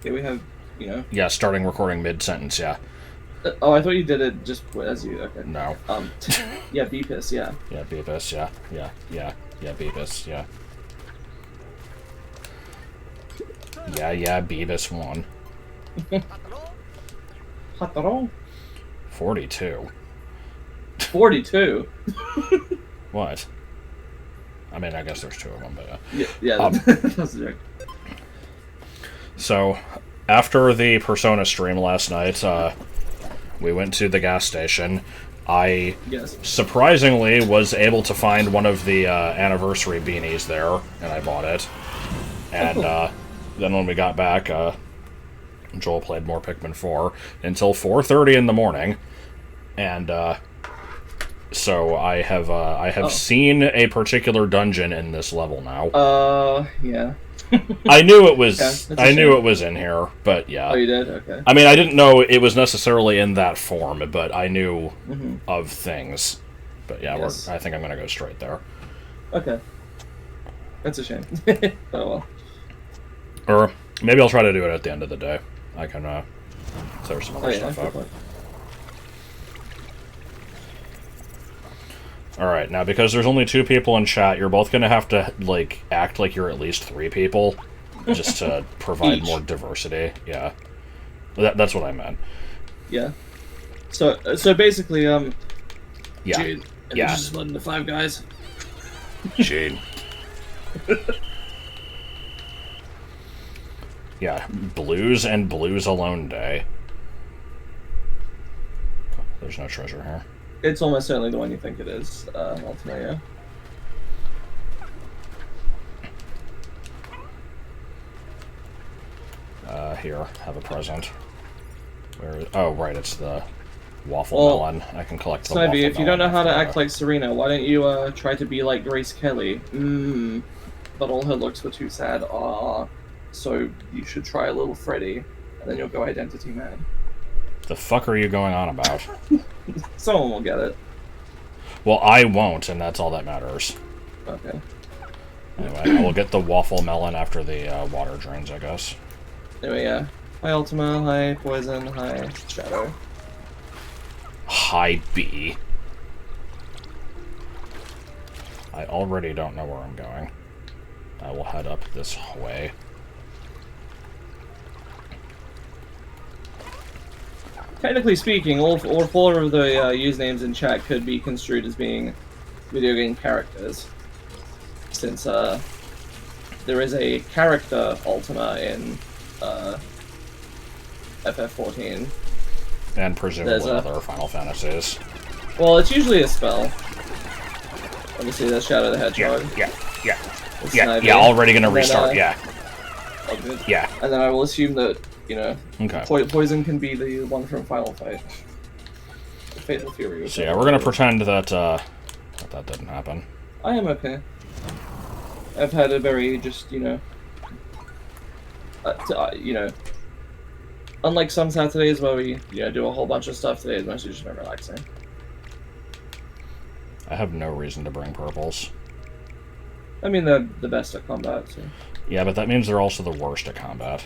Okay, we have, you know. Yeah, starting recording mid-sentence, yeah. Oh, I thought you did it just as you. Okay. No. Yeah, Beepus, yeah. Yeah, Beavis, yeah. Yeah, Beavis, yeah. Yeah, Beavis won. Hataron? 42. 42. What? I mean, I guess there's two of them, but Yeah, that's a joke. So, after the Persona stream last night, we went to the gas station. I surprisingly was able to find one of the anniversary beanies there, and I bought it. And then when we got back, Joel played more Pikmin 4 until 4:30 in the morning, and so I have seen a particular dungeon in this level now. Yeah. I knew it was. Yeah, I knew it was in here, but yeah. Oh, you did? Okay. I mean, I didn't know it was necessarily in that form, but I knew of things. But yeah, I think I'm gonna go straight there. Okay. That's a shame. Oh well. Or maybe I'll try to do it at the end of the day. I can clear some other stuff up. Alright, now because there's only 2 people in chat, you're both gonna have to, like, act like you're at least 3 people. Just to provide more diversity. Yeah. That's what I meant. Yeah. So basically, yeah. Jade, yeah. Just split into 5 guys. Jade. Yeah, Blues and Blues Alone Day. There's no treasure here. It's almost certainly the one you think it is, ultimately, Here, have a present. Where? Oh, right, it's the waffle melon. I can collect the waffle melon. If you don't know how to act like Serena, why don't you try to be like Grace Kelly? But all her looks were too sad. So you should try a little Freddy, and then you'll go Identity Man. The fuck are you going on about? Someone will get it. Well, I won't, and that's all that matters. Okay. Anyway, I will get the waffle melon after the water drains, I guess. Anyway, yeah. Hi Ultima, hi Poison, hi Shadow. Hi B. I already don't know where I'm going. I will head up this way. Technically speaking, all 4 of the usernames in chat could be construed as being video game characters, since there is a character Ultima in FF14. And presumably other Final Fantasies. Well, it's usually a spell. Obviously, there's Shadow the Hedgehog. Yeah, already gonna restart, yeah. Oh, good. Yeah. And then I will assume that, you know, okay. Poison can be the one from Final Fight. The Fatal Fury. So yeah, we're gonna pretend that, that didn't happen. I am okay. I've had a very just, you know, unlike some Saturdays where we, do a whole bunch of stuff, today is mostly just been relaxing. I have no reason to bring purples. I mean, they're the best at combat, so... Yeah, but that means they're also the worst at combat.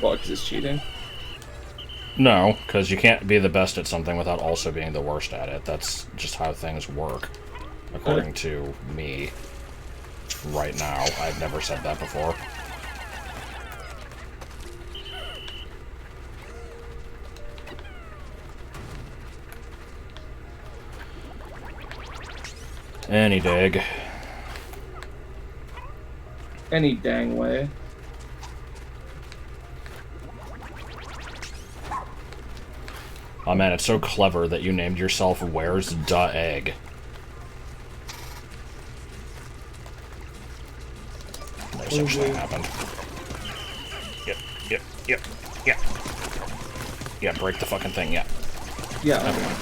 Well, because it's cheating? No, because you can't be the best at something without also being the worst at it. That's just how things work, according to me. Right now. I've never said that before. Any dig. Any dang way. Oh man, it's so clever that you named yourself Where's Da Egg. No such thing happened. Yep. Yeah, break the fucking thing, yeah. Yeah. Okay.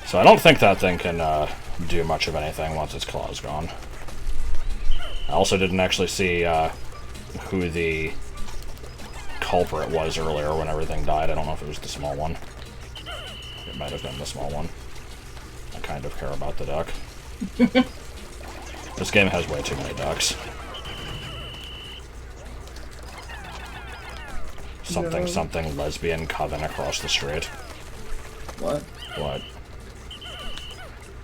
So I don't think that thing can do much of anything once its claw's gone. I also didn't actually see who the culprit was earlier when everything died. I don't know if it was the small one. It might have been the small one. I kind of care about the duck. This game has way too many ducks. Something lesbian coven across the street. What? What?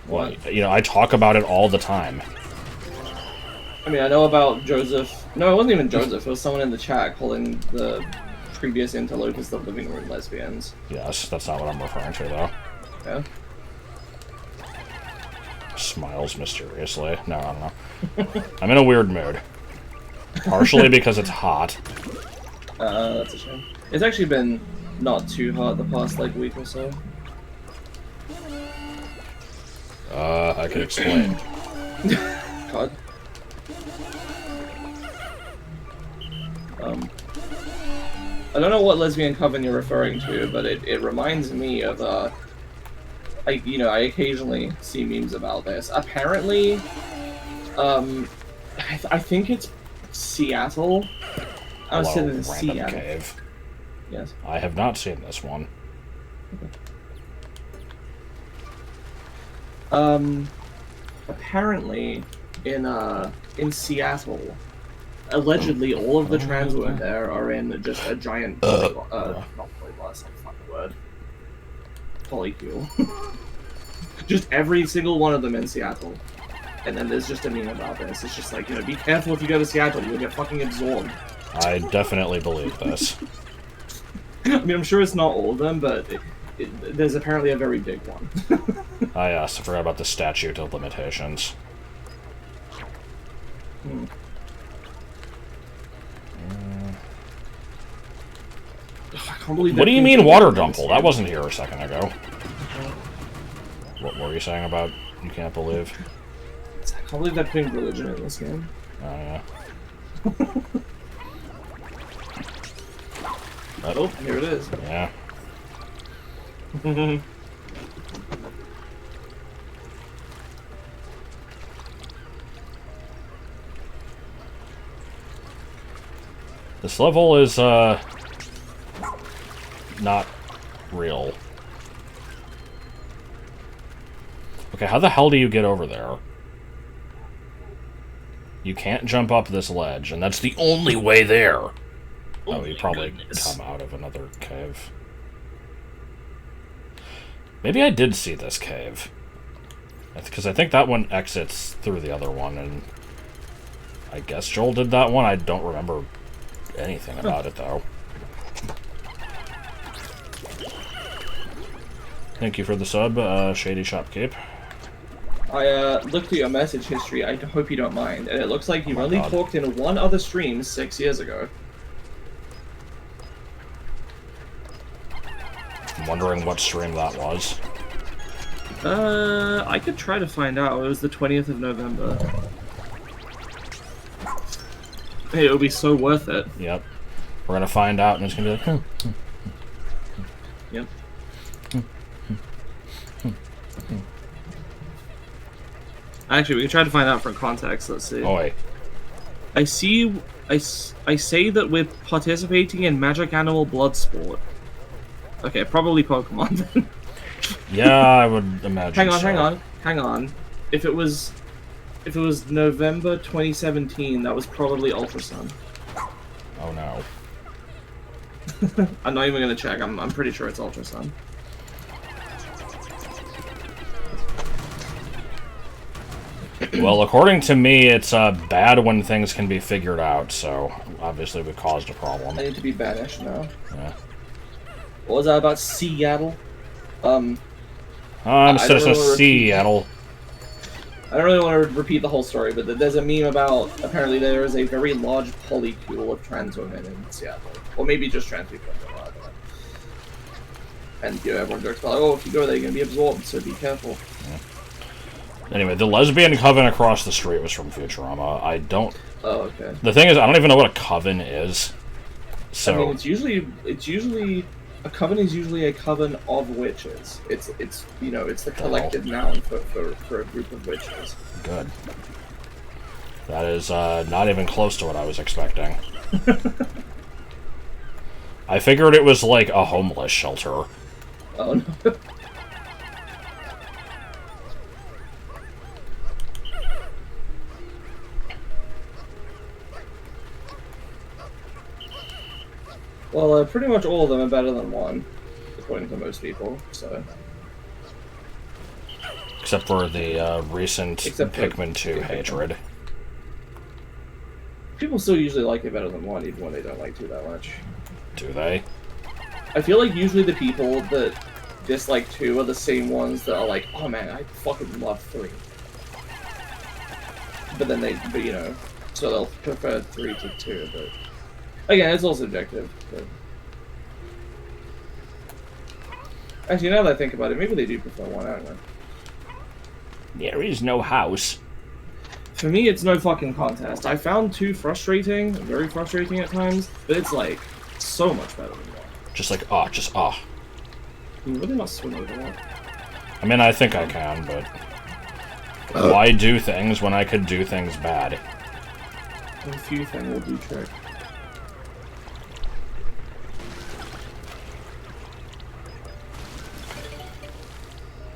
What? You know, I talk about it all the time. I mean, I know about Joseph. No, it wasn't even Joseph. It was someone in the chat calling the previous interlopers the living room lesbians. Yes, that's not what I'm referring to, though. Yeah? Smiles mysteriously. No, I don't know. I'm in a weird mood. Partially because it's hot. That's a shame. It's actually been not too hot the past, like, week or so. I could explain. God. I don't know what lesbian coven you're referring to, but it reminds me of, I occasionally see memes about this. Apparently, I think it's Seattle. I was sitting in Seattle. Cave. Yes. I have not seen this one. Apparently, in Seattle, allegedly all of the trans women there are in just a giant not polygloss, that's not the word. Polycule. Just every single one of them in Seattle. And then there's just a meme about this. It's just like, be careful if you go to Seattle, you'll get fucking absorbed. I definitely believe this. I mean, I'm sure it's not all of them, but there's apparently a very big one. I forgot about the statute of limitations. I can't believe what do you mean water dumple? That wasn't here a second ago. What were you saying about you can't believe? I can't believe they're putting religion in this game. Oh, yeah. Oh, here it is. Yeah. This level is, not real. Okay, how the hell do you get over there? You can't jump up this ledge, and that's the only way there. Oh, you probably come out of another cave. Maybe I did see this cave. Because I think that one exits through the other one, and I guess Joel did that one. I don't remember anything about it, though. Thank you for the sub, Shady Shopkeep. I looked at your message history, I hope you don't mind, and it looks like you only talked in one other stream 6 years ago. I'm wondering what stream that was. I could try to find out. It was the 20th of November. Hey, it'll be so worth it. Yep. We're gonna find out, and it's gonna be like, Yep. Actually, we can try to find out for context. Let's see. Oh, wait. I say that we're participating in Magic Animal Blood Sport. Okay, probably Pokemon then. Yeah, I would imagine. Hang on. If it was November 2017, that was probably Ultra Sun. Oh no. I'm not even gonna check. I'm pretty sure it's Ultra Sun. Well, according to me, it's bad when things can be figured out, so obviously we caused a problem. I need to be banished now. Yeah. What was that about Seattle? I'm a citizen of Seattle. I don't really want to repeat the whole story, but there's a meme about apparently there is a very large polycule of trans women in Seattle. Or maybe just trans people in general. And everyone jokes about, oh, if you go there, you're going to be absorbed, so be careful. Yeah. Anyway, the lesbian coven across the street was from Futurama. I don't... Oh, okay. The thing is, I don't even know what a coven is. So... I mean, it's usually... A coven is usually a coven of witches. It's the collective noun for a group of witches. Good. That is not even close to what I was expecting. I figured it was like a homeless shelter. Oh no. Well, pretty much all of them are better than one, according to most people. So. Except for the recent Pikmin 2 hatred. People still usually like it better than one, even when they don't like 2 that much. Do they? I feel like usually the people that dislike 2 are the same ones that are like, oh man, I fucking love 3. But then but you know, so they'll prefer 3 to 2, but... Again, it's all subjective, but... Actually, now that I think about it, maybe they do prefer 1, I don't know. There is no house. For me, it's no fucking contest. I found 2 frustrating, very frustrating at times, but it's like, so much better than 1. Just like, You really must swim over that. I mean, I think I can, but... Why do things when I could do things bad? A few things will do trick.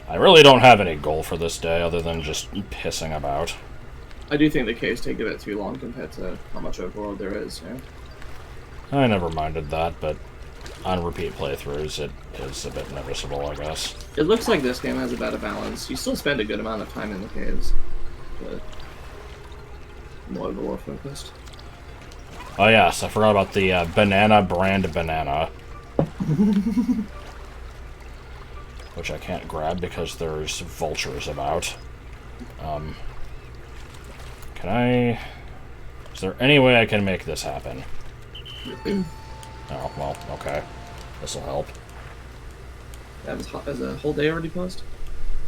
I really don't have any goal for this day other than just pissing about. I do think the caves take a bit too long compared to how much overload there is, yeah? I never minded that, but on repeat playthroughs it is a bit noticeable, I guess. It looks like this game has a better balance. You still spend a good amount of time in the caves, but more overlord focused. Oh yes, I forgot about the banana brand banana. Which I can't grab because there's vultures about. Can I... Is there any way I can make this happen? Oh, well, okay. This'll help. That was has a whole day already passed?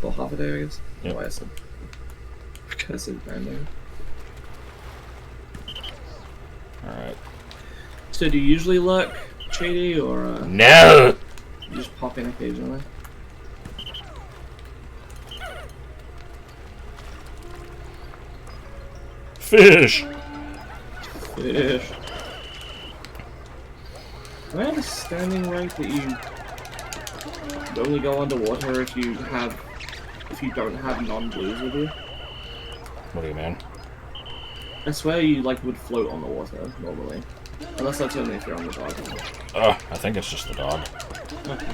Well, half a day, I guess. Yep. Oh, I said random. Alright. So do you usually lurk, Shady, or No! You just pop in occasionally? Fish! Fish. Am I understanding right that you only go underwater if you don't have non-blues with you? What do you mean? I swear you would float on the water normally, unless that's only if you're on the dog. I think it's just the dog. Okay.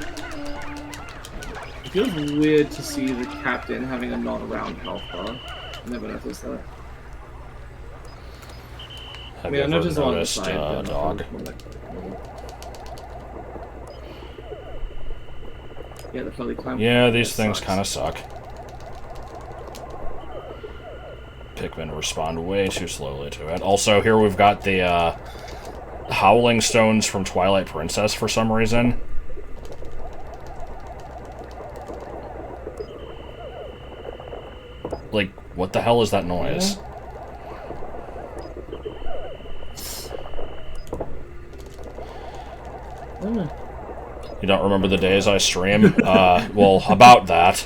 It feels weird to see the captain having a non-round health bar. I never noticed that. Have you ever noticed dog? Yeah, the probably climb. Yeah, these things kind of suck. Pikmin respond way too slowly to it. Also, here we've got the Howling Stones from Twilight Princess for some reason. Like, what the hell is that noise? Yeah. You don't remember the days I stream? Well, about that.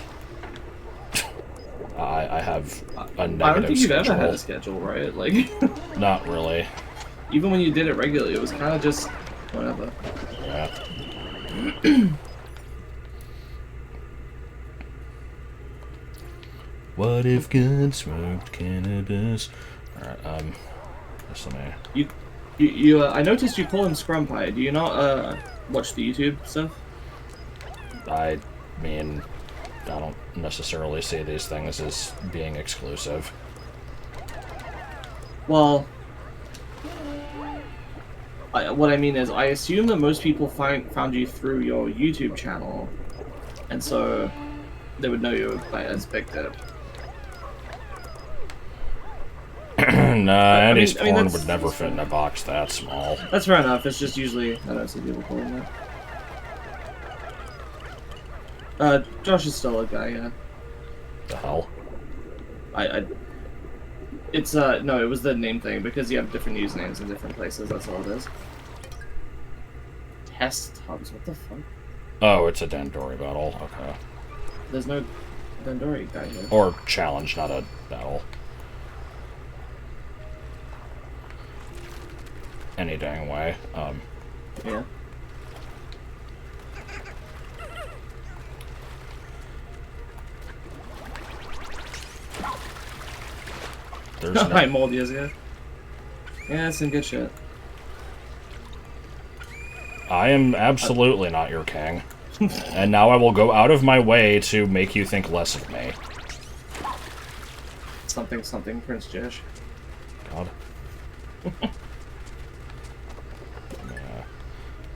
I have a negative schedule. I don't think you've ever had a schedule, right? Like, not really. Even when you did it regularly, it was kind of just whatever. Yeah. What if God smoked cannabis? Alright, just let me... I noticed you call him Scrum Pie. Do you not, watch the YouTube stuff? I mean, I don't necessarily see these things as being exclusive. Well, what I mean is, I assume that most people found you through your YouTube channel, and so they would know you as Big Dip. Nah, Andy's porn would never fit in a box that small. That's fair enough. It's just usually I don't see people calling that. Josh is still a guy, yeah. The hell? It's no, it was the name thing because you have different usernames in different places. That's all it is. Test hubs. What the fuck? Oh, it's a Dandori battle. Okay. There's no Dandori guy here. Or challenge, not a battle. Any dang way. Yeah. There's no... Hi, Moldius, yeah. Yeah, that's some good shit. I am absolutely not your king. And now I will go out of my way to make you think less of me. Something, something, Prince Jish. God. Yeah.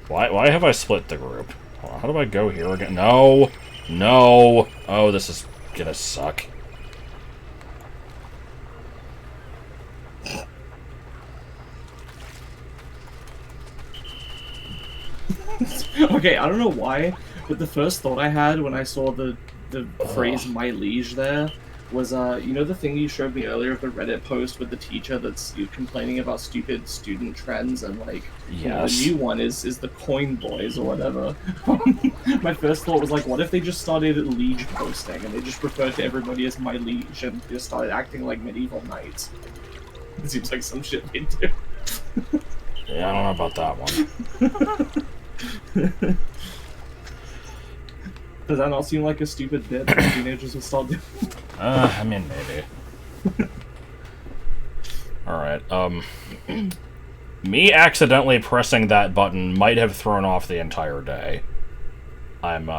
Why have I split the group? Hold on, how do I go here again? No! No! Oh, this is gonna suck. Okay, I don't know why, but the first thought I had when I saw the phrase "my liege" there was, you know the thing you showed me earlier of the Reddit post with the teacher that's complaining about stupid student trends and like, yes. The new one is the coin boys or whatever. My first thought was like, what if they just started liege posting and they just referred to everybody as "my liege" and just started acting like medieval knights? It seems like some shit they do. Yeah, I don't know about that one. Does that not seem like a stupid bit that teenagers will start doing? I mean, maybe. Alright, me accidentally pressing that button might have thrown off the entire day. I'm,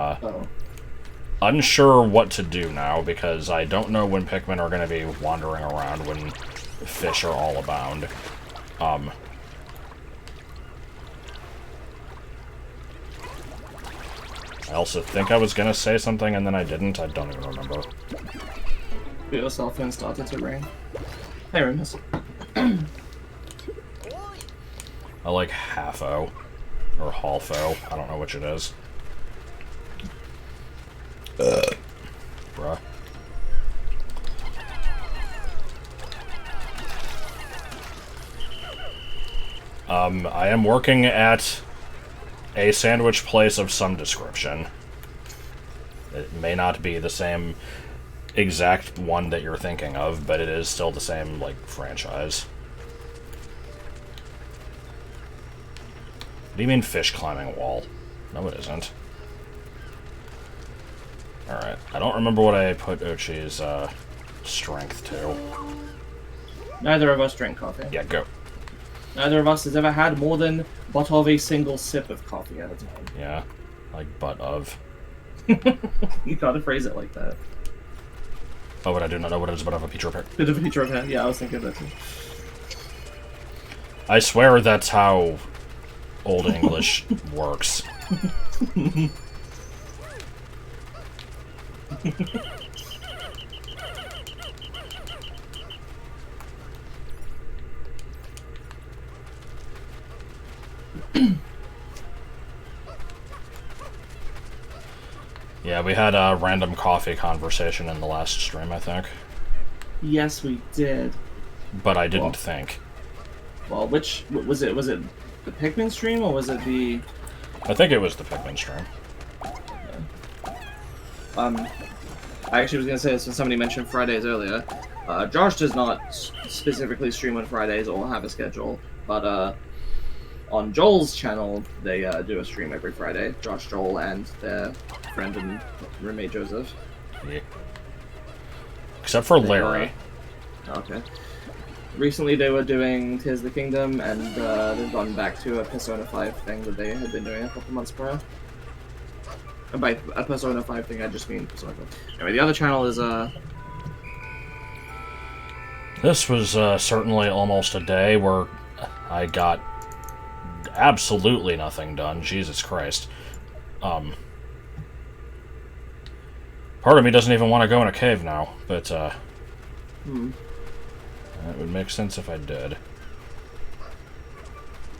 unsure what to do now, because I don't know when Pikmin are gonna be wandering around when fish are all abound. I also think I was gonna say something and then I didn't. I don't even remember. Your cell phone started to ring. Hey, Remus. I like half-o. Or half-o. I don't know which it is. Bruh. I am working at a sandwich place of some description. It may not be the same exact one that you're thinking of, but it is still the same, like, franchise. What do you mean fish climbing a wall? No, it isn't. Alright, I don't remember what I put Uchi's, strength to. Neither of us drink coffee. Yeah, go. Neither of us has ever had more than but of a single sip of coffee at a time. Yeah, like but of. You gotta phrase it like that. Oh, but I do not know what it is but of a peach repair. Bit of a peach repair. Yeah, I was thinking of that too. I swear that's how Old English works. Yeah, we had a random coffee conversation in the last stream, I think. Yes, we did. But I didn't think. Well, which was it? Was it the Pikmin stream or was it the? I think it was the Pikmin stream. I actually was gonna say this when somebody mentioned Fridays earlier. Josh does not specifically stream on Fridays or have a schedule, but on Joel's channel they do a stream every Friday. Josh, Joel, and their friend and roommate Joseph. Yeah. Except for Larry. Okay. Recently they were doing Tears of the Kingdom, and they've gone back to a Persona 5 thing that they had been doing a couple months prior. And by a Persona 5 thing, I just mean Persona 5. Anyway, the other channel is, This was certainly almost a day where I got absolutely nothing done. Jesus Christ. Part of me doesn't even want to go in a cave now, but, that would make sense if I did.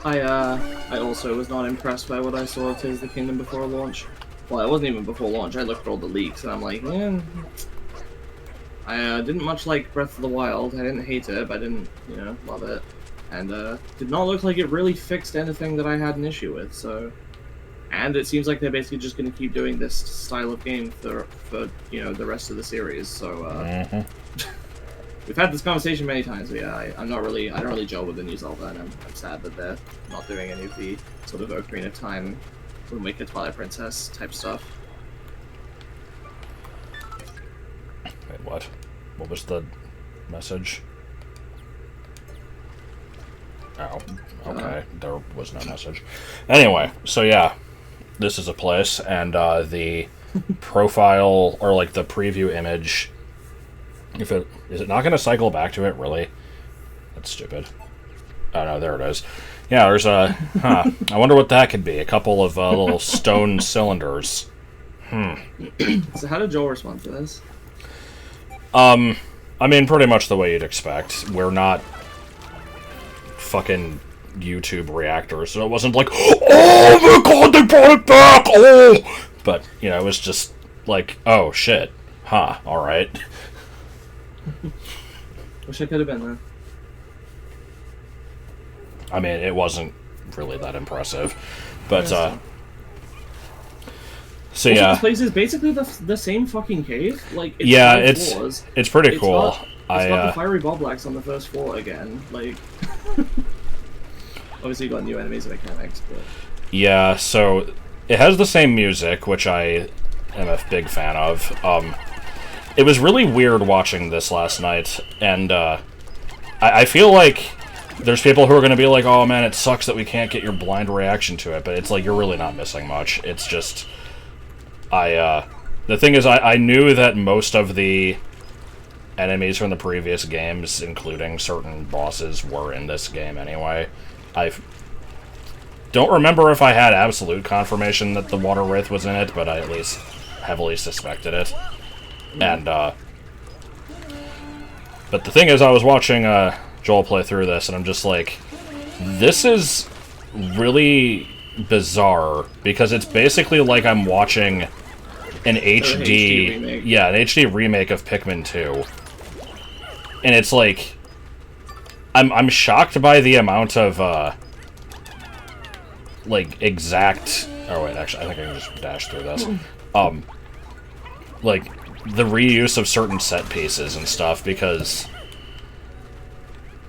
I also was not impressed by what I saw of Tears of the Kingdom before launch. Well, it wasn't even before launch. I looked at all the leaks, and I'm like, I didn't much like Breath of the Wild. I didn't hate it, but I didn't, love it. And did not look like it really fixed anything that I had an issue with, so... And it seems like they're basically just going to keep doing this style of game for the rest of the series, so, We've had this conversation many times, but yeah, I don't really gel with the new Zelda, and I'm sad that they're not doing any of the sort of Ocarina of Time, Wind Waker, Twilight Princess type stuff. Wait, what? What was the message? Oh, okay. There was no message. Anyway, so yeah, this is a place, and the profile, or like the preview image, is it not going to cycle back to it, really? That's stupid. Oh no, there it is. Yeah, there's a, I wonder what that could be. A couple of little stone cylinders. So how did Joel respond to this? I mean, pretty much the way you'd expect. We're not fucking YouTube reactors, so it wasn't like, oh my god, they brought it back! Oh! But, you know, it was just like, oh shit. Huh, alright. Wish I could have been there. I mean, it really that impressive. But, so yeah. This place is basically the same fucking cave. Like, it's yeah, floors. It's pretty cool. It's got the fiery boblacks on the first floor again. Like, obviously you got new enemies and mechanics, but... Yeah, so it has the same music, which I am a big fan of. It was really weird watching this last night, and I feel like there's people who are going to be like, oh man, it sucks that we can't get your blind reaction to it, but it's like, you're really not missing much. It's just... the thing is, I knew that most of the enemies from the previous games, including certain bosses, were in this game anyway. I don't remember if I had absolute confirmation that the Water Wraith was in it, but I at least heavily suspected it. And, but the thing is, I was watching, Joel play through this, and I'm just like, this is really bizarre, because it's basically like I'm watching an HD remake. Yeah, an HD remake of Pikmin 2. And it's like, I'm shocked by the amount of, like, exact... Oh, wait, actually, I think I can just dash through this. Like, the reuse of certain set pieces and stuff, because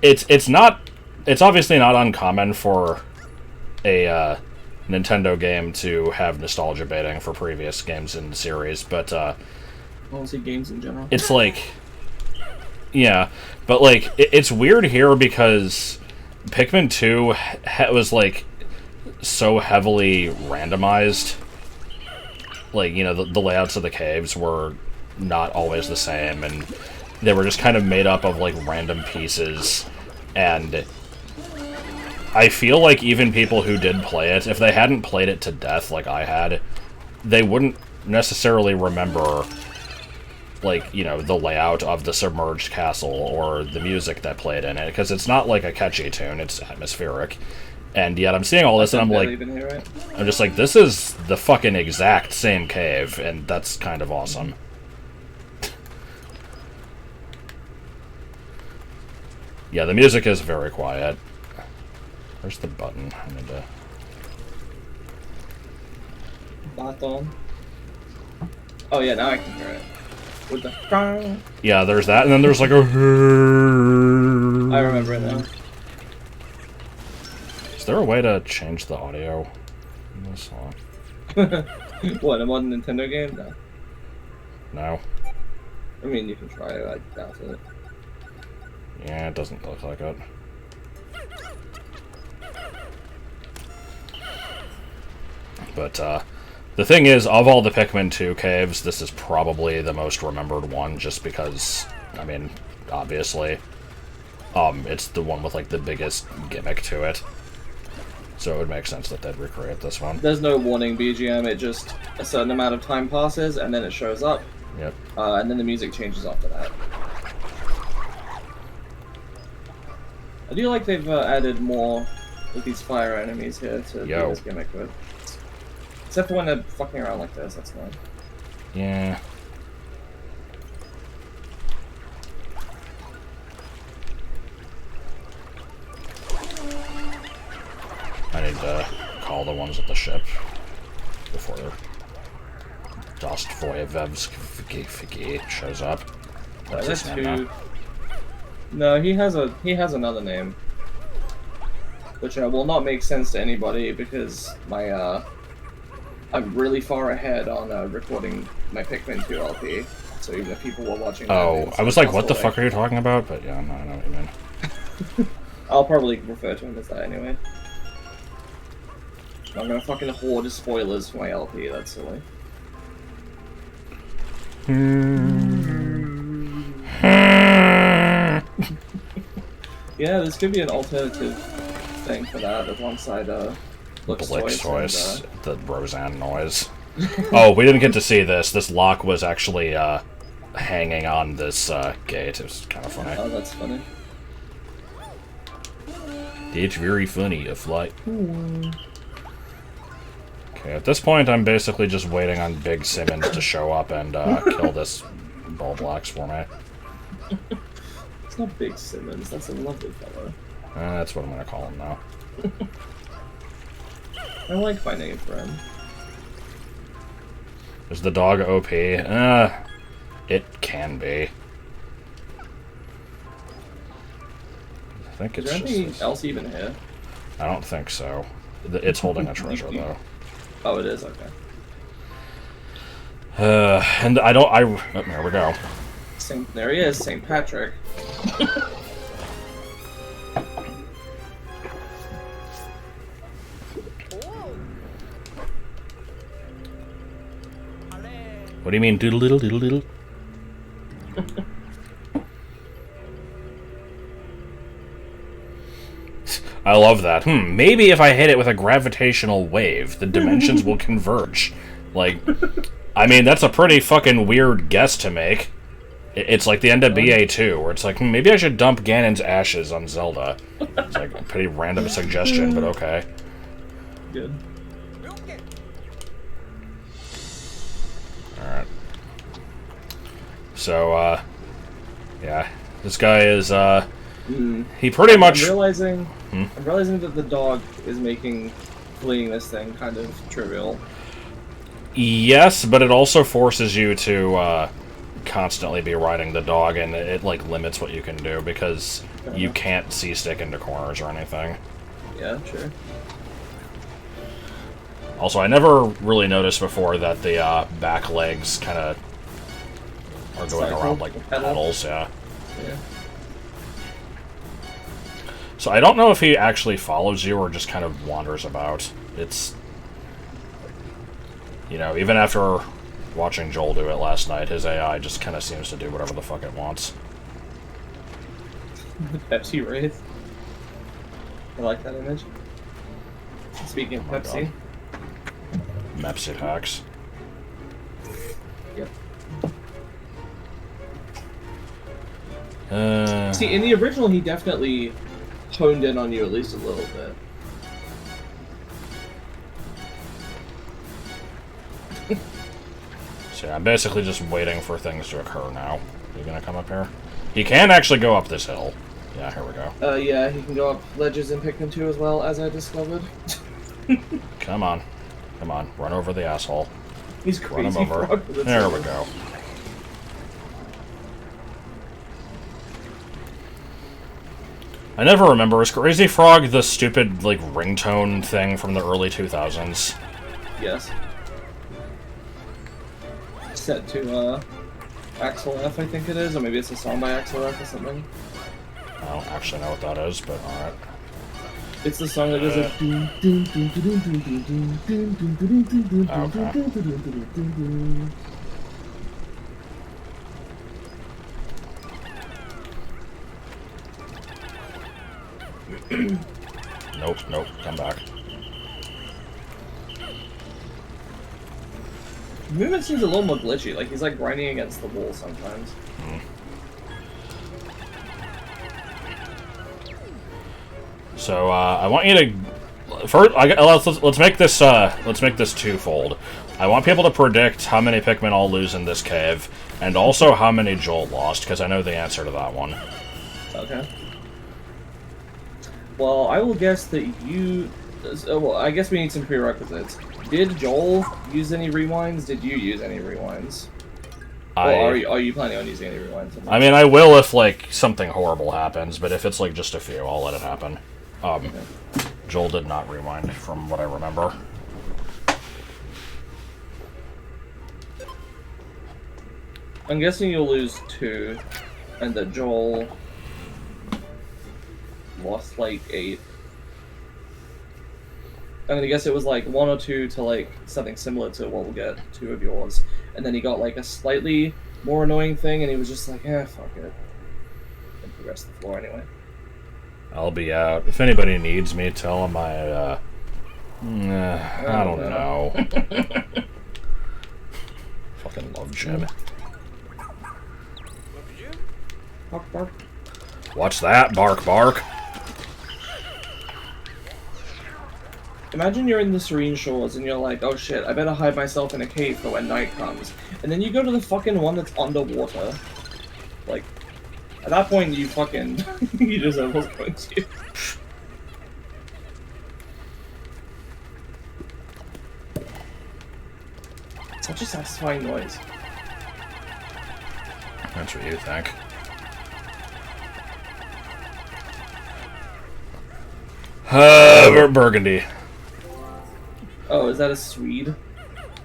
it's obviously not uncommon for a, Nintendo game to have nostalgia baiting for previous games in the series, but, Honestly, games in general. It's like... Yeah, but, like, it's weird here because Pikmin 2 was, like, so heavily randomized. Like, you know, the layouts of the caves were not always the same, and they were just kind of made up of, like, random pieces, and I feel like even people who did play it, if they hadn't played it to death like I had, they wouldn't necessarily remember, like, you know, the layout of the submerged castle or the music that played in it, because it's not like a catchy tune, it's atmospheric. And yet I'm seeing all this and I'm like, I'm just like, this is the fucking exact same cave, and that's kind of awesome. Yeah, the music is very quiet. Where's the button? I need to... Baton. Oh yeah, now I can hear it. With the... Yeah, there's that, and then there's like a... I remember it now. Is there a way to change the audio in this song? What, a modern Nintendo game? No. No. I mean, you can try it, I doubt it. Yeah, it doesn't look like it. But, the thing is, of all the Pikmin 2 caves, this is probably the most remembered one, just because, I mean, obviously, it's the one with, like, the biggest gimmick to it. So it would make sense that they'd recreate this one. There's no warning BGM, it just, a certain amount of time passes, and then it shows up. Yep. And then the music changes after that. I do like they've added more of these fire enemies here to do this gimmick with. Except for when they're fucking around like this, that's fine. Yeah. I need to call the ones at the ship before Dostvoyevsky shows up. What's his name now? No, he has another name, which will not make sense to anybody because my I'm really far ahead on recording my Pikmin 2 LP. So even if people were watching, I was like, what the fuck are you talking about? But yeah, no, I know what you mean. I'll probably refer to him as that anyway. I'm gonna fucking hoard spoilers for my LP, that's silly. Yeah, this could be an alternative thing for that alongside Blick's Toys, the Roseanne noise. Oh, we didn't get to see this. This lock was actually hanging on this gate. It was kind of funny. Oh, that's funny. It's very funny, a flight. Okay, at this point, I'm basically just waiting on Big Simmons to show up and kill this Bulblax for me. It's not Big Simmons, that's a lovely fellow. That's what I'm gonna call him now. I like my name for him. Is the dog OP? It can be. I think it's Is there anything else even here? I don't think so. It's holding a treasure, though. Oh, it is? Okay. And I don't... oh, there we go. There he is, St. Patrick. What do you mean, doodle doodle doodle doodle? I love that. Maybe if I hit it with a gravitational wave, the dimensions will converge. Like, I mean, that's a pretty fucking weird guess to make. It's like the end of BA2, where it's like, maybe I should dump Ganon's ashes on Zelda. It's like a pretty random suggestion, but okay. Good. Alright. So, yeah. This guy is, he pretty much... I'm realizing that the dog is making fleeing this thing kind of trivial. Yes, but it also forces you to, constantly be riding the dog, and it, like, limits what you can do, because you can't see-stick into corners or anything. Yeah, sure. Also, I never really noticed before that the, back legs kind of are going around like pedals, yeah. So I don't know if he actually follows you or just kind of wanders about. It's... You know, even after watching Joel do it last night, his AI just kind of seems to do whatever the fuck it wants. The Pepsi Wraith. I like that image. Speaking of Pepsi. Mepsi packs. Yep. See, in the original, he definitely honed in on you at least a little bit. So yeah, I'm basically just waiting for things to occur now. Are you gonna come up here? He can actually go up this hill. Yeah, here we go. Yeah, he can go up ledges in Pikmin 2 as well, as I discovered. Come on. Come on, run over the asshole. He's crazy. Run him over. There we go. I never remember. Is Crazy Frog the stupid, like, ringtone thing from the early 2000s? Yes. Set to, Axel F, I think it is, or maybe it's a song by Axel F or something. I don't actually know what that is, but alright. It's the song that goes like... Nope, come back. The movement seems a little more glitchy, like he's like grinding against the wall sometimes. So I want you to first. Let's make this twofold. I want people to predict how many Pikmin I'll lose in this cave, and also how many Joel lost, because I know the answer to that one. Okay. Well, I will guess that you. Well, I guess we need some prerequisites. Did Joel use any rewinds? Did you use any rewinds? Or are you planning on using any rewinds? I mean, I will if, like, something horrible happens, but if it's, like, just a few, I'll let it happen. Okay. Joel did not rewind, from what I remember. I'm guessing you'll lose 2, and that Joel lost like 8. I mean, I guess it was like 1 or 2 to like something similar to what we'll get 2 of yours, and then he got like a slightly more annoying thing, and he was just like, fuck it, and progressed the floor anyway. I'll be out. If anybody needs me, tell them I don't know. Fucking love Jim. Bark, bark. What's that? Bark, bark. Imagine you're in the Serene Shores and you're like, oh shit, I better hide myself in a cave for when night comes. And then you go to the fucking one that's underwater. Like, at that point you fucking... you deserve what's going to you. Such a satisfying noise. That's what you think. Burgundy. Oh, is that a Swede?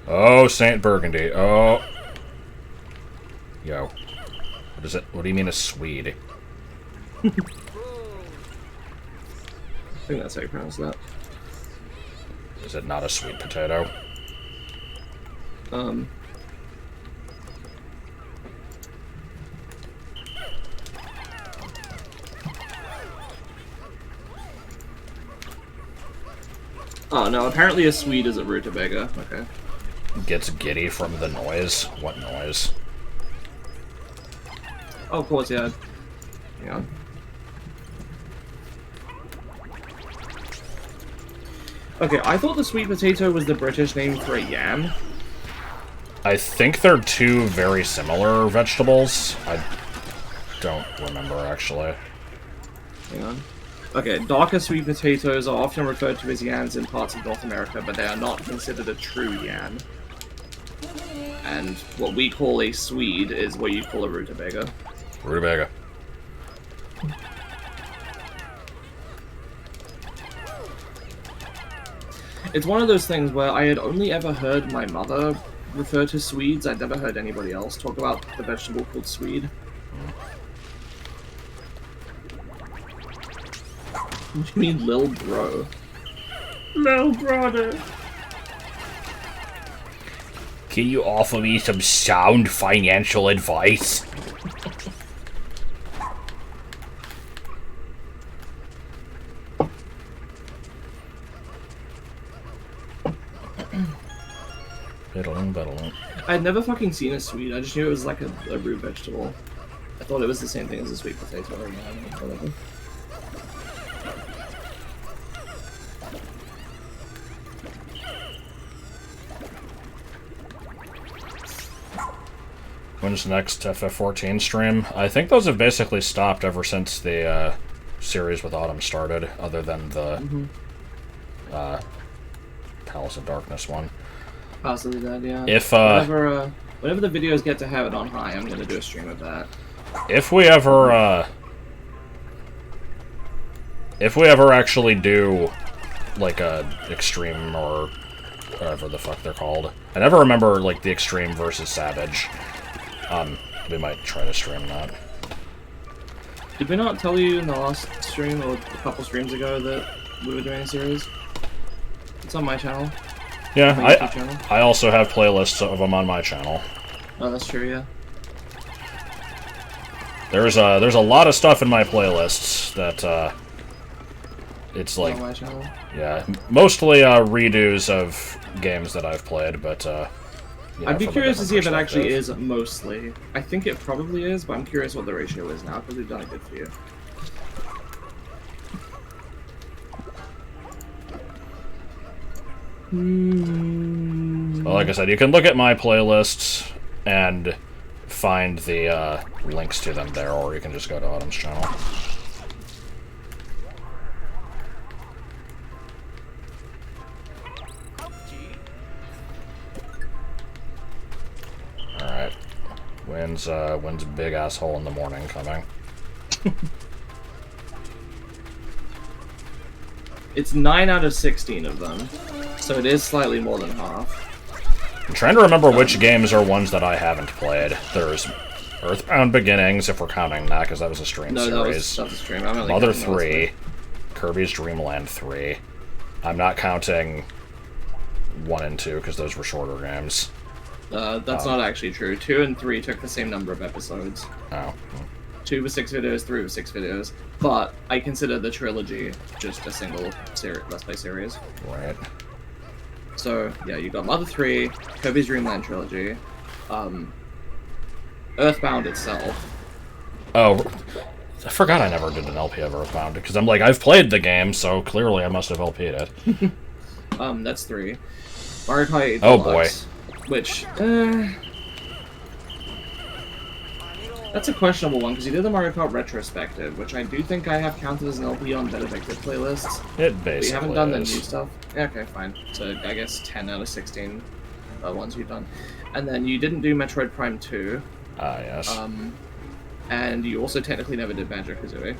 Oh, Saint Burgundy. Oh. Yo. What is it? What do you mean a Swede? I think that's how you pronounce that. Is it not a sweet potato? Oh no, apparently a Swede is a rutabaga. Okay. Gets giddy from the noise. What noise? Oh, of course, yeah. Hang on. Okay, I thought the sweet potato was the British name for a yam. I think they're two very similar vegetables. I don't remember, actually. Hang on. Okay, darker sweet potatoes are often referred to as yams in parts of North America, but they are not considered a true yam. And what we call a Swede is what you call a rutabaga. Rutabaga. It's one of those things where I had only ever heard my mother refer to Swedes. I'd never heard anybody else talk about the vegetable called Swede. What do you mean, lil bro? Lil brother. Can you offer me some sound financial advice? I'd never fucking seen a Swede. I just knew it was like a root vegetable. I thought it was the same thing as a sweet potato or whatever. When's the next FF14 stream? I think those have basically stopped ever since the series with Autumn started, other than the Palace of Darkness one. Possibly that, yeah. If whenever the videos get to have it on high, I'm gonna do a stream of that. If we ever actually do like a extreme or whatever the fuck they're called, I never remember like the extreme versus savage. We might try to stream that. Did we not tell you in the last stream or a couple streams ago that we were doing a series? It's on my channel. Yeah, my YouTube channel. I also have playlists of them on my channel. Oh, that's true, yeah. There's a lot of stuff in my playlists that it's like, on my channel. Yeah, mostly redos of games that I've played, but you know, I'd be curious to see if it actually is mostly. I think it probably is, but I'm curious what the ratio is now because we've done a good few. Well, like I said, you can look at my playlists and find the links to them there, or you can just go to Autumn's channel. Alright. When's big asshole in the morning coming? It's 9 out of 16 of them, so it is slightly more than half. I'm trying to remember which games are ones that I haven't played. There's Earthbound Beginnings, if we're counting that, because that was a stream series. That was a stream. I'm only Mother counting those, 3. Kirby's Dream Land 3. I'm not counting 1 and 2, because those were shorter games. That's not actually true. 2 and 3 took the same number of episodes. Oh. 2 was 6 videos, 3 was 6 videos. But I consider the trilogy just a single Let's Play series. Right. So, yeah, you got Mother 3, Kirby's Dream Land Trilogy, Earthbound itself. Oh, I forgot I never did an LP of Earthbound, because I'm like, I've played the game, so clearly I must have LP'd it. That's 3. Mario Kart 8 Oh Deluxe, boy. Which, that's a questionable one, because you did the Mario Kart Retrospective, which I do think I have counted as an LP on Better Victor playlists. It basically But you haven't done the new is. stuff? Yeah, okay, fine. So, I guess 10 out of 16 ones you've done. And then you didn't do Metroid Prime 2. Ah, yes. And you also technically never did Banjo-Kazooie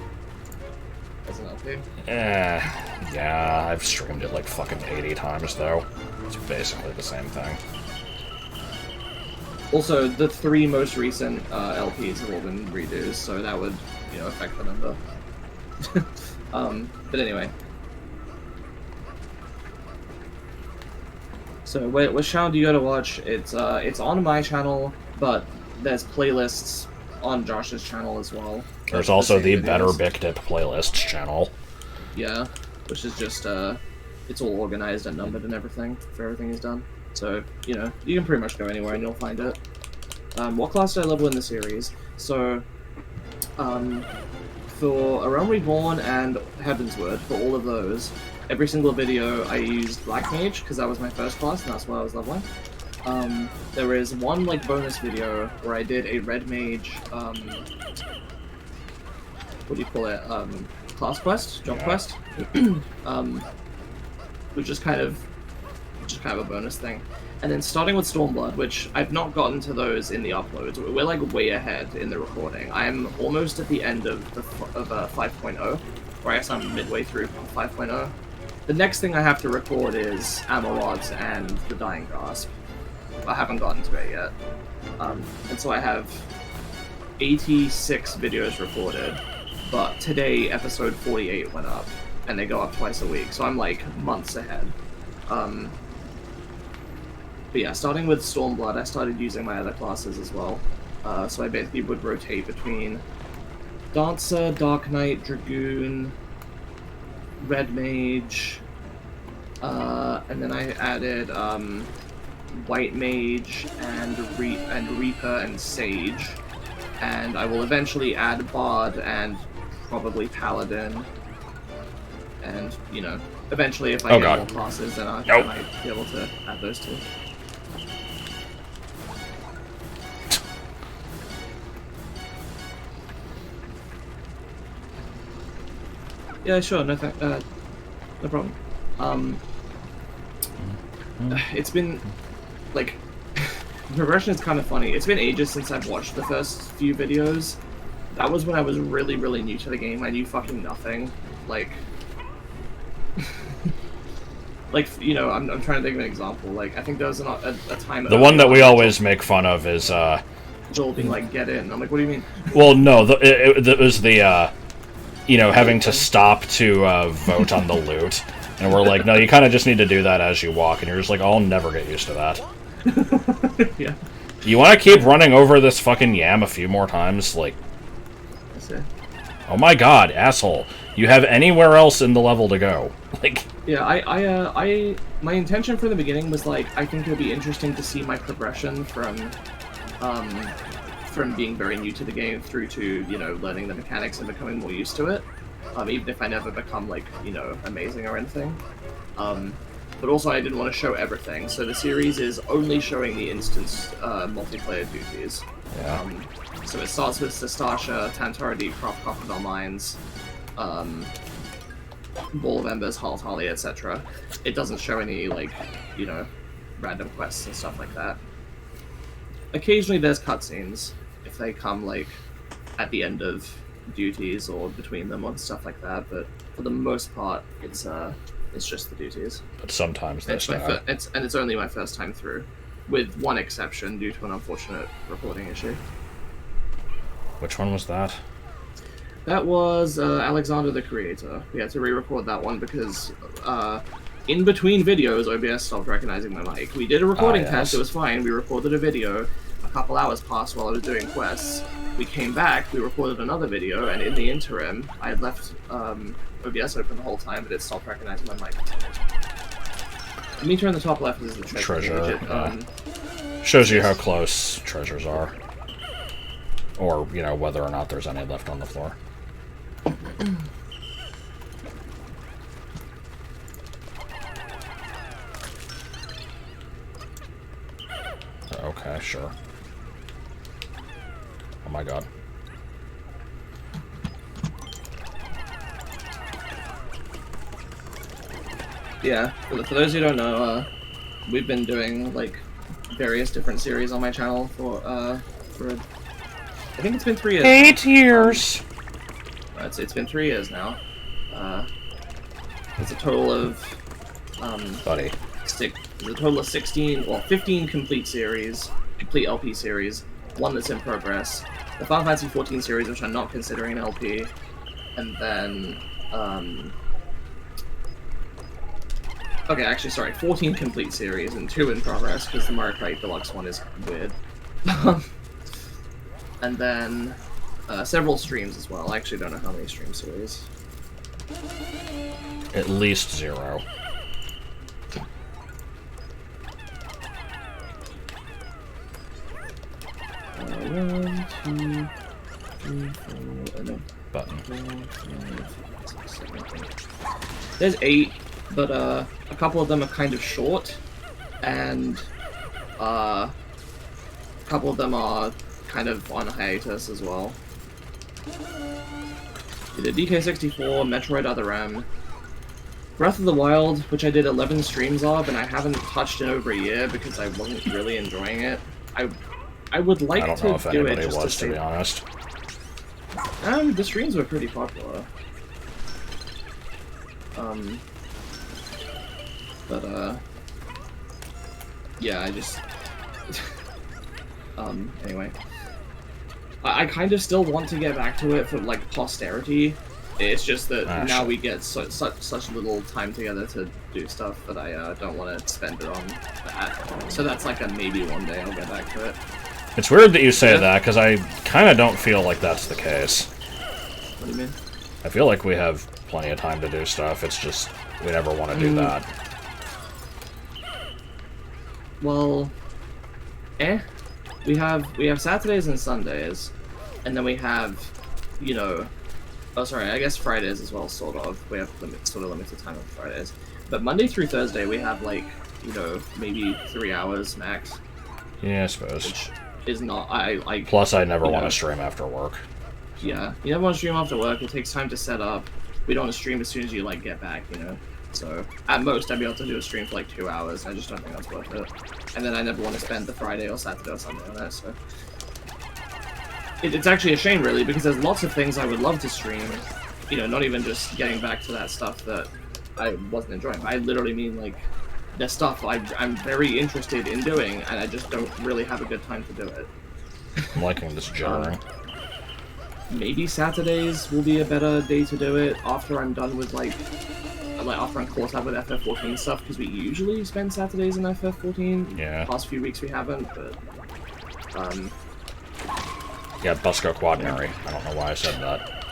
as an LP. Yeah, I've streamed it like fucking 80 times, though. It's basically the same thing. Also, the 3 most recent LPs have all been redos, so that would, affect the number. But anyway. So, which channel do you go to watch? It's on my channel, but there's playlists on Josh's channel as well. There's also the Better Bic Dip playlists channel. Yeah, which is just, it's all organized and numbered and everything, for everything he's done. So, you can pretty much go anywhere and you'll find it. What class did I level in the series? So, for A Realm Reborn and Heavensward, for all of those, every single video I used Black Mage, because that was my first class and that's what I was leveling. There is one, bonus video where I did a Red Mage, what do you call it, class quest? Job quest? Which is kind of a bonus thing. And then starting with Stormblood, which I've not gotten to those in the uploads. We're way ahead in the recording. I'm almost at the end of 5.0, or I guess I'm midway through 5.0. The next thing I have to record is Amarot and the Dying Grasp. I haven't gotten to it yet. And so I have 86 videos recorded, but today episode 48 went up, and they go up twice a week, so I'm months ahead. But yeah, starting with Stormblood, I started using my other classes as well. So I basically would rotate between Dancer, Dark Knight, Dragoon, Red Mage, and then I added White Mage and Reaper and Sage, and I will eventually add Bard and probably Paladin, and eventually if I get more classes, then I might be able to add those two. Yeah, sure, no problem. It's been, the progression is kind of funny. It's been ages since I've watched the first few videos. That was when I was really, really new to the game. I knew fucking nothing. I'm trying to think of an example. I think there was a time... The one that we always make fun of is, Joel being get in. I'm like, what do you mean? Well, no, it was the, having to stop to vote on the loot. And we're like, no, you kind of just need to do that as you walk. And you're just like, I'll never get used to that. Yeah. You want to keep running over this fucking yam a few more times? That's it. Oh my god, asshole. You have anywhere else in the level to go. Yeah, my intention from the beginning was, I think it would be interesting to see my progression from being very new to the game through to, learning the mechanics and becoming more used to it. Even if I never become, amazing or anything. But also I didn't want to show everything, so the series is only showing the instance multiplayer duties. Yeah. So it starts with Sestasha, Tantara Deep Croft, Crocodile Mines, Ball of Embers, Haltali, etc. It doesn't show any, random quests and stuff like that. Occasionally there's cutscenes, if they come, at the end of duties or between them or stuff like that, but for the most part, it's just the duties. But sometimes that's it's only my first time through, with one exception due to an unfortunate recording issue. Which one was that? That was Alexander the Creator. We had to re-record that one because in between videos, OBS stopped recognizing my mic. We did a recording test, it was fine. We recorded a video. A couple hours passed while I was doing quests. We came back, we recorded another video, and in the interim, I had left OBS open the whole time, but it stopped recognizing my mic. The meter in the top left is the treasure. Shows you how close treasures are. Or, you know, whether or not there's any left on the floor. Okay, sure. Oh my god. Yeah, for those who don't know, we've been doing, like, various different series on my channel for I think it's been 3 years. 8 years! It's been 3 years now. It's a total of, Buddy. It's a total of 16, well, 15 complete LP series, 1 that's in progress, the Final Fantasy XIV series, which I'm not considering an LP, and then, okay, actually, sorry, 14 complete series and 2 in progress, because the Mario Kart Deluxe one is weird. And then, several streams as well. I actually don't know how many stream series. At least 0. 1, 2, 3, 4, no. Button. 4, 5, 6, 7, 8. There's 8, but a couple of them are kind of short, and a couple of them are kind of on hiatus as well. We did DK64, Metroid Other M, Breath of the Wild, which I did 11 streams of, and I haven't touched in over a year because I wasn't really enjoying it. I would like to do it. I don't know if anybody was, to be honest. The streams were pretty popular. Yeah, I just... anyway. I kind of still want to get back to it for, like, posterity. It's just that now we get such little time together to do stuff that I don't want to spend it on that. So that's like a maybe one day I'll get back to it. It's weird that you say that, because I kind of don't feel like that's the case. What do you mean? I feel like we have plenty of time to do stuff, it's just we never want to do that. Well, we have Saturdays and Sundays, and then we have, you know, oh sorry, I guess Fridays as well, sort of. We have sort of limited time on Fridays. But Monday through Thursday we have, like, you know, maybe 3 hours max. Yeah, I suppose. Which is not, Plus I never want to stream after work. Yeah, you never want to stream after work, it takes time to set up. We don't want to stream as soon as you, like, get back, you know? So, at most, I'd be able to do a stream for, like, 2 hours, I just don't think that's worth it. And then I never want to spend the Friday or Saturday or Sunday on that, so... It's actually a shame, really, because there's lots of things I would love to stream. You know, not even just getting back to that stuff that I wasn't enjoying. I literally mean, like, the stuff I'm very interested in doing, and I just don't really have a good time to do it. I'm liking this jarring. Maybe Saturdays will be a better day to do it after I'm done with, like after I'm caught up with FF14 stuff, because we usually spend Saturdays in FF14. Yeah. Past few weeks we haven't, but yeah, Busco Quaternary. I don't know why I said that.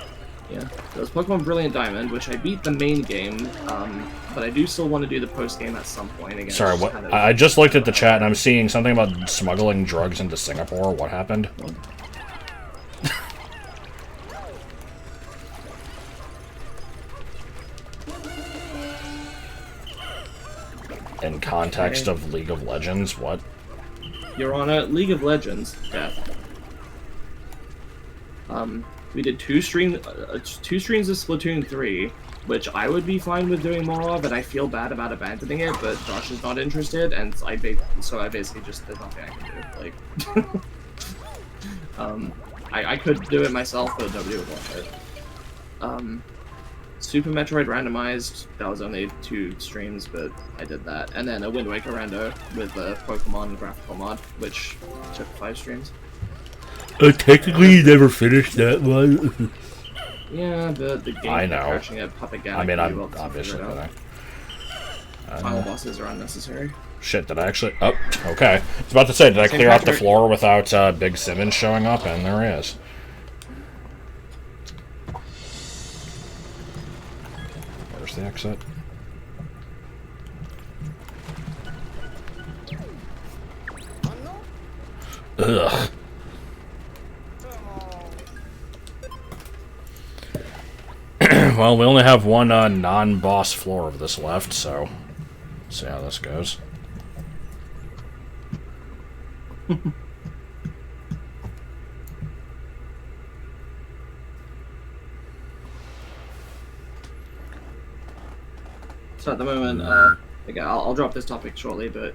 Yeah. There's Pokemon Brilliant Diamond, which I beat the main game, but I do still want to do the post game at some point. Again, sorry, what? Kind of, I just looked at the chat and I'm seeing something about smuggling drugs into Singapore. What happened? What? In context of League of Legends, what? Your Honor, League of Legends, death. We did two streams of Splatoon 3, which I would be fine with doing more of, and I feel bad about abandoning it, but Josh is not interested, and I basically just, there's nothing I can do. Like, I could do it myself, but nobody would watch it. Super Metroid Randomized, that was only 2 streams, but I did that. And then a Wind Waker Rando with the Pokemon graphical mod, which took 5 streams. Technically, you never finished that one. Yeah, but the game kept crashing at Puppet Gag. I mean, I'm obviously gonna... Final bosses are unnecessary. Shit, did I actually... Oh, okay. I was about to say, did I clear out the floor without Big Simmons showing up? And there he is. Where's the exit? Ugh. Well, we only have one non-boss floor of this left, so... Let's see how this goes. So at the moment, again, I'll drop this topic shortly, but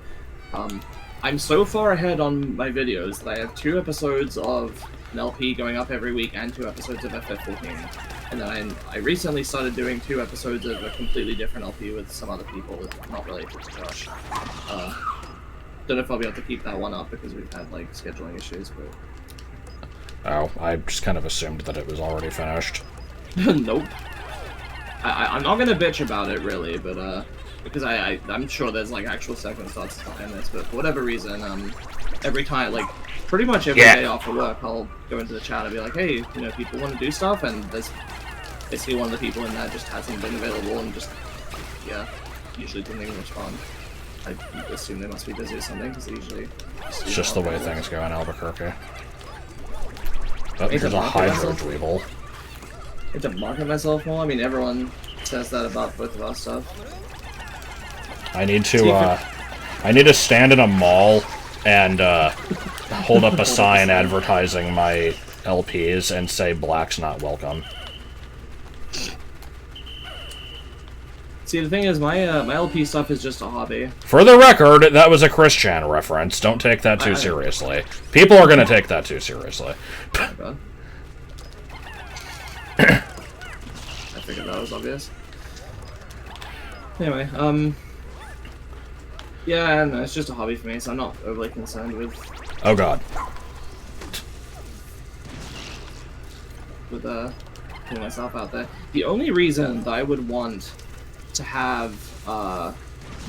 I'm so far ahead on my videos that I have 2 episodes of an LP going up every week and 2 episodes of FF14. And then I recently started doing 2 episodes of a completely different LP with some other people that's not related to Josh. Don't know if I'll be able to keep that one up because we've had like scheduling issues, but... Oh, I just kind of assumed that it was already finished. Nope. I'm not gonna bitch about it really, but because I'm sure there's like actual second thoughts behind this, but for whatever reason, every time, like pretty much every day after work, I'll go into the chat and be like, hey, you know, people want to do stuff, and there's basically one of the people in there just hasn't been available and just, yeah, usually didn't even respond. I assume they must be busy or something, because they usually... It's just the way things go in Albuquerque. Oh, there's a Hydro Dweeble. I have to market myself more? I mean, everyone says that about both of our stuff. I need to stand in a mall and hold up a sign advertising my LPs and say "Black's not welcome." See, the thing is, my LP stuff is just a hobby. For the record, that was a Chris Chan reference. Don't take that too seriously. People are gonna take that too seriously. Oh, I figured that was obvious. Anyway, yeah, no, it's just a hobby for me, so I'm not overly concerned with... Oh god. With, putting myself out there. The only reason that I would want to have,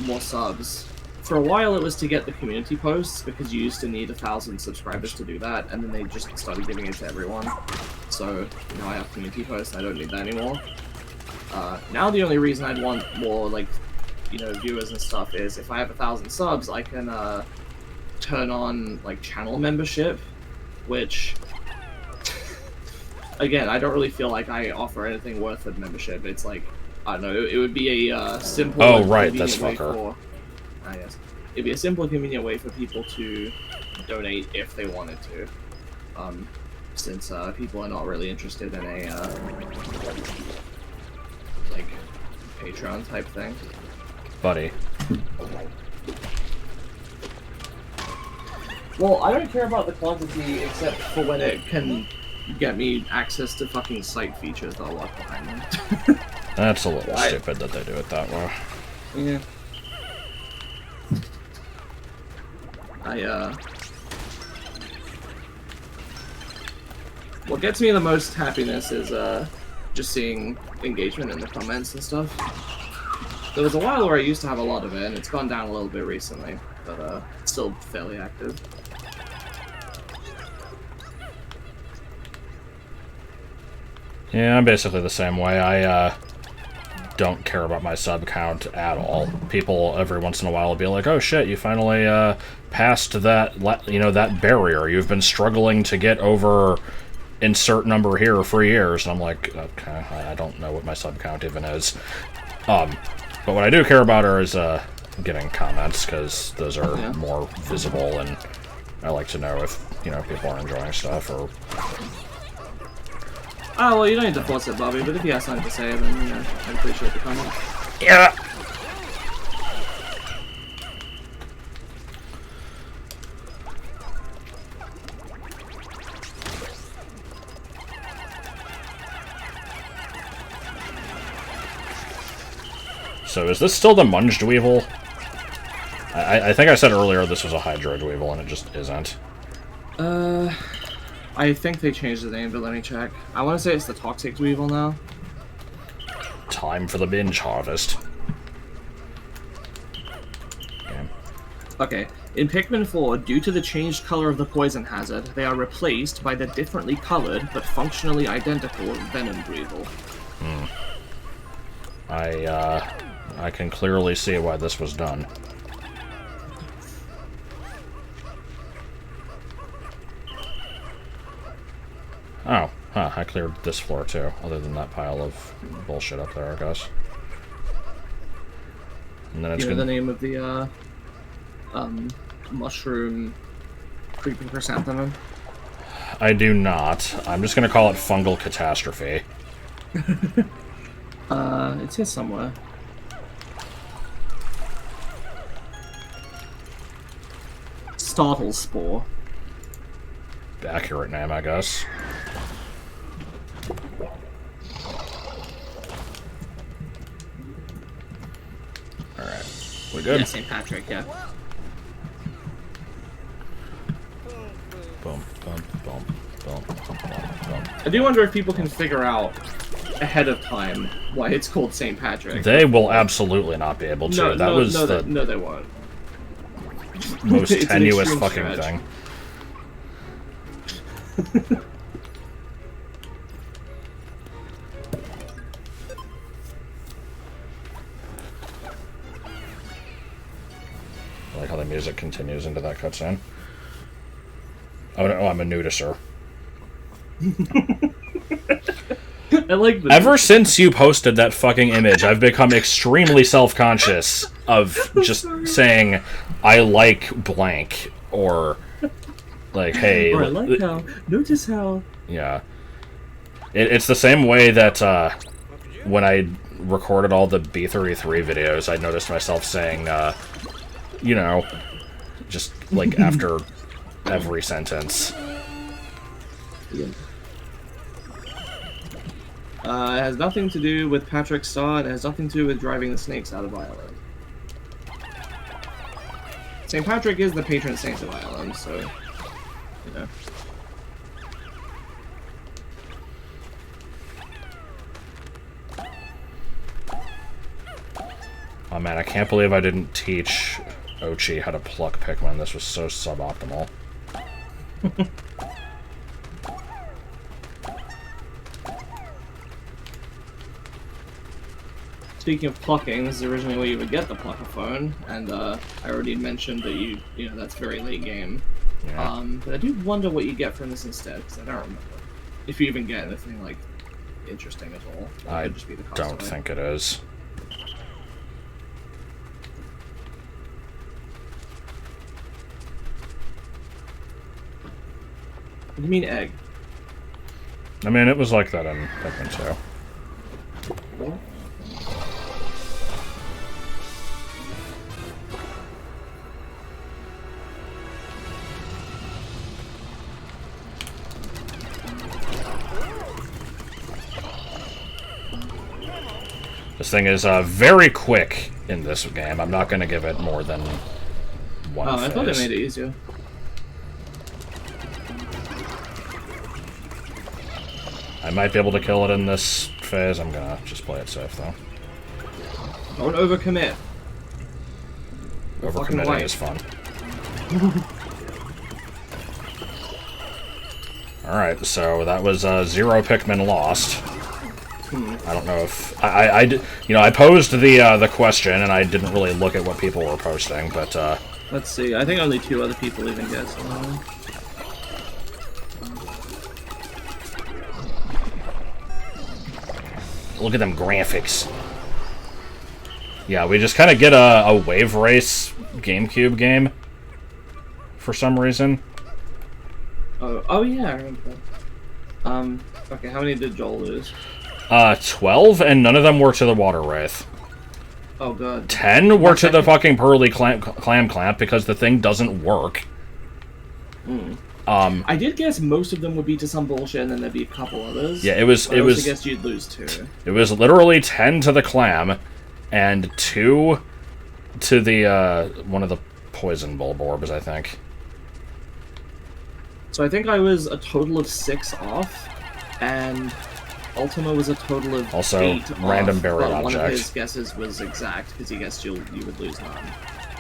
more subs, for a while it was to get the community posts, because you used to need 1,000 subscribers to do that, and then they just started giving it to everyone. So, you know, I have community posts, I don't need that anymore. Now the only reason I'd want more, like, you know, viewers and stuff is if I have 1,000 subs, I can, turn on, like, channel membership, which, again, I don't really feel like I offer anything worth of membership. It's like, I don't know, it would be a simple... Oh, right, this fucker. Yes. It'd be a simple and convenient way for people to donate if they wanted to. Since, people are not really interested in a, like, Patreon type thing. Buddy. Well, I don't care about the quantity except for when it can get me access to fucking site features that I'll lock behind them. That's a little stupid that they do it that way. Yeah. What gets me the most happiness is, just seeing engagement in the comments and stuff. There was a while where I used to have a lot of it, and it's gone down a little bit recently, but, it's still fairly active. Yeah, I'm basically the same way. I, don't care about my sub count at all. People every once in a while will be like, oh shit, you finally, passed that, you know, that barrier. You've been struggling to get over insert number here for years. And I'm like, okay, I don't know what my sub count even is. But what I do care about is, getting comments, because those are more visible, and I like to know if, you know, people are enjoying stuff, or... Oh, well, you don't need to force it, Bobby, but if you have something to say, then, you know, I appreciate the comment. Yeah! So is this still the Munge Dweevil? I think I said earlier this was a Hydro Dweevil, and it just isn't. I think they changed the name, but let me check. I want to say it's the Toxic Weevil now. Time for the binge harvest. Okay, in Pikmin 4, due to the changed color of the poison hazard, they are replaced by the differently colored but functionally identical Venom Weevil. I can clearly see why this was done. Oh, huh, I cleared this floor too, other than that pile of bullshit up there, I guess. And then it's You know the name of the, mushroom creeping chrysanthemum? I do not. I'm just gonna call it Fungal Catastrophe. It's here somewhere. Startle Spore. Accurate name, I guess. Alright. We good? Yeah, St. Patrick, yeah. Boom, boom, boom, boom, boom, boom. I do wonder if people can figure out ahead of time why it's called St. Patrick. They will absolutely not be able to. No, they won't. Most It's an tenuous extreme fucking stretch. thing. I like how the music continues into that cutscene. Oh, no, I'm a nudicer. I like the Ever since you posted that fucking image, I've become extremely self-conscious of just saying, I like blank, or, like, hey... Or I like how... Notice how... Yeah. It's the same way that, when I recorded all the B33 videos, I noticed myself saying, you know, just, like, after every sentence. Yeah. It has nothing to do with Patrick's Star, and it has nothing to do with driving the snakes out of Ireland. St. Patrick is the patron saint of Ireland, so, you know. Oh man, I can't believe I didn't teach Ochi how to pluck Pikmin. This was so suboptimal. Speaking of plucking, this is originally where you would get the Pluckaphone, and I already mentioned that you know, that's very late game. Yeah. But I do wonder what you get from this instead, because I don't remember. If you even get anything, like, interesting at all. Or it I could just be the don't cosplay. think it is. What do you mean egg? I mean, it was like that in Pikmin 2. What? This thing is very quick in this game. I'm not going to give it more than one phase. I thought it made it easier. I might be able to kill it in this phase. I'm going to just play it safe, though. Don't overcommit. Overcommitting is fun. Alright, so that was 0 Pikmin lost. I don't know if... I posed the question, and I didn't really look at what people were posting, but, Let's see, I think only 2 other people even guessed. Look at them graphics. Yeah, we just kind of get a Wave Race GameCube game. For some reason. Oh yeah, I remember that. Okay, how many did Joel lose? 12, and none of them were to the Water Wraith. Oh god. 10 were to the fucking Pearly Clam Clamp because the thing doesn't work. I did guess most of them would be to some bullshit, and then there'd be a couple others. Yeah, it was. I guess you'd lose 2. It was literally 10 to the clam, and 2 to the one of the poison bulb orbs, I think. So I think I was a total of 6 off, and Ultima was a total of also 8 random off, buried but object. one of his guesses was exact, because he guessed you would lose none.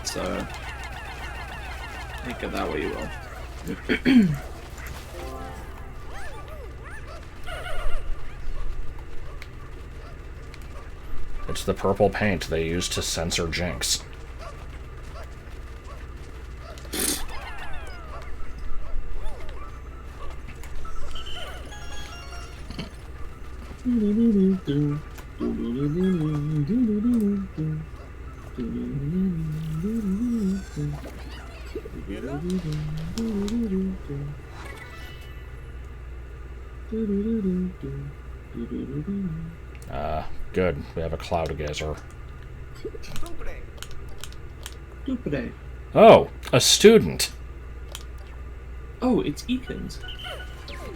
So, think of that way you will. It's the purple paint they use to censor Jinx. Good. We have a cloud gazer. Oh, a student. Oh, it's Eakins.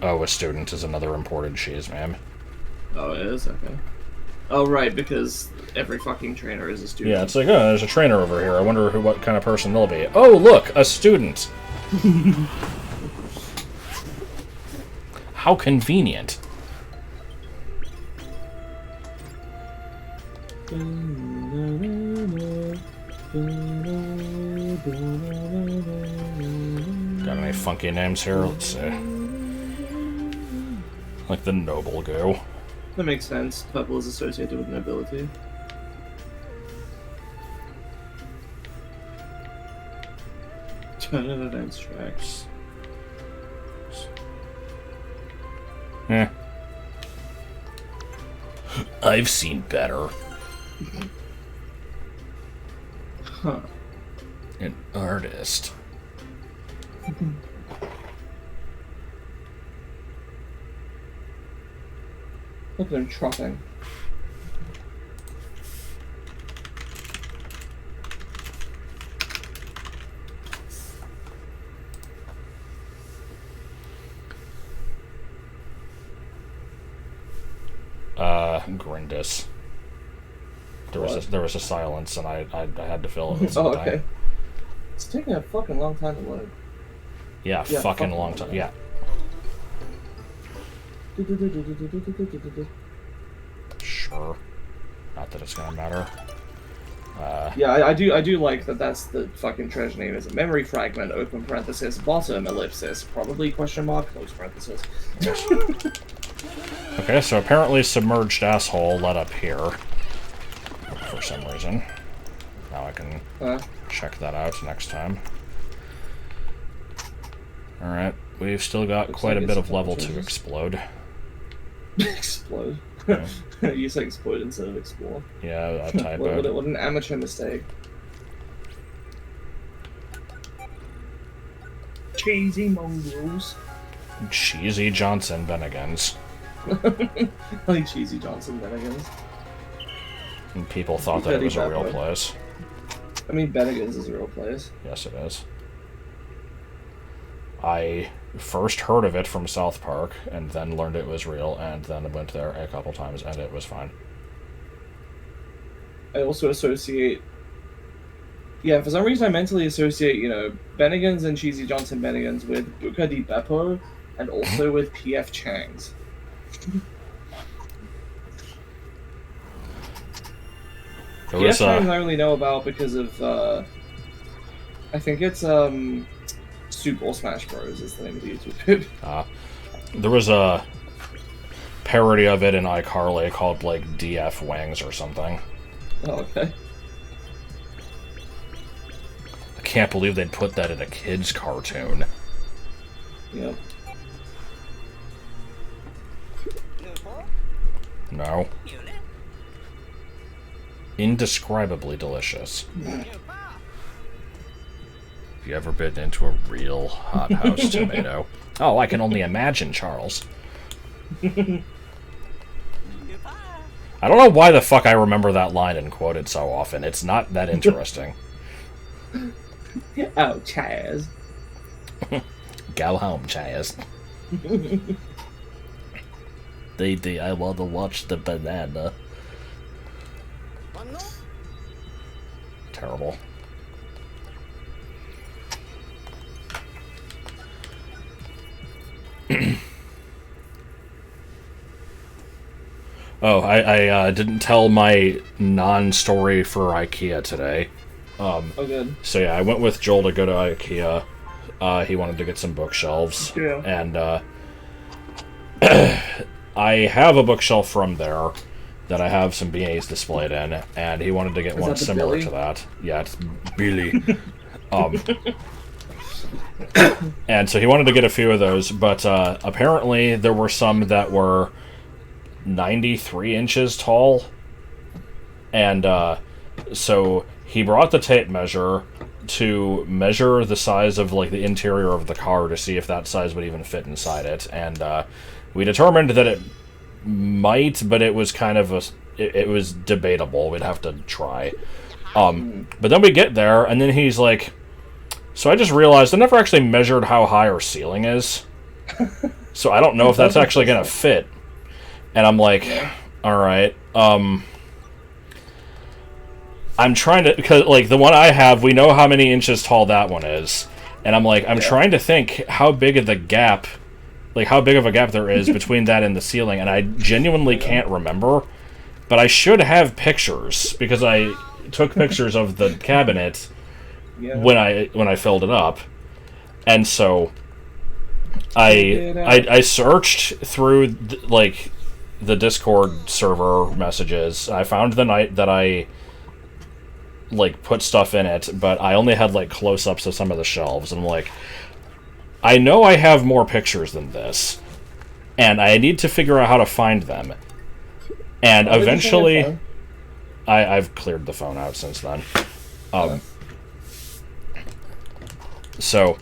Oh, a student is another imported cheese, ma'am. Oh, it is? Okay. Oh, right, because every fucking trainer is a student. Yeah, it's like, oh, there's a trainer over here. I wonder what kind of person they'll be. Oh, look, a student. How convenient. Got any funky names here? Let's see. Like the Noble Go. That makes sense. Purple is associated with nobility. Turn in events tracks. Eh. I've seen better. Huh. An artist. Look at him trotting. Grindis. There was a silence, and I had to fill it with Oh, something. okay. It's taking a fucking long time to load. Yeah, fucking long time. Yeah. Sure. Not that it's gonna matter. Yeah, I do like that. That's the fucking treasure name. Is a memory fragment. Open parenthesis. Bottom ellipsis. Probably question mark. Close parenthesis. Okay, so apparently submerged asshole led up here for some reason. Now I can check that out next time. Alright, we've still got quite a bit of level to explode. Explode? Yeah. You say explode instead of explore. Yeah, a typo. What an amateur mistake. Cheesy mongrels. Cheesy Johnson Bennigan's. I like Cheesy Johnson Bennigan's. And people thought that it was a real place. I mean, Bennigan's is a real place. Yes, it is. I first heard of it from South Park, and then learned it was real, and then went there a couple times, and it was fine. I also associate... Yeah, for some reason I mentally associate, you know, Bennigan's and Cheesy Johnson Bennigan's with Buca di Beppo, and also with P.F. Chang's. P.F. Chang's I only know about because of, I think it's, Soup or Smash Bros. Is the name of the YouTube. There was a parody of it in iCarly called, like, DF Wings or something. Oh, okay. I can't believe they'd put that in a kid's cartoon. Yep. No. Indescribably delicious. Have you ever bitten into a real hothouse tomato? Oh, I can only imagine, Charles. I don't know why the fuck I remember that line and quote it so often. It's not that interesting. Oh, Chaz. Go home, Chaz. I want to watch the banana. Terrible. Oh, I didn't tell my non-story for IKEA today. Oh, good. So yeah, I went with Joel to go to IKEA. He wanted to get some bookshelves. Yeah. And I have a bookshelf from there that I have some beanies displayed in, and he wanted to get one similar to that. Yeah, it's Billy. And so he wanted to get a few of those, but apparently there were some that were 93 inches tall, and so he brought the tape measure to measure the size of like the interior of the car to see if that size would even fit inside it, and we determined that it might, but it was kind of it was debatable. We'd have to try. But then we get there, and then he's like, so I just realized I never actually measured how high our ceiling is, so I don't know if that's actually gonna fit. And I'm like, all right. I'm trying to, because like the one I have, we know how many inches tall that one is, and I'm like, I'm trying to think how big of the gap, like how big of a gap there is between that and the ceiling, and I genuinely can't remember, but I should have pictures because I took pictures of the cabinet when I filled it up, and so I searched through like the Discord server messages. I found the night that I like put stuff in it, but I only had like close-ups of some of the shelves, and I'm like, I know I have more pictures than this, and I need to figure out how to find them. And eventually, I've cleared the phone out since then. So,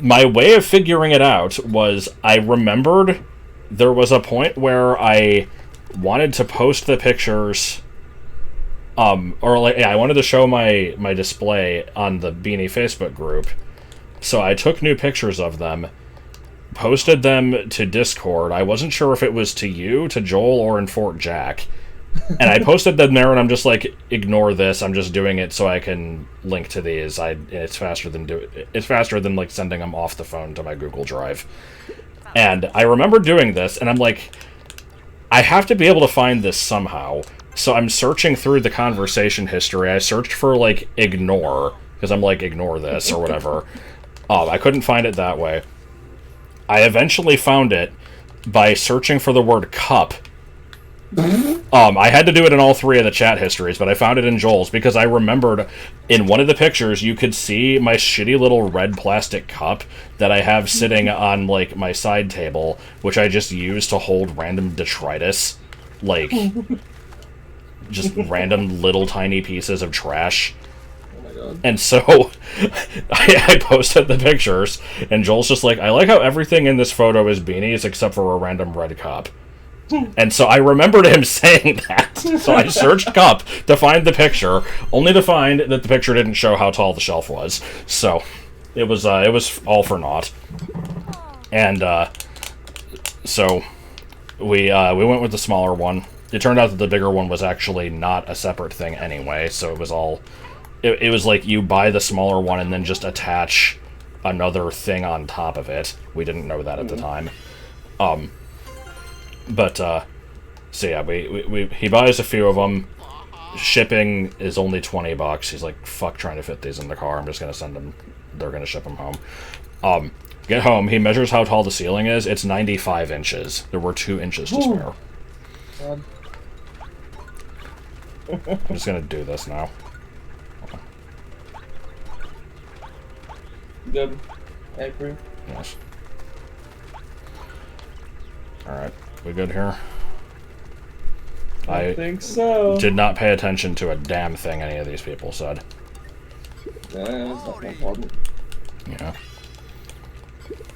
my way of figuring it out was I remembered there was a point where I wanted to post the pictures, or like, I wanted to show my display on the Beanie Facebook group. So I took new pictures of them, posted them to Discord. I wasn't sure if it was to you, to Joel, or in Fort Jack. And I posted them there, and I'm just like, ignore this. I'm just doing it so I can link to these. It's faster than like sending them off the phone to my Google Drive. And I remember doing this, and I'm like, I have to be able to find this somehow. So I'm searching through the conversation history. I searched for like ignore, because I'm like, ignore this or whatever. I couldn't find it that way. I eventually found it by searching for the word cup. I had to do it in all three of the chat histories, but I found it in Joel's because I remembered in one of the pictures you could see my shitty little red plastic cup that I have sitting on like my side table, which I just use to hold random detritus, like just random little tiny pieces of trash. And so I posted the pictures, and Joel's just like, I like how everything in this photo is beanies except for a random red cup. And so I remembered him saying that. So I searched cup to find the picture, only to find that the picture didn't show how tall the shelf was. So it was all for naught. And so we went with the smaller one. It turned out that the bigger one was actually not a separate thing anyway, so it was all... It was like you buy the smaller one and then just attach another thing on top of it. We didn't know that at the time. So yeah, he buys a few of them. Shipping is only $20. He's like, fuck trying to fit these in the car. I'm just going to send them. They're going to ship them home. Get home. He measures how tall the ceiling is. It's 95 inches. There were 2 inches to spare. I'm just going to do this now. Good. I agree. Yes. Alright, we good here? I think so. Did not pay attention to a damn thing any of these people said. That's not my problem. Yeah.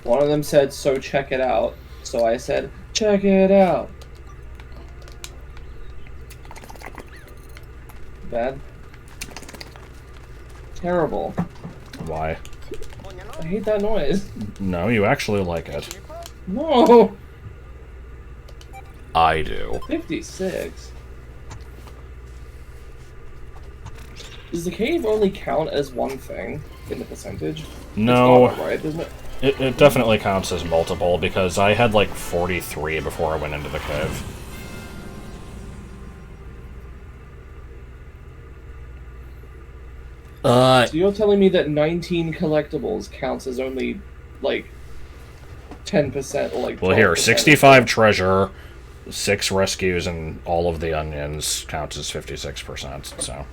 One of them said, so check it out. So I said, check it out. Bad. Terrible. Why? I hate that noise. No, you actually like it. No! I do. 56. Does the cave only count as one thing in the percentage? No. It's not right, isn't it? It definitely counts as multiple, because I had like 43 before I went into the cave. So you're telling me that 19 collectibles counts as only, like, 10% or, like, 12%? Well, here, 65 treasure, 6 rescues, and all of the onions counts as 56%, so...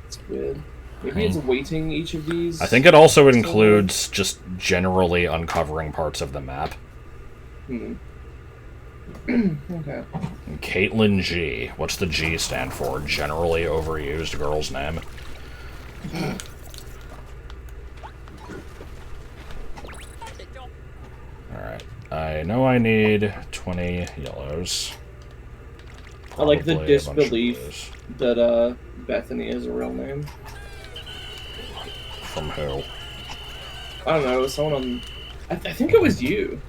It's weird. Maybe it's weighting each of these? I think it also includes just generally uncovering parts of the map. Okay. Caitlin G. What's the G stand for? Generally overused girl's name. Alright. I know I need 20 yellows. I like the Probably disbelief that Bethany is a real name. From who? I don't know, someone on... I think it was you.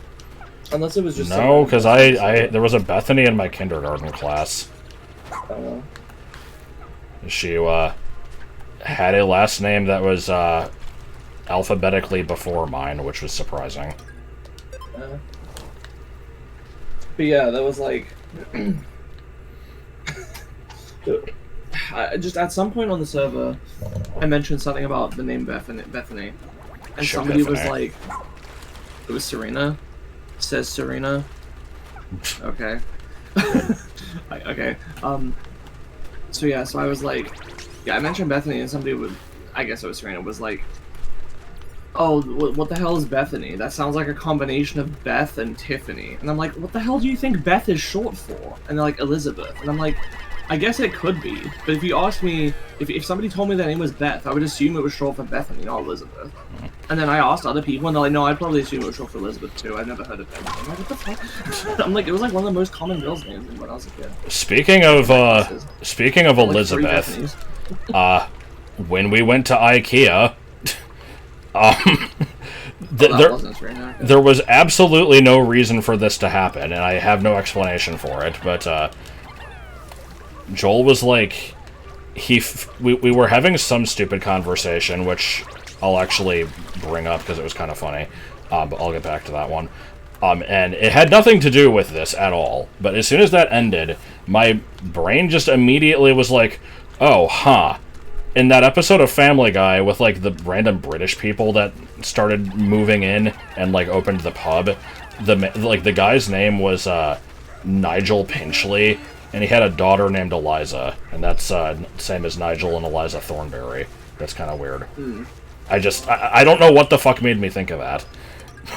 Unless it was just... No, because there was a Bethany in my kindergarten class. She had a last name that was alphabetically before mine, which was surprising. But yeah, that was like... just at some point on the server, I mentioned something about the name Bethany. And somebody was like... It was Serena. Says Serena. Okay. Okay. So yeah, so I was like... Yeah, I mentioned Bethany and somebody would... I guess it was Serena, was like... Oh, what the hell is Bethany? That sounds like a combination of Beth and Tiffany. And I'm like, what the hell do you think Beth is short for? And they're like, Elizabeth. And I'm like, I guess it could be. But if you asked me, if somebody told me their name was Beth, I would assume it was short for Bethany, not Elizabeth. And then I asked other people, and they're like, no, I'd probably assume it was short for Elizabeth too. I've never heard of Bethany. I'm like, what the fuck? I'm like, it was like one of the most common girls' names when I was a kid. Speaking of Elizabeth, when we went to IKEA, there was absolutely no reason for this to happen, and I have no explanation for it, but Joel was like, we were having some stupid conversation, which I'll actually bring up because it was kind of funny, but I'll get back to that one. And it had nothing to do with this at all, but as soon as that ended, my brain just immediately was like, oh, huh. In that episode of Family Guy with, like, the random British people that started moving in and, like, opened the pub, the guy's name was, Nigel Pinchley, and he had a daughter named Eliza, and that's, same as Nigel and Eliza Thornberry. That's kind of weird. I don't know what the fuck made me think of that.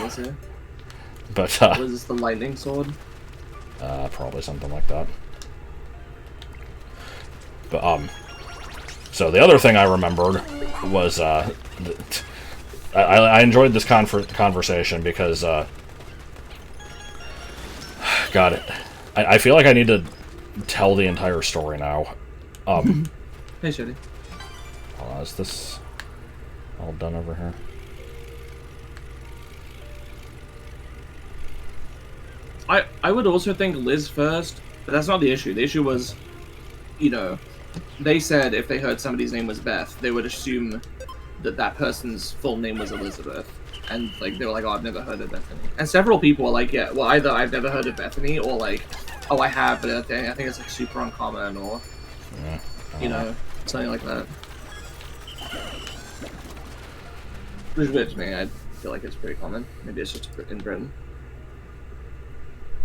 Was it? But, was this the lightning sword? Probably something like that. But, so the other thing I remembered was, I enjoyed this conversation because, God, I feel like I need to tell the entire story now. Hey, Shitty. Is this all done over here? I would also think Liz first, but that's not the issue. The issue was, you know, they said if they heard somebody's name was Beth, they would assume that that person's full name was Elizabeth. And, like, they were like, oh, I've never heard of Bethany. And several people were like, yeah, well, either I've never heard of Bethany, or, like, oh, I have, but I think it's, like, super uncommon, or, you know, something like that. Which is weird to me. I feel like it's pretty common. Maybe it's just in Britain.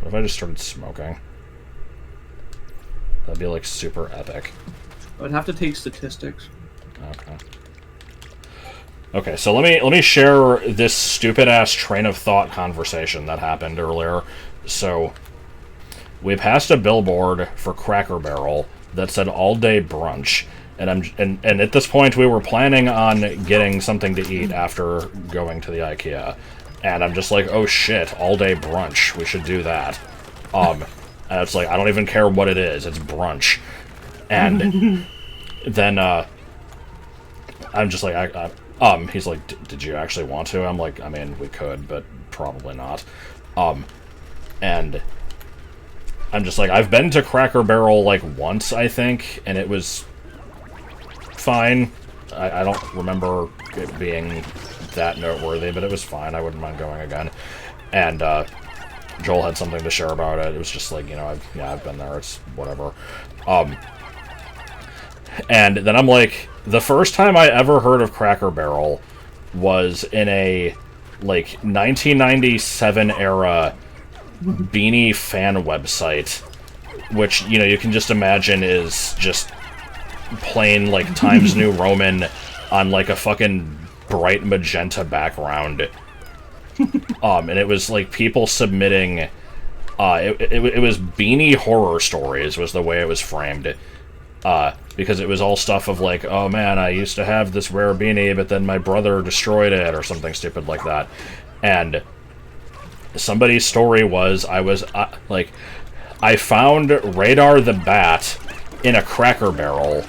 What if I just started smoking? That'd be, like, super epic. I would have to take statistics. Okay. Okay, so let me share this stupid-ass train of thought conversation that happened earlier. So, we passed a billboard for Cracker Barrel that said all-day brunch, and at this point we were planning on getting something to eat after going to the IKEA. And I'm just like, oh shit, all-day brunch, we should do that. And it's like, I don't even care what it is, it's brunch. And then, I'm just like, he's like, did you actually want to? I'm like, I mean, we could, but probably not. And I'm just like, I've been to Cracker Barrel, like, once, I think, and it was fine. I don't remember it being that noteworthy, but it was fine. I wouldn't mind going again. And, Joel had something to share about it. It was just like, you know, I've been there. It's whatever. And then I'm like, the first time I ever heard of Cracker Barrel was in a, like, 1997 era Beanie fan website, which, you know, you can just imagine is just plain, like, Times New Roman on, like, a fucking bright magenta background. And it was, like, people submitting, it was Beanie horror stories was the way it was framed. Because it was all stuff of, like, oh man, I used to have this rare beanie, but then my brother destroyed it, or something stupid like that. And somebody's story was, I found Radar the Bat in a Cracker Barrel,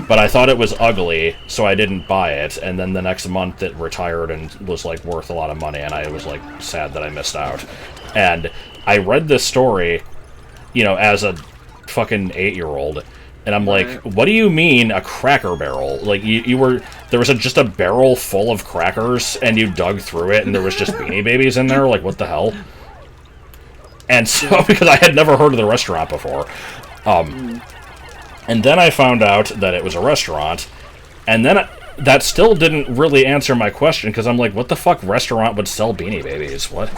but I thought it was ugly, so I didn't buy it, and then the next month it retired and was, like, worth a lot of money, and I was, like, sad that I missed out. And I read this story, you know, as a fucking 8-year-old, and I'm like, what do you mean a Cracker Barrel? Like, there was just a barrel full of crackers, and you dug through it, and there was just Beanie Babies in there? Like, what the hell? And so, because I had never heard of the restaurant before. And then I found out that it was a restaurant, and then that still didn't really answer my question, because I'm like, what the fuck restaurant would sell Beanie Babies? What?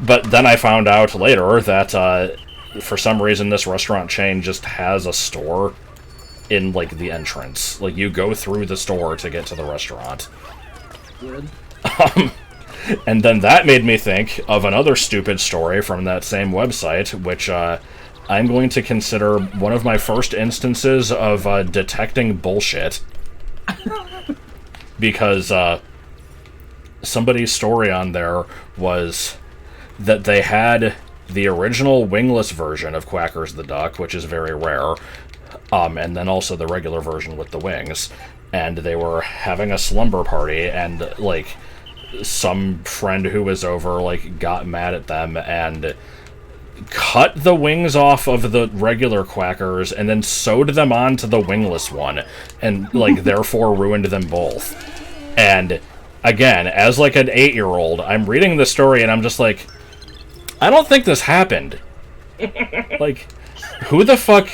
But then I found out later that, for some reason, this restaurant chain just has a store in, like, the entrance. Like, you go through the store to get to the restaurant. Good. And then that made me think of another stupid story from that same website, which, I'm going to consider one of my first instances of, detecting bullshit. Because, somebody's story on there was that they had the original wingless version of Quackers the Duck, which is very rare, and then also the regular version with the wings. And they were having a slumber party, and, like, some friend who was over, like, got mad at them and cut the wings off of the regular Quackers and then sewed them onto the wingless one, and, like, therefore ruined them both. And, again, as, like, an 8-year-old, I'm reading the story and I'm just like, I don't think this happened. Like, who the fuck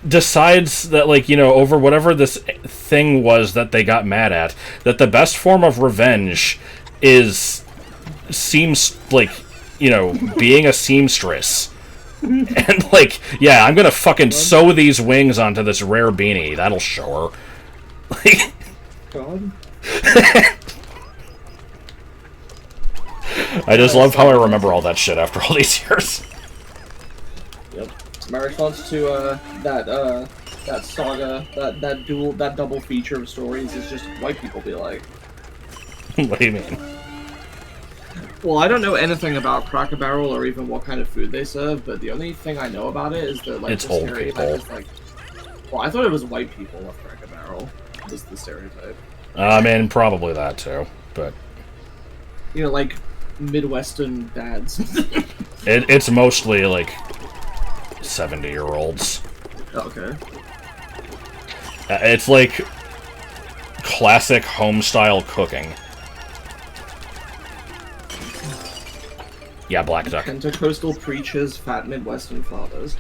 decides that, like, you know, over whatever this thing was that they got mad at, that the best form of revenge seems like, you know, being a seamstress. And, like, yeah, I'm gonna fucking sew these wings onto this rare beanie. That'll show her. Like, God. I just love how I remember all that shit after all these years. Yep. My response to that saga, that double feature of stories is just white people be like. What do you mean? Well, I don't know anything about Cracker Barrel or even what kind of food they serve, but the only thing I know about it is that, like, it's the old stereotype people. is like. Well, I thought it was white people of Cracker Barrel. Was the stereotype. I mean, probably that too, but you know, like Midwestern dads. it's mostly like 70-year-olds. Okay. It's like classic home-style cooking. Yeah, Black Duck. Pentecostal preachers, fat Midwestern fathers.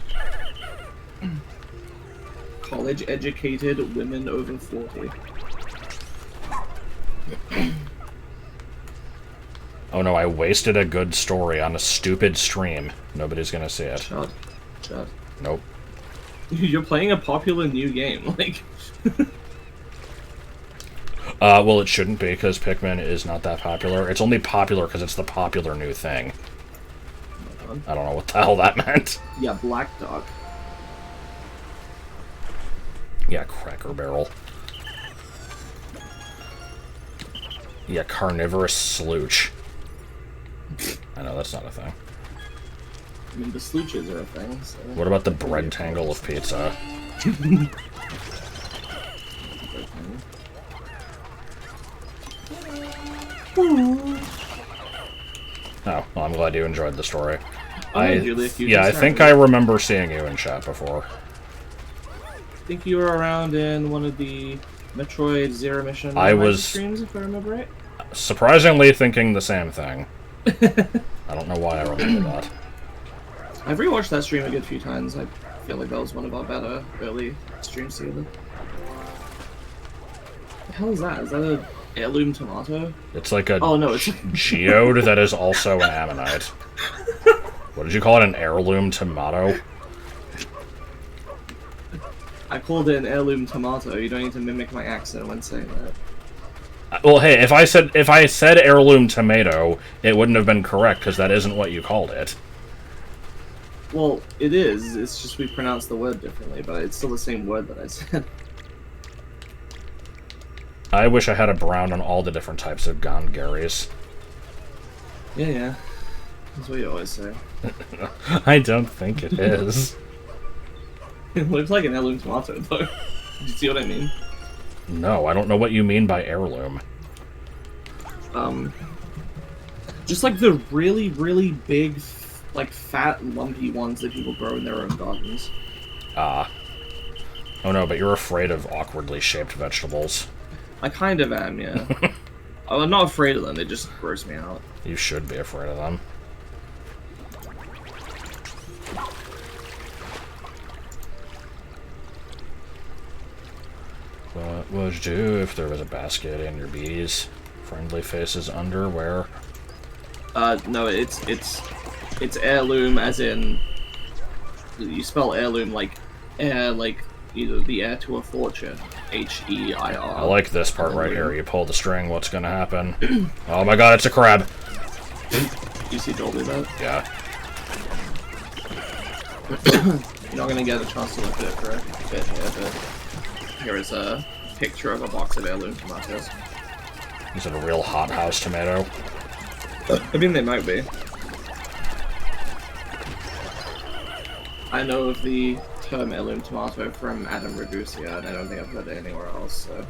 College-educated women over 40. Oh no, I wasted a good story on a stupid stream. Nobody's gonna see it. Shut. Nope. You're playing a popular new game, like... Well, it shouldn't be, because Pikmin is not that popular. It's only popular because it's the popular new thing. I don't know what the hell that meant. Yeah, Black Duck. Yeah, Cracker Barrel. Yeah, Carnivorous Slooch. I know, that's not a thing. I mean, the slooches are a thing, so... What about the bread tangle of pizza? Oh, well, I'm glad you enjoyed the story. I think I remember seeing you in chat before. I think you were around in one of the Metroid Zero Mission streams, if I remember right. Surprisingly thinking the same thing. I don't know why I remember that. I've rewatched that stream a good few times. I feel like that was one of our better early streams together. the hell is that? Is that a heirloom tomato? It's like a oh no, it's geode that is also an ammonite. What did you call it? An heirloom tomato? I called it an heirloom tomato. You don't need to mimic my accent when saying that. Well, hey, if I said heirloom tomato, it wouldn't have been correct because that isn't what you called it. Well, it is. It's just we pronounce the word differently, but it's still the same word that I said. I wish I had a brown on all the different types of gangaris. Yeah. That's what you always say. I don't think it is. It looks like an heirloom tomato, though. Did you see what I mean? No, I don't know what you mean by heirloom. Just like the really, really big, like fat, lumpy ones that people grow in their own gardens. Ah. Oh no, but you're afraid of awkwardly shaped vegetables. I kind of am, yeah. I'm not afraid of them, they just gross me out. You should be afraid of them. What would you do if there was a basket in your bees? Friendly faces underwear. No, it's heirloom as in you spell heirloom like heir, like either the heir to a fortune. H-E-I-R. I like this part right here. You pull the string, what's gonna happen? Oh my god, it's a crab! You see Dolby that? Yeah. You're not gonna get a chance to look at it for a bit here, but here is a picture of a box of heirloom tomatoes. Is it a real hothouse tomato? I mean, they might be. I know of the term heirloom tomato from Adam Ragusa, and I don't think I've heard it anywhere else, so...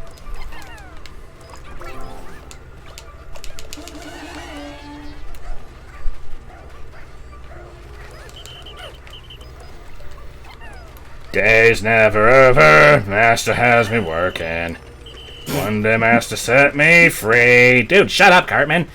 Day's never over, Master has me working. One day Master set me free. Dude, shut up, Cartman!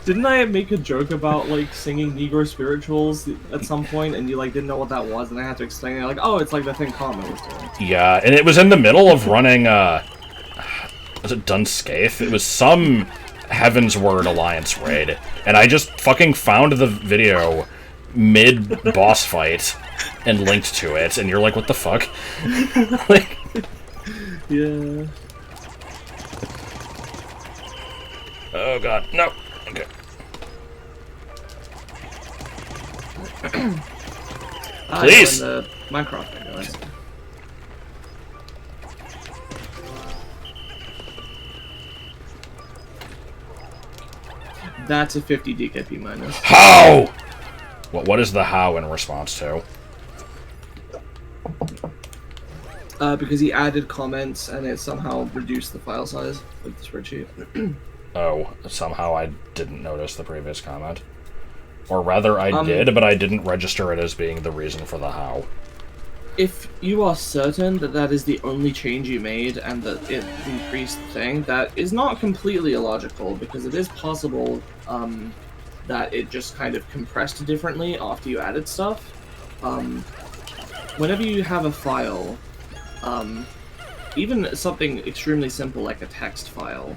Didn't I make a joke about, like, singing Negro spirituals at some point, and you, like, didn't know what that was, and I had to explain it, like, oh, it's like the thing Cartman was doing. Yeah, and it was in the middle of running, was it Dunscaith? It was some Heaven's Word Alliance raid, and I just fucking found the video mid-boss fight and linked to it, and you're like, what the fuck? Like... Yeah. Oh god, no. Okay. Please! The Minecraft thing, guys. That's a 50 DKP minus. How? What is the how in response to? Because he added comments and it somehow reduced the file size of the spreadsheet. Oh, somehow I didn't notice the previous comment. Or rather, I did, but I didn't register it as being the reason for the how. If you are certain that that is the only change you made and that it increased the thing, that is not completely illogical, because it is possible that it just kind of compressed differently after you added stuff. Whenever you have a file, even something extremely simple like a text file,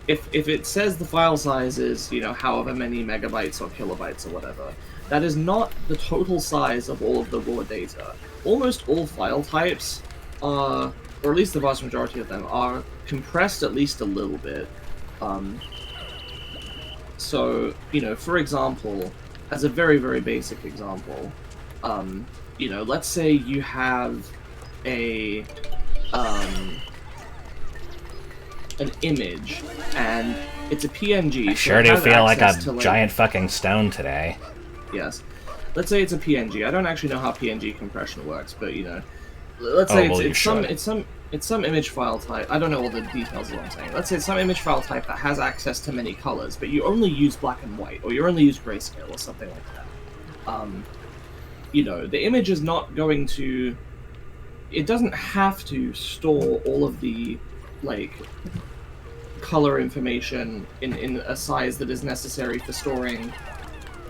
if it says the file size is, you know, however many megabytes or kilobytes or whatever, that is not the total size of all of the raw data. Almost all file types are, or at least the vast majority of them, are compressed at least a little bit. So, you know, for example, as a very, very basic example, you know, let's say you have an image, and it's a PNG. I sure do feel like a giant fucking stone today. Yes. Let's say it's a PNG. I don't actually know how PNG compression works, but, you know, let's say it's some image file type. I don't know all the details of what I'm saying. Let's say it's some image file type that has access to many colors, but you only use black and white, or you only use grayscale, or something like that. You know, the image is not going to... It doesn't have to store all of the, like, color information in a size that is necessary for storing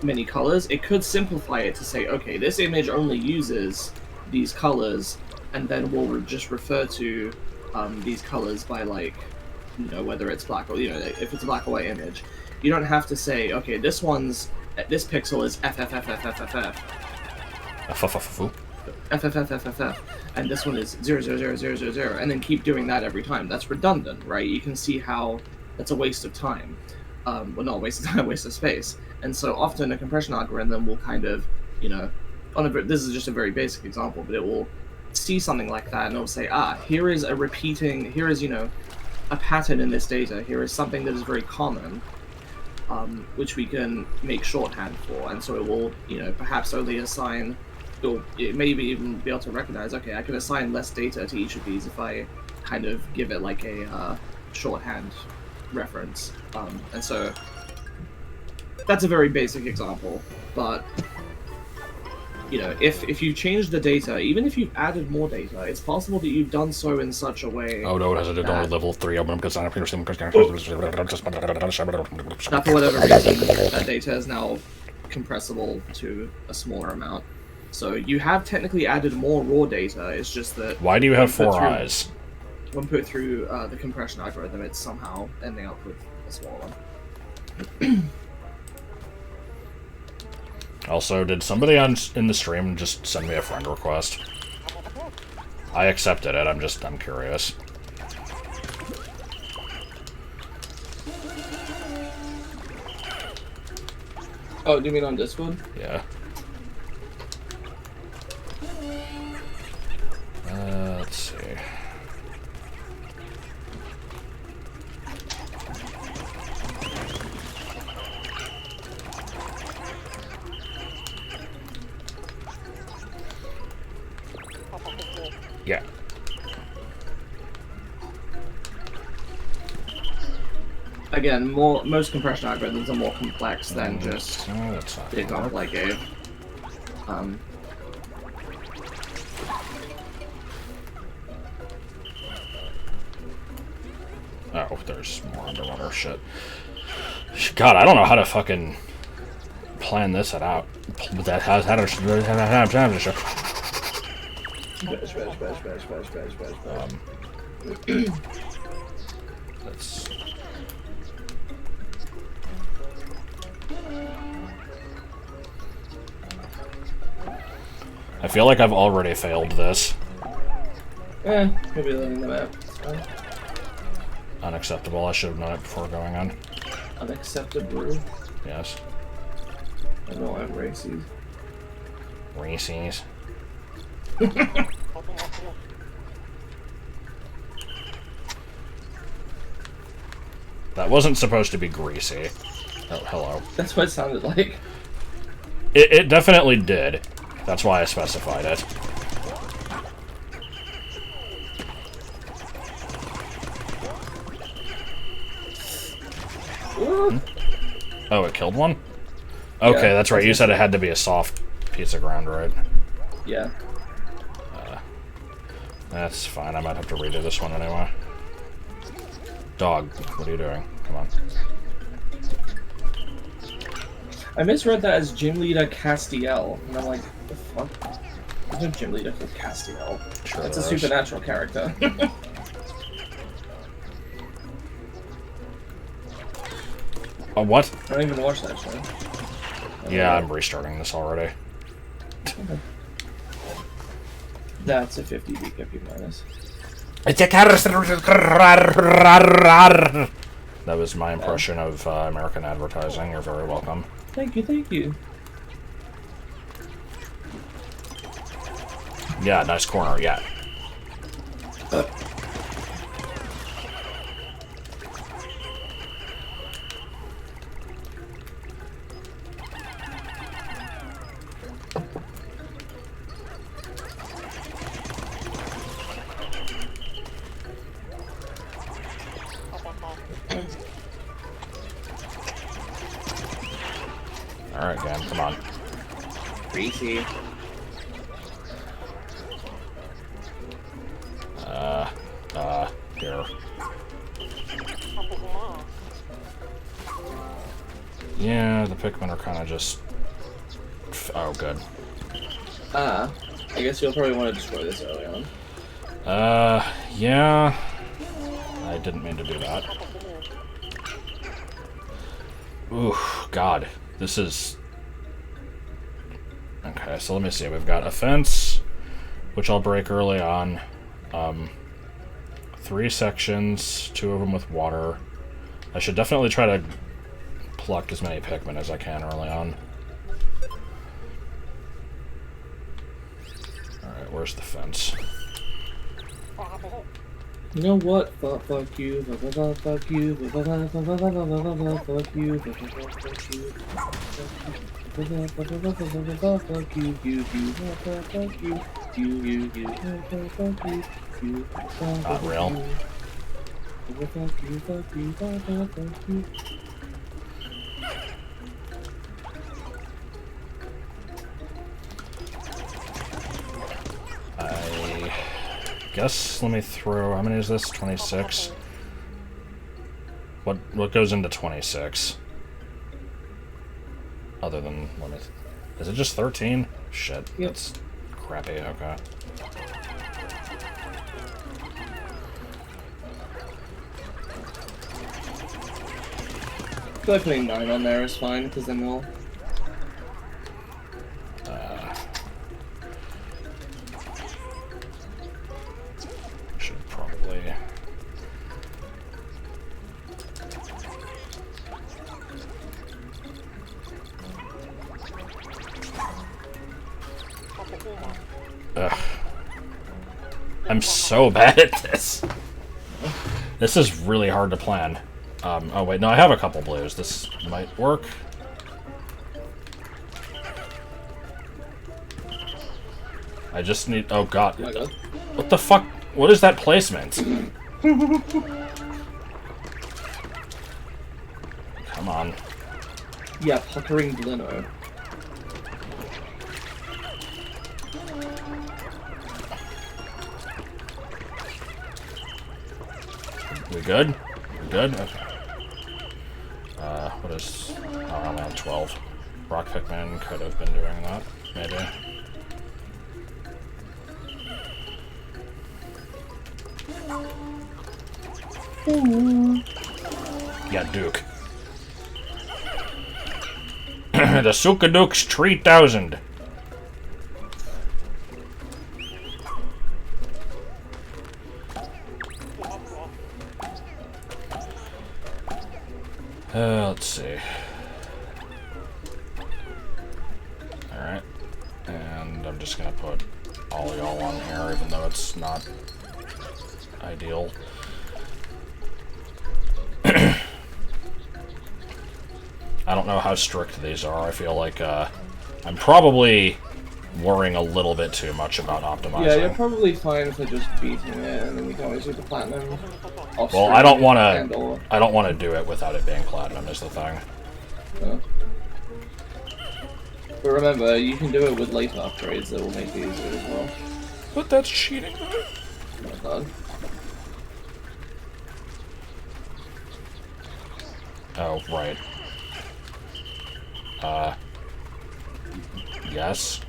many colors, it could simplify it to say, okay, this image only uses these colors, and then we'll just refer to these colors by, like, you know, whether it's black or, you know, if it's a black or white image. You don't have to say, okay, this pixel is FFFFFFF. FFFFFF, and this one is 0000000, and then keep doing that every time. That's redundant, right? You can see how that's a waste of time. Well, not a waste of time, a waste of space. And so often a compression algorithm will kind of, you know, this is just a very basic example, but it will see something like that and it'll say, here is, you know, a pattern in this data. Here is something that is very common, which we can make shorthand for. And so it will, you know, perhaps only assign, or it maybe even be able to recognize, okay, I can assign less data to each of these if I kind of give it like a shorthand reference. And so that's a very basic example, but you know, if you change the data, even if you've added more data, it's possible that you've done so in such a way. Oh no, it has a Dandori level 3 open because I that for whatever reason, that data is now compressible to a smaller amount. So you have technically added more raw data. It's just that. Why do you have 4 eyes? When put through the compression algorithm, it's somehow ending up with a smaller one. Also, did somebody in the stream just send me a friend request? I accepted it, I'm curious. Oh, do you mean on Discord? Yeah. Let's see. Yeah. Again, most compression algorithms are more complex than just the example I gave. Oh, there's more underwater shit. God, I don't know how to fucking plan this out. That has Let's. I feel like I've already failed this. Maybe learning the map. Unacceptable. I should have known it before going on. Unacceptable? Yes. I know I'm racist. Racies. That wasn't supposed to be greasy. Oh, hello. That's what it sounded like. It definitely did. That's why I specified it. Oh, it killed one? Okay, yeah, that's right. You said it had to be a soft piece of ground, right? Yeah. That's fine. I might have to redo this one anyway. Dog, what are you doing? Come on. I misread that as Gym Leader Castiel, and I'm like, what the fuck? There's no Gym Leader called Castiel. Sure, that's a supernatural character. A what? I don't even watch that show. Yeah, I'm restarting this already. Okay. That's a 50 BKP minus. That was my impression of American advertising. You're very welcome. Thank you, thank you. Yeah, nice corner, yeah. Alright, game, come on. Greasy. Here. Yeah, the Pikmin are kind of just Oh, good. I guess you'll probably want to destroy this early on. Yeah. I didn't mean to do that. Ooh, God. This is... Okay, so let me see. We've got a fence, which I'll break early on. 3 sections, 2 of them with water. I should definitely try to pluck as many Pikmin as I can early on. Alright, where's the fence? You know what? Fuck you. Fuck you. Fuck you. Fuck you. Not real. I guess let me throw. How many is this? 26. What goes into 26? Other than is it just 13? Shit, yep. That's crappy. Okay. I feel like putting 9 on there is fine, because then we'll... Should probably... Ugh. I'm so bad at this. This is really hard to plan. Oh wait, no, I have a couple blues. This might work. I just need... Oh god. What the fuck? What is that placement? Come on. Yeah, puckering Blino. We good? We good? Okay. What is... Oh, I'm at 12. Rock Pikmin could have been doing that, maybe. Yeah, Duke. The Sukadukes 3000. Let's see. Alright. And I'm just gonna put all y'all on here, even though it's not ideal. I don't know how strict these are. I feel like I'm probably worrying a little bit too much about optimizing. Yeah, you're probably fine for just beating it, and then you can always do the platinum. Well, I don't want to. I don't want to do it without it being platinum. Is the thing. Yeah. But remember, you can do it with later upgrades that will make it easier as well. But that's cheating. Not bad. Oh, right. Yes.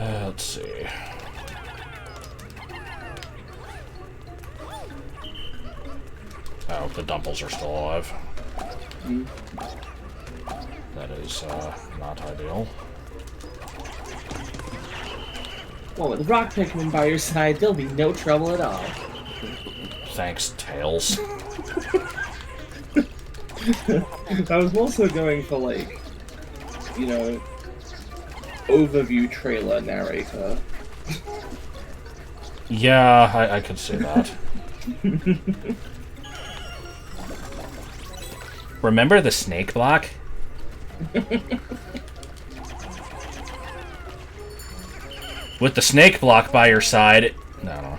Let's see. Oh, the Dumples are still alive. Mm. That is not ideal. Well, with Rock Pikmin by your side, there'll be no trouble at all. Thanks, Tails. I was also going for, like, you know, overview trailer narrator. Yeah, I could see that. Remember the snake block? With the snake block by your side... No.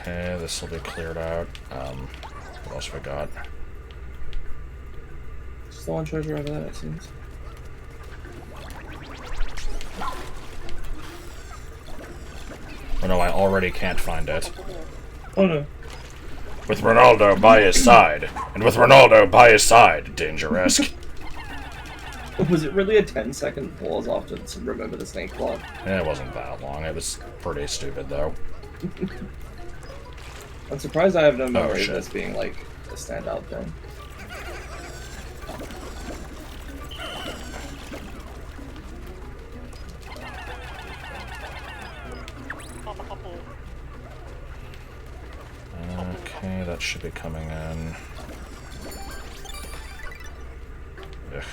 Okay, this will be cleared out. What else we got? Just the one treasure over there, it seems. Oh no, I already can't find it. Oh no. With Ronaldo by his side. And with Ronaldo by his side, Danger-esque. Was it really a 10-second pause after Remember the Snake plot? It wasn't that long. It was pretty stupid, though. I'm surprised I have no memory shit. of this being, like, a standout thing. Okay, that should be coming in. Ugh.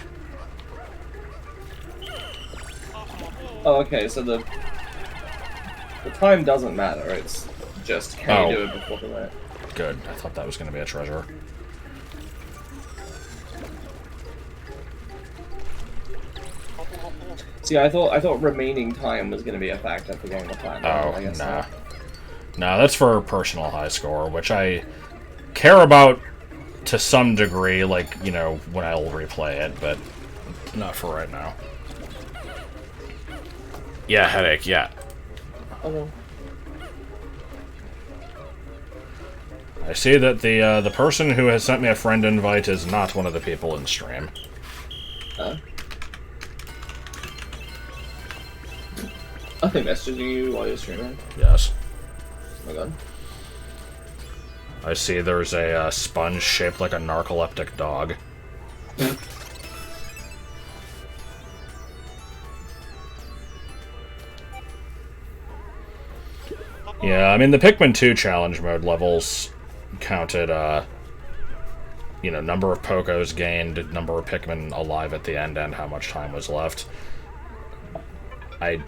Oh, okay, so the time doesn't matter, it's just can you do it before the limit. Good. I thought that was going to be a treasure. See, I thought remaining time was going to be a factor for getting the platinum. Oh, I guess nah. not. No, that's for personal high score, which I care about to some degree, like, you know, when I'll replay it, but not for right now. Yeah, headache, yeah. Oh no. I see that the person who has sent me a friend invite is not one of the people in stream. Are they messaging you while you're streaming? Yes. Oh my god. I see there's a sponge shaped like a narcoleptic dog. Yeah, I mean, the Pikmin 2 challenge mode levels counted, you know, number of Pokos gained, number of Pikmin alive at the end, and how much time was left. I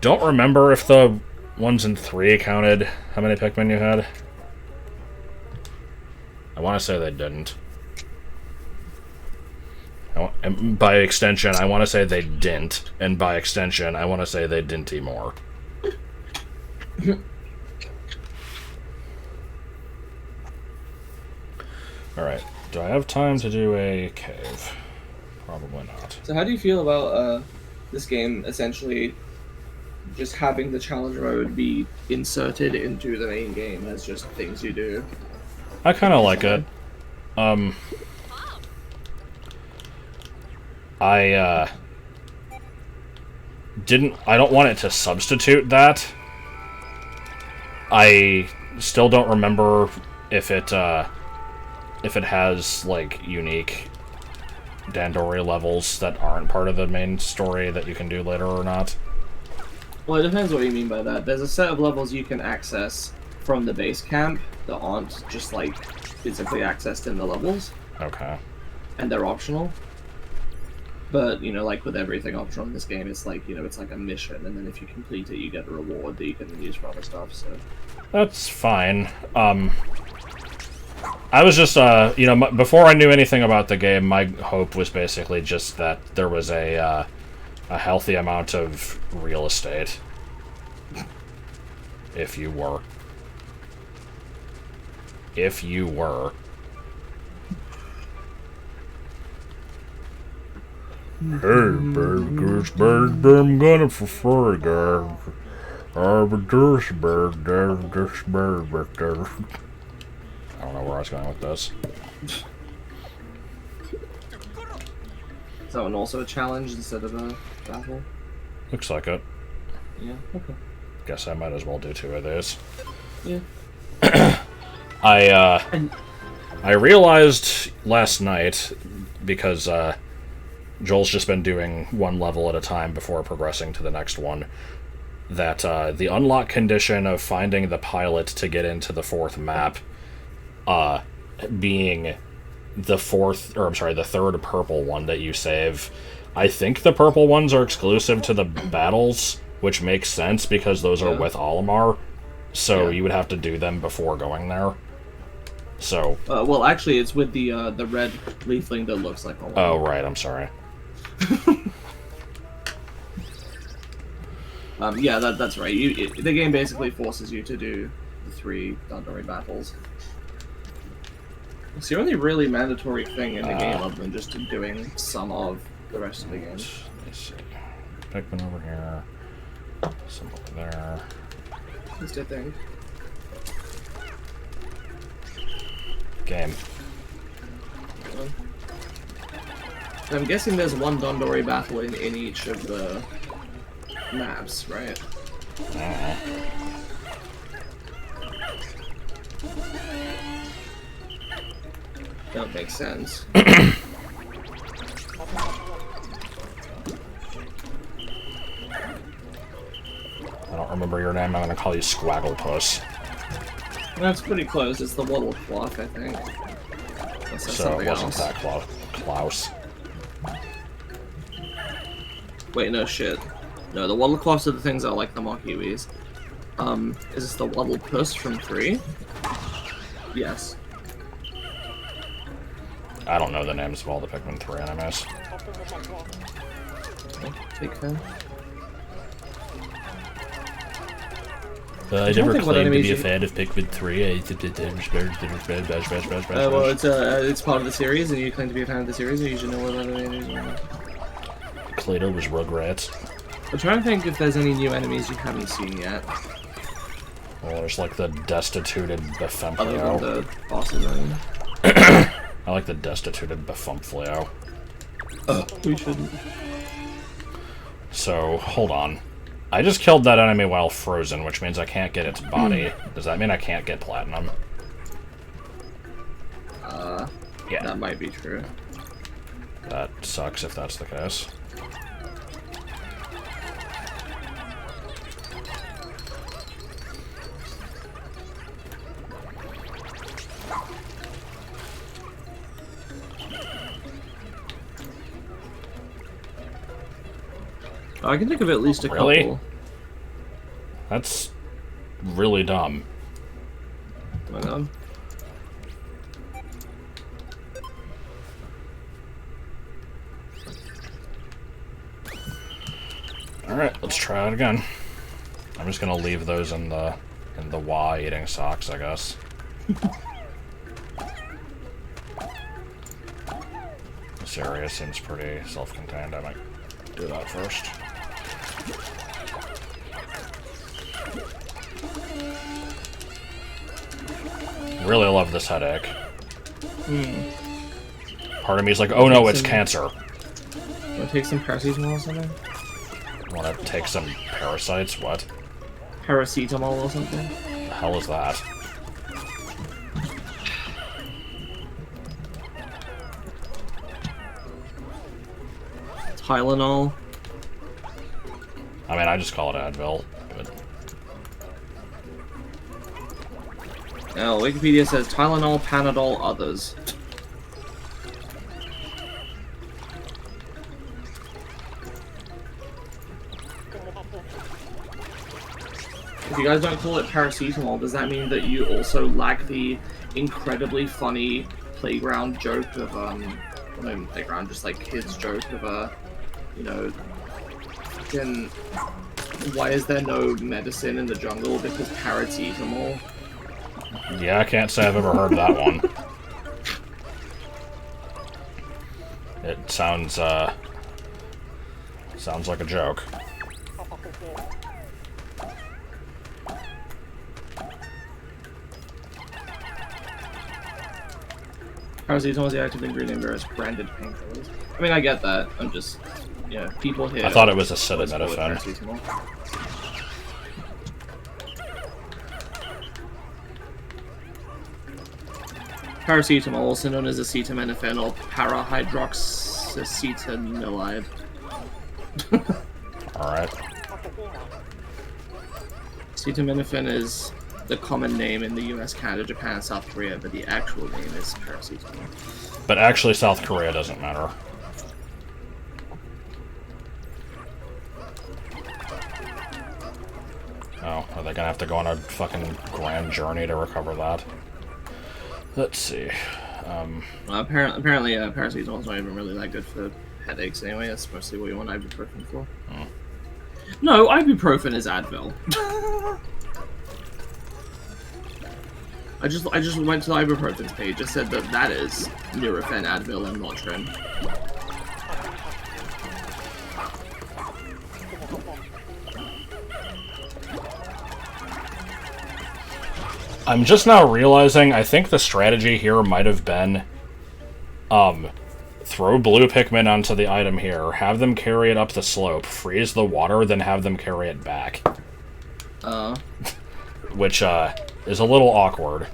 don't remember if the ones in 3 counted how many Pikmin you had. I want to say they didn't. And by extension, I want to say they didn't, and by extension, I want to say they didn't more. Alright, do I have time to do a cave? Probably not. So how do you feel about this game essentially just having the challenge mode be inserted into the main game as just things you do? I kind of like it. I don't want it to substitute that. I still don't remember if it has, like, unique Dandori levels that aren't part of the main story that you can do later or not. Well, it depends what you mean by that. There's a set of levels you can access from the base camp that aren't just, like, physically accessed in the levels. Okay. And they're optional. But, you know, like with everything optional in this game, it's like, you know, it's like a mission, and then if you complete it, you get a reward that you can use for other stuff, so... That's fine. I was just, you know, before I knew anything about the game, my hope was basically just that there was a healthy amount of real estate. If you were. If you were. Hey, burgers, I'm gonna prefer a I don't know where I was going with this. Is that one also a challenge instead of a battle? Looks like it. Yeah, okay. Guess I might as well do 2 of these. Yeah. I realized last night, because Joel's just been doing 1 level at a time before progressing to the next one, that the unlock condition of finding the pilot to get into the 4th map, being the 3rd purple one that you save. I think the purple ones are exclusive to the battles, which makes sense because those are with Olimar, so you would have to do them before going there. So. Well, actually, it's with the red leafling that looks like Olimar. Oh, right. I'm sorry. Yeah, that's right. The game basically forces you to do the 3 Dandori battles. It's the only really mandatory thing in the game other than just doing some of the rest of the game. Let's see. Pikmin over here. Some over there. Just a thing. Game. I'm guessing there's 1 Dandori battle in each of the maps, right? That makes sense. I don't remember your name. I'm gonna call you Squagglepuss. That's pretty close. It's the Waddle Clock, I think. So it wasn't that Klaus. Wait, no shit. No, the Waddle Clocks are the things that are like the Mokiwis. Is this the Waddle Puss from 3? Yes. I don't know the names of all the Pikmin 3 enemies. Big fan. I never claimed to be a fan of Pikmin 3. Well, it's part of the series, and you claim to be a fan of the series, and you should know what other enemies are. Clado was Rugrats. I'm trying to think if there's any new enemies you haven't seen yet. Well, there's like the destituted Befumflio. Other than the bosses, I like the destituted Befumflio. We shouldn't. So, hold on. I just killed that enemy while frozen, which means I can't get its body. Does that mean I can't get platinum? Yeah. That might be true. That sucks if that's the case. I can think of at least a couple. Really? That's really dumb. Hang on. Alright, let's try it again. I'm just gonna leave those in the Y eating socks, I guess. This area seems pretty self-contained. I might do that first. Really love this headache. Part of me is like, oh no, it's cancer. Want to take some paracetamol or something? Want to take some parasites? What? Paracetamol or something? The hell is that? Tylenol. I mean, I just call it Advil, but... Now, Wikipedia says Tylenol, Panadol, others. If you guys don't call it paracetamol, does that mean that you also lack the incredibly funny playground joke of, not even playground, just like kids joke of, you know, then why is there no medicine in the jungle? Because paracetamol. Yeah, I can't say I've ever heard that one. It sounds like a joke. Paracetamol is the active ingredient in various branded painkillers. I mean, I get that. I'm just, you know, people here... I thought it was acetaminophen. Paracetamol, also known as acetaminophen or parahydroxyacetaminolide. Alright. Acetaminophen is the common name in the US, Canada, Japan, and South Korea, but the actual name is paracetamol. But actually, South Korea doesn't matter. Oh, are they gonna have to go on a fucking grand journey to recover that? Let's see. Apparently, paracetamol is not even really that good for headaches anyway. That's mostly what you want ibuprofen for. No, ibuprofen is Advil. I just went to the ibuprofen's page. It said that is Nurofen, Advil, and Motrin. I'm just now realizing, I think the strategy here might have been, throw blue Pikmin onto the item here, have them carry it up the slope, freeze the water, then have them carry it back. Which, is a little awkward.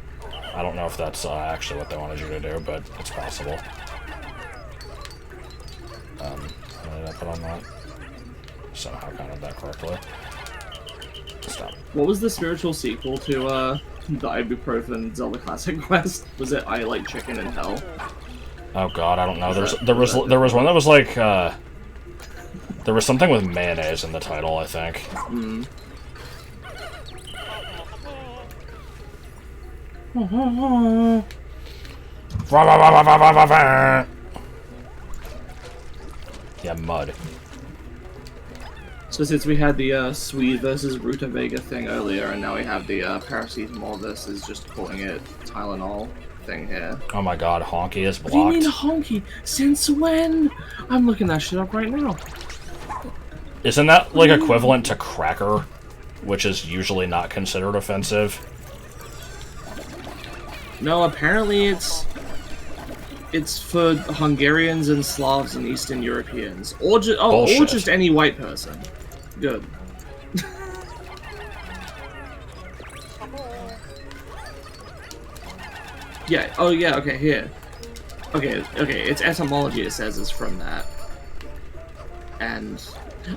I don't know if that's, actually what they wanted you to do, but it's possible. What did I put on that? Somehow counted that correctly. Stop. What was the spiritual sequel to, the ibuprofen Zelda Classic Quest? Was it I Like Chicken in Hell? Oh god, I don't know. There was one that was like there was something with mayonnaise in the title, I think. Yeah, mud. So since we had the Swede versus Rutabaga thing earlier, and now we have the paracetamol versus just calling it Tylenol thing here. Oh my god, Honky is blocked. What do you mean Honky? Since when? I'm looking that shit up right now. Isn't that like equivalent to cracker, which is usually not considered offensive? No, apparently it's for Hungarians and Slavs and Eastern Europeans, or just any white person. Good. Yeah. Oh yeah. Okay. Here. Okay. Its etymology, it says, is from that. And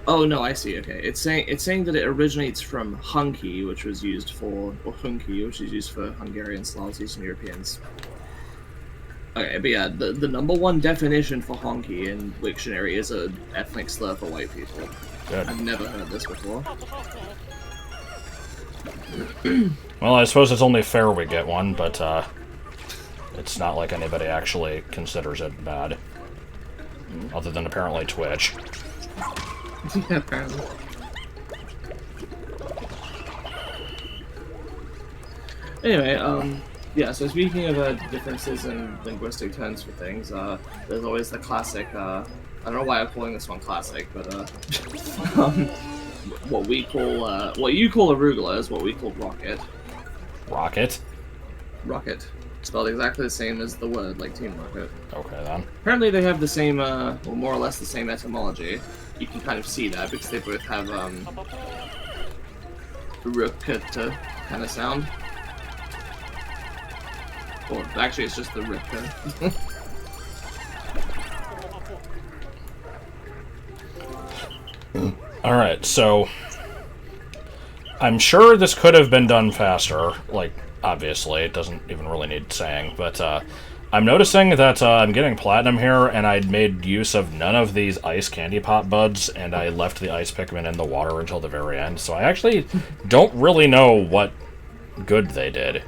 oh no, I see. Okay. It's saying that it originates from hunky, which was used for, or hunky, which is used for Hungarian, Slavs, Eastern Europeans. Okay, but yeah, the #1 definition for honky in Wiktionary is a ethnic slur for white people. Good. I've never heard this before. Well, I suppose it's only fair we get one, but it's not like anybody actually considers it bad. Other than apparently Twitch. Yeah, apparently. Anyway, yeah, so speaking of differences in linguistic terms for things, there's always the classic, I don't know why I'm calling this one classic, but what we call, what you call arugula is what we call rocket. Rocket? Rocket. Spelled exactly the same as the word, like Team Rocket. Okay, then. Apparently they have the same, well, more or less the same etymology. You can kind of see that because they both have, rocket kind of sound. Well, actually, it's just the Ripka. Alright, so I'm sure this could have been done faster. Like, obviously, it doesn't even really need saying, but I'm noticing that I'm getting platinum here, and I'd made use of none of these ice candy pop buds, and I left the ice Pikmin in the water until the very end, so I actually don't really know what good they did.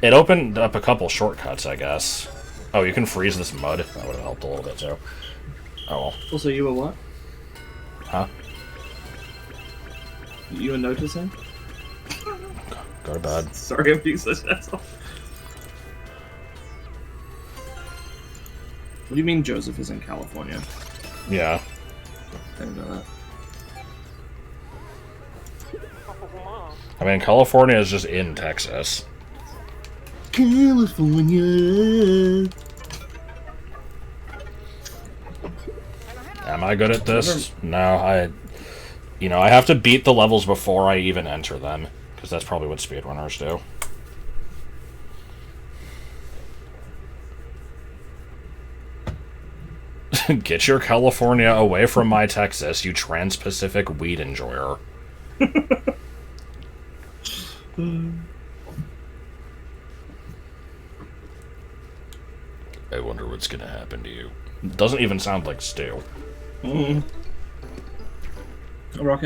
It opened up a couple shortcuts, I guess. Oh, you can freeze this mud. That would have helped a little bit, too. Oh, well. Also, you were what? Huh? You were noticing? Go to bed. Sorry, I'm being such an asshole. What do you mean Joseph is in California? Yeah. I didn't know that. I mean, California is just in Texas. California. Am I good at this? No, I have to beat the levels before I even enter them, because that's probably what speedrunners do. Get your California away from my Texas, you trans-Pacific weed enjoyer. I wonder what's gonna happen to you. It doesn't even sound like stew. Rocket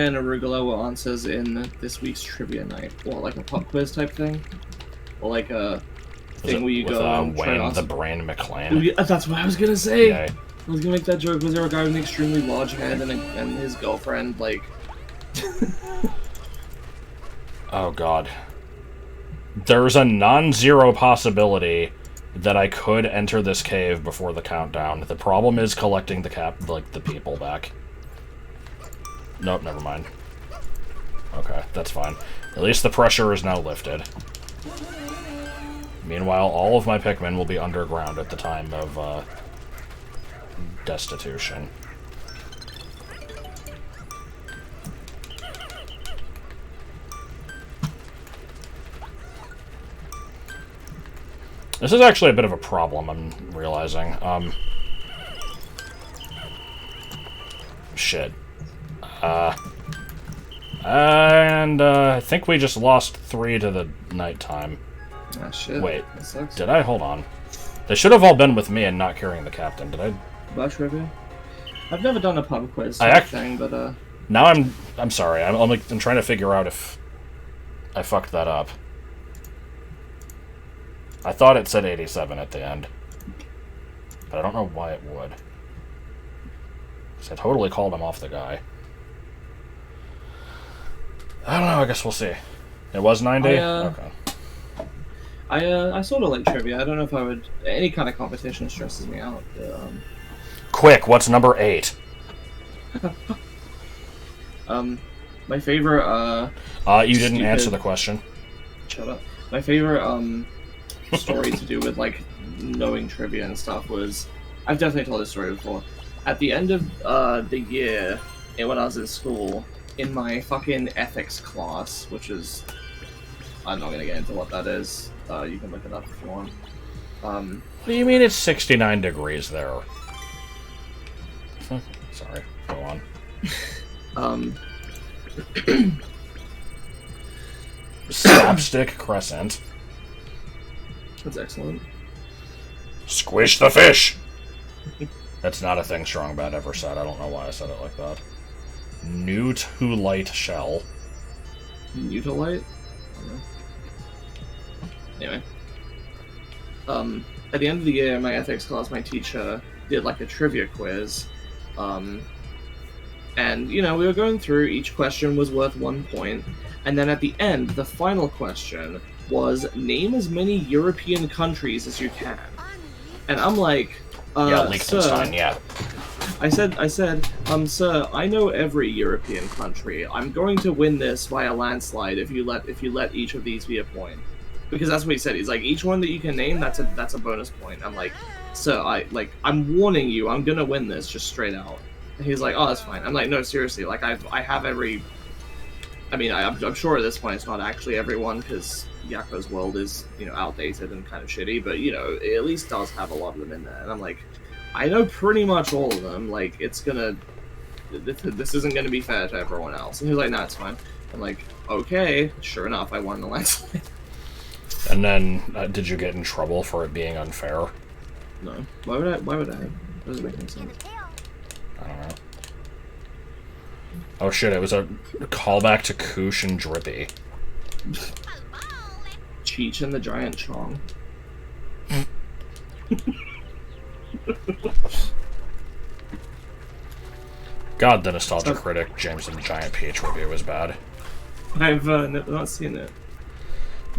and Arugula were answers in this week's trivia night. What, like a pop quiz type thing? Or like a thing where you go and try Wayne to the answer... Brain McClan? Yeah, that's what I was gonna say! Yay. I was gonna make that joke. Was there a guy with an extremely large head and his girlfriend, like... Oh, God. There's a non-zero possibility that I could enter this cave before the countdown. The problem is collecting the people back. Nope, never mind. Okay, that's fine. At least the pressure is now lifted. Meanwhile, all of my Pikmin will be underground at the time of, destitution. This is actually a bit of a problem, I'm realizing. Shit. I think we just lost 3 to the nighttime. Ah, shit. Wait, that sucks. did I? Hold on. They should have all been with me and not carrying the captain, did I? About trivia? I've never done a pub quiz thing, but, Now I'm sorry, I'm trying to figure out if I fucked that up. I thought it said 87 at the end. But I don't know why it would. So I totally called him off the guy. I don't know, I guess we'll see. It was 90? Okay. I sort of like trivia. I don't know if I would... Any kind of competition stresses me out. Quick, what's number 8? My favorite, you didn't answer the question. Shut up. My favorite, story to do with, like, knowing trivia and stuff was... I've definitely told this story before. At the end of, the year, when I was in school, in my fucking ethics class, which is... I'm not gonna get into what that is. You can look it up if you want. What do you mean it's 69 degrees there? Sorry, go on. Slapstick Crescent. That's excellent. Squish the fish! That's not a thing Strong Bad ever said. I don't know why I said it like that. Newtolite shell. Newtolite? Anyway. At the end of the year in my ethics class, my teacher did like a trivia quiz. And, you know, we were going through, each question was worth 1 point, and then at the end, the final question was, name as many European countries as you can. And I'm like, yeah, Liechtenstein, sir, yeah. I said, sir, I know every European country. I'm going to win this by a landslide if you let each of these be a point. Because that's what he said. He's like, each one that you can name, that's a bonus point. I'm like, sir, I'm warning you, I'm gonna win this, just straight out. And he's like, oh, that's fine. I'm like, no, seriously, like, I have every... I mean, I'm sure at this point it's not actually everyone, because Yakko's world is, you know, outdated and kind of shitty, but, you know, it at least does have a lot of them in there. And I'm like, I know pretty much all of them. Like, it's gonna... This isn't gonna be fair to everyone else. And he was like, nah, it's fine. I'm like, okay. Sure enough, I won the landslide. And then, did you get in trouble for it being unfair? No. Why would I? That doesn't make any sense. I don't know. Oh shit, it was a callback to Koosh and Drippy. Cheech and the Giant Chong. God, the Nostalgia Critic, James and the Giant Peach review was bad. I've not seen it.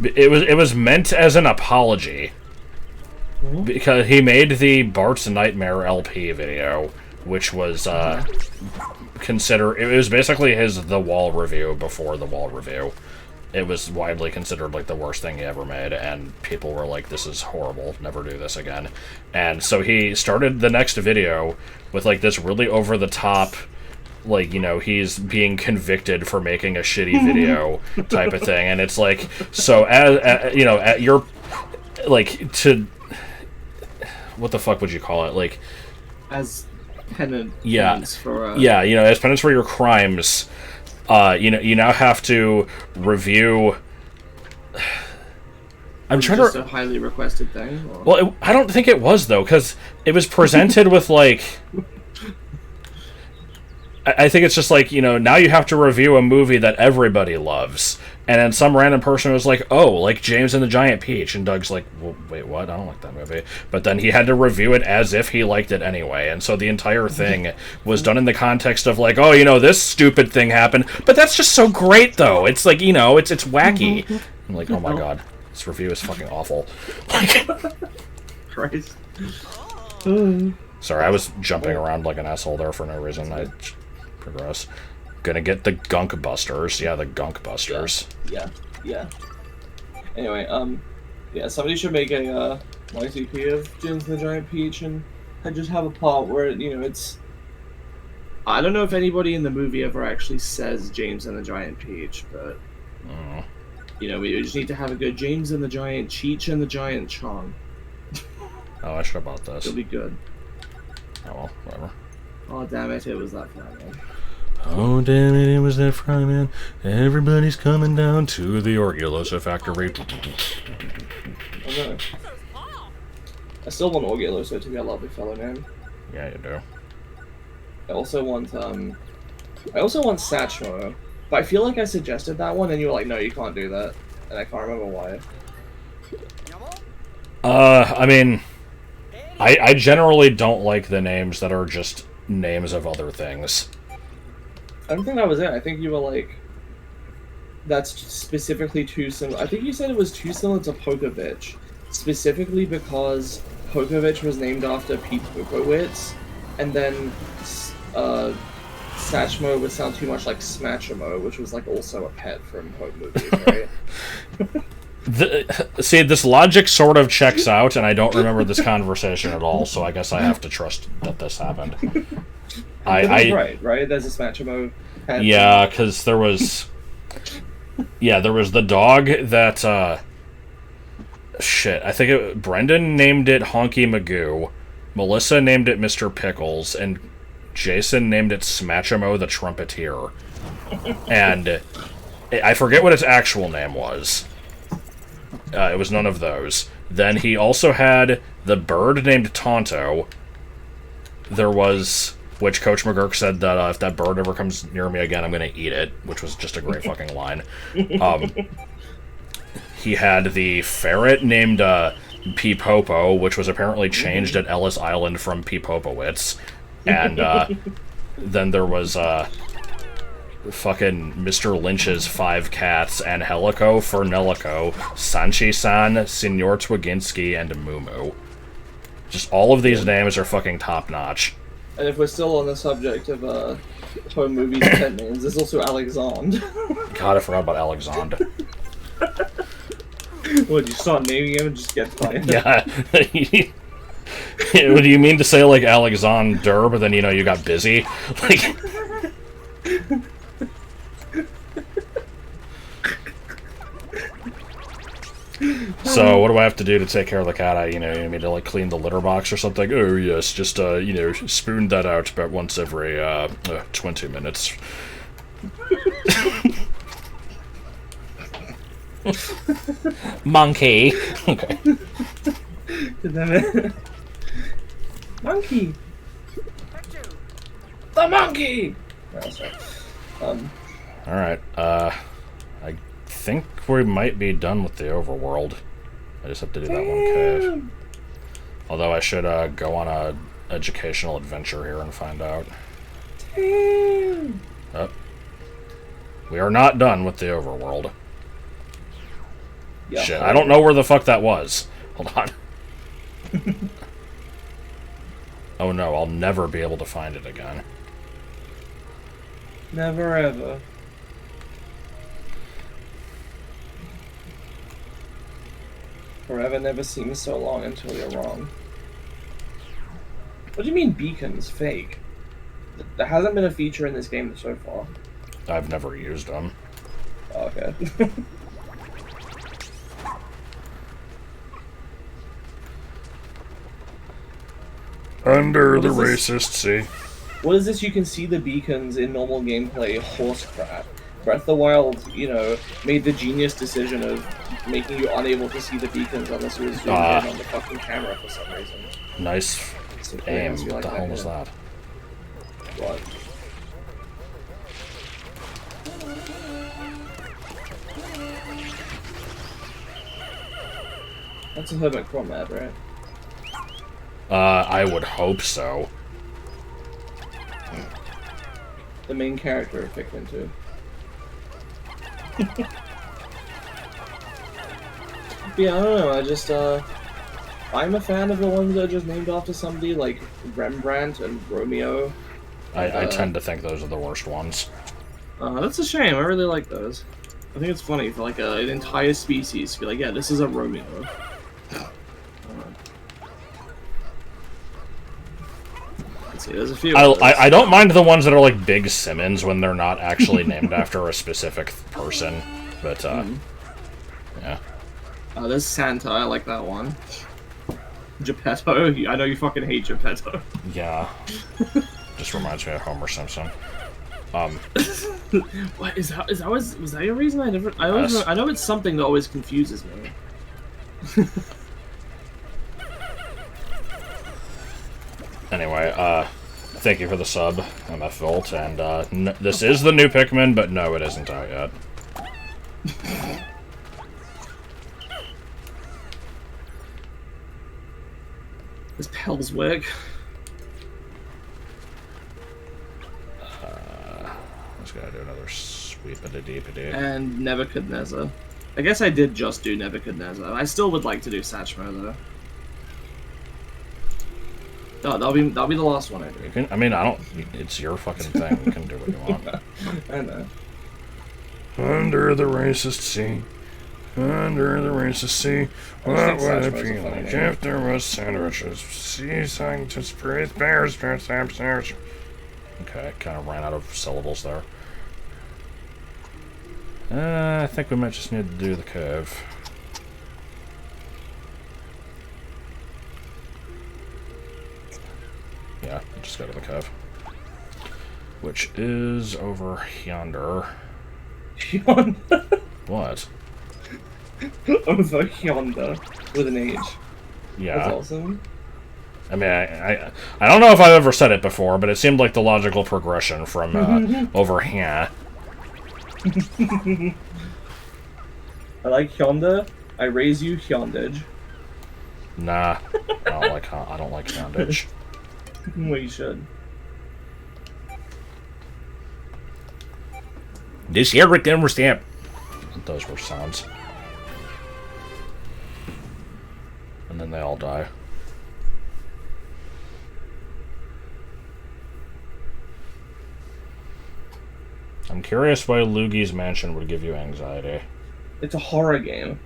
It was meant as an apology. Mm-hmm. Because he made the Bart's Nightmare LP video, which was, it was basically his The Wall review before The Wall review. It was widely considered, like, the worst thing he ever made, and people were like, this is horrible, never do this again. And so he started the next video with, like, this really over-the-top, like, you know, he's being convicted for making a shitty video type of thing. And it's like, so, as you know, at your, like, to... What the fuck would you call it? Like... As penance for... Yeah, you know, as penance for your crimes... you know, you now have to review. I'm trying just to. A highly requested thing. Or? Well, I don't think it was though, because it was presented with like. I think it's just like, you know, now you have to review a movie that everybody loves, And then some random person was like, oh, like James and the Giant Peach. And Doug's like, well, wait, what? I don't like that movie. But then he had to review it as if he liked it anyway. And so the entire thing was done in the context of like, oh, this stupid thing happened. But that's just so great, though. It's like, it's wacky. I'm like, oh my god, this review is fucking awful. Christ. Sorry, I was jumping around like an asshole there for no reason. I progress. Gonna get the Gunk Busters. Yeah, the Gunk Busters. Yeah. Anyway, yeah, somebody should make a YTP of James and the Giant Peach and just have a part where, it's... I don't know if anybody in the movie ever actually says James and the Giant Peach, but... we just need to have a good James and the Giant Cheech and the Giant Chong. Oh, I should have bought this. It'll be good. Oh well, whatever. Oh, damn it was that fly, man. Oh, damn it was that fry, man. Everybody's coming down to the Orgulosa factory. Oh, no. I still want Orgulosa to be a lovely fellow name. Yeah, you do. I also want Satchmo, but I feel like I suggested that one, and you were like, no, you can't do that. And I can't remember why. I mean... I generally don't like the names that are just names of other things. I don't think that was it. I think you were like, that's specifically too similar. I think you said it was too similar to Pokovich, specifically because Pokovich was named after Pete Pokowitz, and then Satchmo would sound too much like Smatchmo, which was like also a pet from home movies, right? See, this logic sort of checks out, and I don't remember this conversation at all, so I guess I have to trust that this happened. Right? There's a Smatchmo pet. Yeah, because there was... Yeah, there was the dog that, shit, I think Brendan named it Honky Magoo, Melissa named it Mr. Pickles, and Jason named it Smatchmo the Trumpeteer. And I forget what its actual name was. It was none of those. Then he also had the bird named Tonto. There was... Which Coach McGurk said that if that bird ever comes near me again, I'm going to eat it, which was just a great fucking line. He had the ferret named Peepopo, which was apparently changed at Ellis Island from Peepopowitz. And then there was fucking Mr. Lynch's 5 cats, Angelico, Fernelico, Sanchi-san, Signor Twiginski, and Mumu. Just all of these names are fucking top-notch. And if we're still on the subject of home movies pet names, there's also Alexandre. God, I forgot about Alexandre. What, you start naming him and just get fired? Yeah. Do you mean to say, like, Alexandre, but then, you got busy? Like... So, what do I have to do to take care of the cat? You need me to, like, clean the litter box or something? Oh, yes, just, spoon that out about once every, 20 minutes. Monkey! Okay. Monkey! The monkey! Alright, I think we might be done with the overworld. I just have to do that one cave. Although I should go on a educational adventure here and find out. Oh. We are not done with the overworld. Yeah, shit, I don't know where the fuck that was. Hold on. Oh no, I'll never be able to find it again. Never ever. Forever never seems so long until you're wrong. What do you mean beacons fake? There hasn't been a feature in this game so far. I've never used them. Oh, okay. Under the racist sea. What is this? You can see the beacons in normal gameplay. Horse crap. Breath of the Wild, made the genius decision of making you unable to see the beacons unless you was zoomed in on the fucking camera for some reason. Nice aim. What the hell was that? What? That's a hermit cromad, right? I would hope so. The main character of Pikmin 2. Yeah, I don't know, I just, I'm a fan of the ones that are just named after somebody, like Rembrandt and Romeo. I tend to think those are the worst ones. That's a shame, I really like those. I think it's funny for, like, an entire species to be like, yeah, this is a Romeo. Let's see, there's a few I don't mind the ones that are like Big Simmons when they're not actually named after a specific person, but, yeah. There's Santa, I like that one. Geppetto, I know you fucking hate Geppetto. Yeah. Just reminds me of Homer Simpson. What is that? Was that your reason? I know it's something that always confuses me. Anyway, thank you for the sub, MF Volt, and this is the new Pikmin, but no, it isn't out yet. This Pelswick. Just gotta do another sweep-a-da-deep-a-dee. And Nebuchadnezzar. I guess I did just do Nebuchadnezzar. I still would like to do Satchmo, though. No, that'll be the last one I do. You can, I mean, I don't... It's your fucking thing. You can do what you want. I know. Under the racist sea. Under the racist sea. What would it be like if there was sandwiches? Sea scientists breathe bears, bears. Okay, kind of ran out of syllables there. I think we might just need to do the curve. Yeah, just go to the cove. Which is over yonder. Yonder? What? Over yonder. With an H. Yeah. That's awesome. I mean, I don't know if I've ever said it before, but it seemed like the logical progression from over here. I like yonder. I raise you yondage. Nah, I don't like yondage. Well, you should. This here Rick understand. Those were sounds. And then they all die. I'm curious why Luigi's Mansion would give you anxiety. It's a horror game.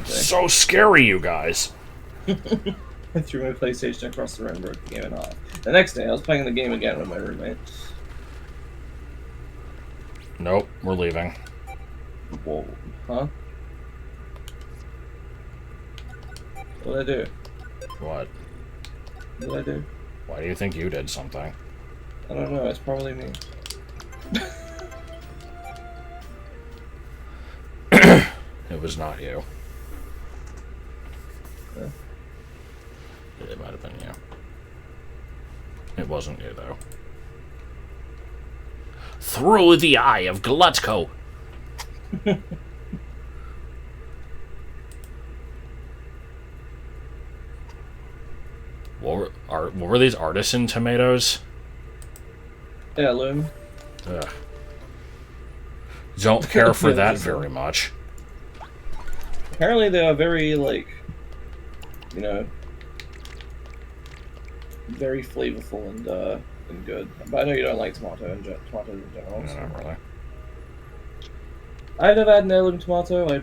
So scary, you guys. I threw my PlayStation across the room and broke the game in half. The next day, I was playing the game again with my roommate. Nope, we're leaving. Whoa. Huh? What did I do? What? What did I do? Why do you think you did something? I don't know, it's probably me. It was not you. Yeah. It might have been you. It wasn't you, though. Through the eye of Glutko! What were these artisan tomatoes? Heirloom. Ugh. Don't care for that very much. Apparently they are very, like, you know, very flavorful and good. But I know you don't like tomatoes in general. No, So. not really. I've never had an heirloom tomato.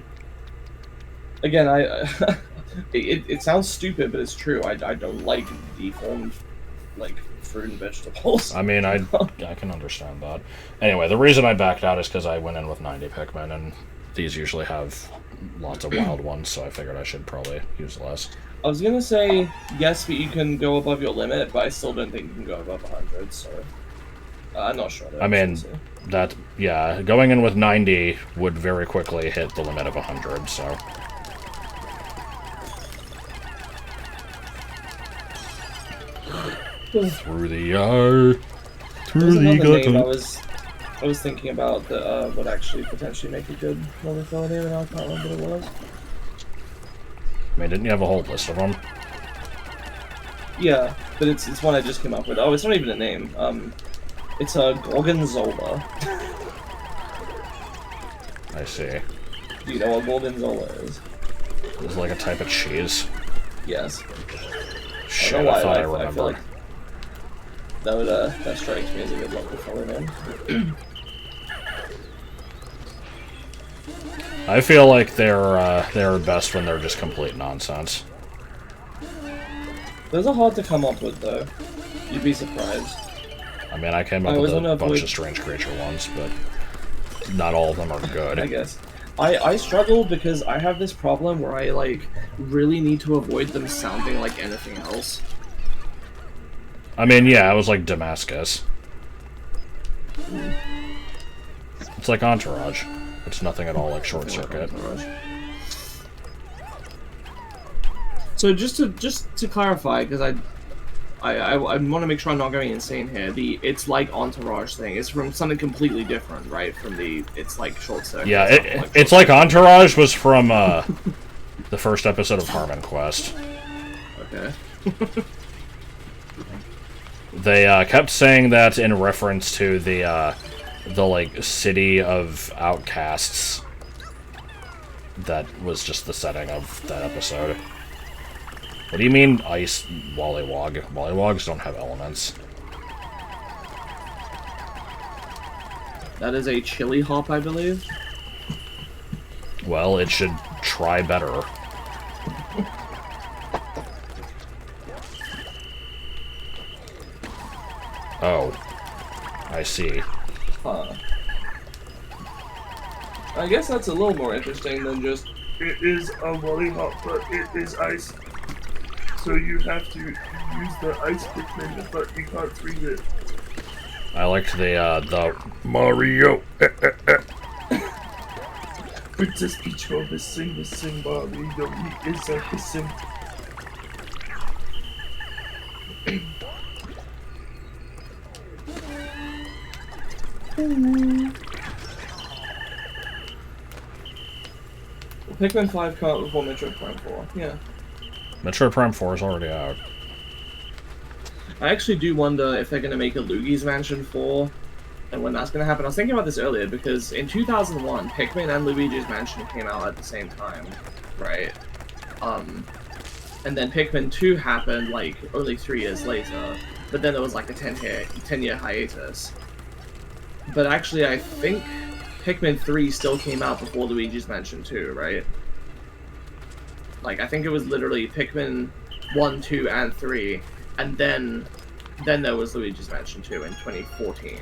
It sounds stupid, but it's true. I don't like deformed, like, fruit and vegetables. I mean, I can understand that. Anyway, the reason I backed out is because I went in with 90 Pikmin, and these usually have lots of wild ones, so I figured I should probably use less. I was gonna say, yes, but you can go above your limit, but I still don't think you can go above 100, so... I'm not sure. I mean, yeah, going in with 90 would very quickly hit the limit of 100, so... Through the eye, through the name I I was thinking about the would actually potentially make a good level filler name, and I can't remember what it was. I mean, didn't you have a whole list of them? Yeah, but it's one I just came up with. Oh, it's not even a name. It's a Gorgonzola. I see. Do you know what Gorgonzola is? It's like a type of cheese. Yes. Shit, I thought I remembered. I feel like that strikes me as a good level filler name. I feel like they're best when they're just complete nonsense. Those are hard to come up with, though. You'd be surprised. I mean, I came up with a bunch of strange creature ones, but not all of them are good. I guess. I struggle because I have this problem where I, like, really need to avoid them sounding like anything else. I mean, yeah, it was like Damascus. It's like Entourage. It's nothing at all like Short Circuit. So just to clarify, because I want to make sure I'm not going insane here. It's like Entourage thing. It's from something completely different, right? From it's like Short Circuit. Yeah, it's like Entourage was from the first episode of Harmon Quest. Okay. They kept saying that in reference to the like city of outcasts. That was just the setting of that episode. What do you mean, ice Wollywog? Wollywogs don't have elements. That is a chili hop, I believe. Well, it should try better. Oh. I see. Huh. I guess that's a little more interesting than just, it is a Wollywog, but it is ice. So you have to use the ice Pikmin, but you can't freeze it. I liked the Mario. Princess Peach go hissing, Mario, he is a hissing. Pikmin 5 come out before Metroid Prime 4, yeah. Metroid Prime 4 is already out. I actually do wonder if they're going to make a Luigi's Mansion 4, and when that's going to happen. I was thinking about this earlier, because in 2001, Pikmin and Luigi's Mansion came out at the same time, right? And then Pikmin 2 happened, like, only 3 years later, but then there was, like, a 10-year hiatus. But actually, I think Pikmin 3 still came out before Luigi's Mansion 2, right? Like, I think it was literally Pikmin 1, 2, and 3, and then there was Luigi's Mansion 2 in 2014.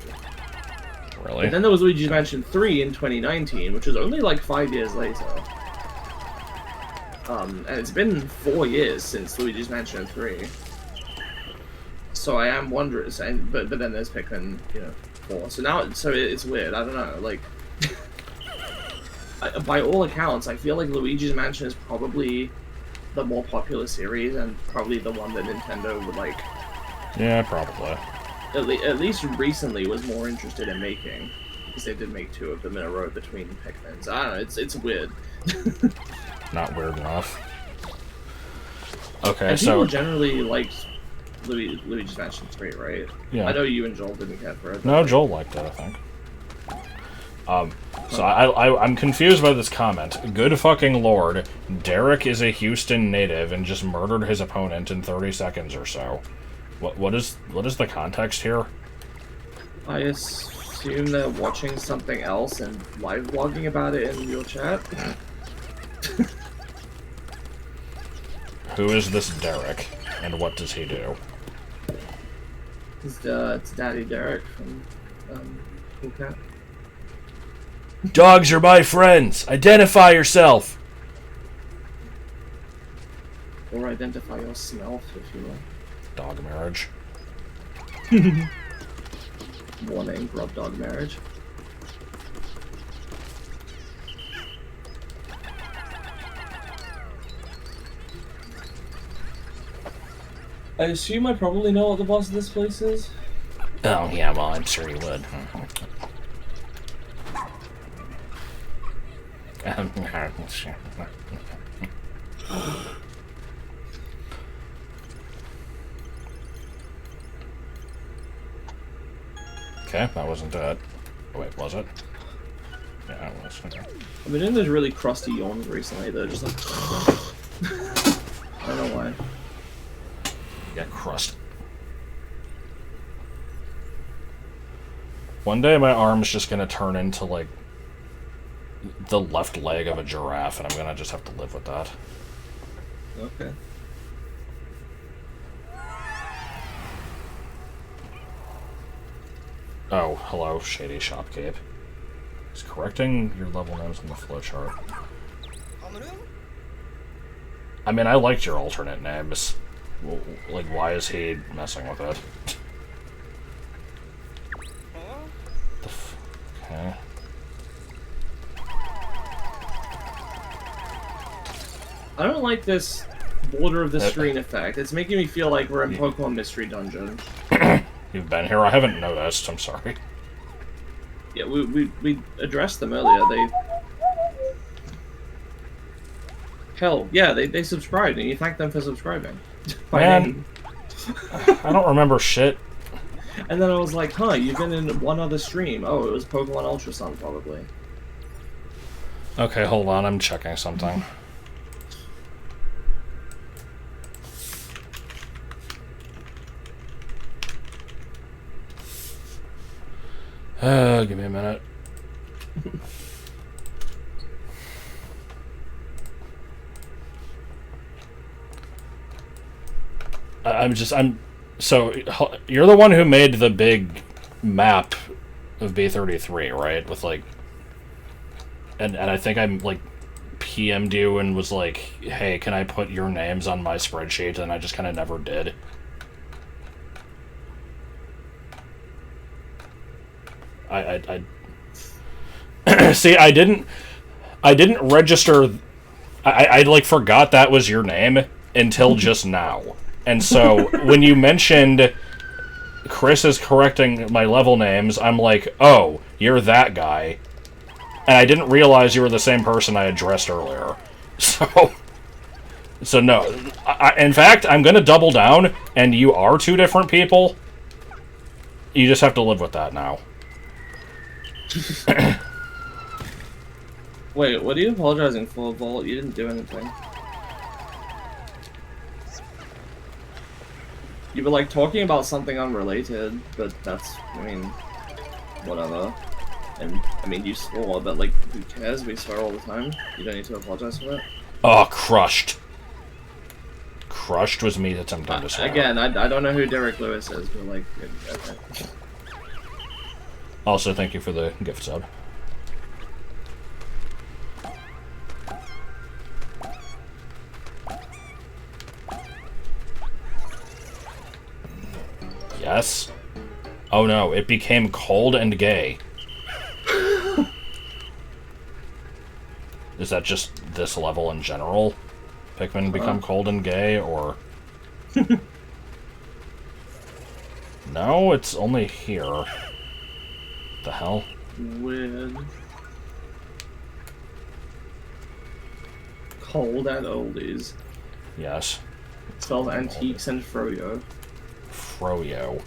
Really? And then there was Luigi's Mansion 3 in 2019, which was only like 5 years later. And it's been 4 years since Luigi's Mansion 3. So I am wondering, but then there's Pikmin, 4. So now, it's weird. I don't know, like. By all accounts, I feel like Luigi's Mansion is probably the more popular series and probably the one that Nintendo would like. Yeah, probably. At least recently was more interested in making, because they did make 2 of them in a row between Pikmins. I don't know. It's weird. Not weird enough. Okay, and so people generally liked Luigi's Mansion 3, right? Yeah. I know you and Joel didn't care for it. No, Joel liked it, I think. So I'm confused by this comment. Good fucking lord, Derek is a Houston native and just murdered his opponent in 30 seconds or so. What is the context here? I assume they're watching something else and live blogging about it in your chat. Who is this Derek, and what does he do? It's Daddy Derek from Cool Cat. Dogs are my friends! Identify yourself! Or identify yourself, if you will. Dog marriage. Warning, rub dog marriage. I assume I probably know what the boss of this place is. Oh, yeah, well, I'm sure you would. Okay, that wasn't it. Oh, wait, was it? Yeah, it was. Okay. I've been in those really crusty yawns recently that are just like... I don't know why. Yeah, crust. One day my arm's just gonna turn into, like, the left leg of a giraffe, and I'm gonna just have to live with that. Okay. Oh, hello, Shady Shopkeep. He's correcting your level names on the flowchart. I mean, I liked your alternate names. Well, like, why is he messing with it? Okay. I don't like this border of the screen effect. It's making me feel like we're in Pokemon Mystery Dungeon. You've been here? I haven't noticed. I'm sorry. Yeah, we addressed them earlier. Hell, yeah, they subscribed, and you thank them for subscribing. Man, I don't remember shit. And then I was like, huh, you've been in one other stream. Oh, it was Pokemon Ultra Sun, probably. Okay, hold on, I'm checking something. Give me a minute. So, you're the one who made the big map of B33, right? With, like, and I think I'm, like, PM'd you and was like, hey, can I put your names on my spreadsheet? And I just kind of never did. I see, I didn't register. I like forgot that was your name until just now. And so when you mentioned Chris is correcting my level names, I'm like, oh, you're that guy. And I didn't realize you were the same person I addressed earlier. So no. In fact, I'm going to double down, and you are two different people. You just have to live with that now. Wait, what are you apologizing for, Volt? You didn't do anything. You were, like, talking about something unrelated, but that's, I mean, whatever. And, I mean, you swore, but, like, who cares? We swear all the time. You don't need to apologize for that. Oh, crushed. Crushed was me attempting to swear. Again, I don't know who Derek Lewis is, but, like, okay. Also, thank you for the gift sub. Yes. Oh no, it became cold and gay. Is that just this level in general? Pikmin become cold and gay, or... No, it's only here. The hell? Weird. Cold and oldies. Yes. It spells antiques and froyo. Froyo.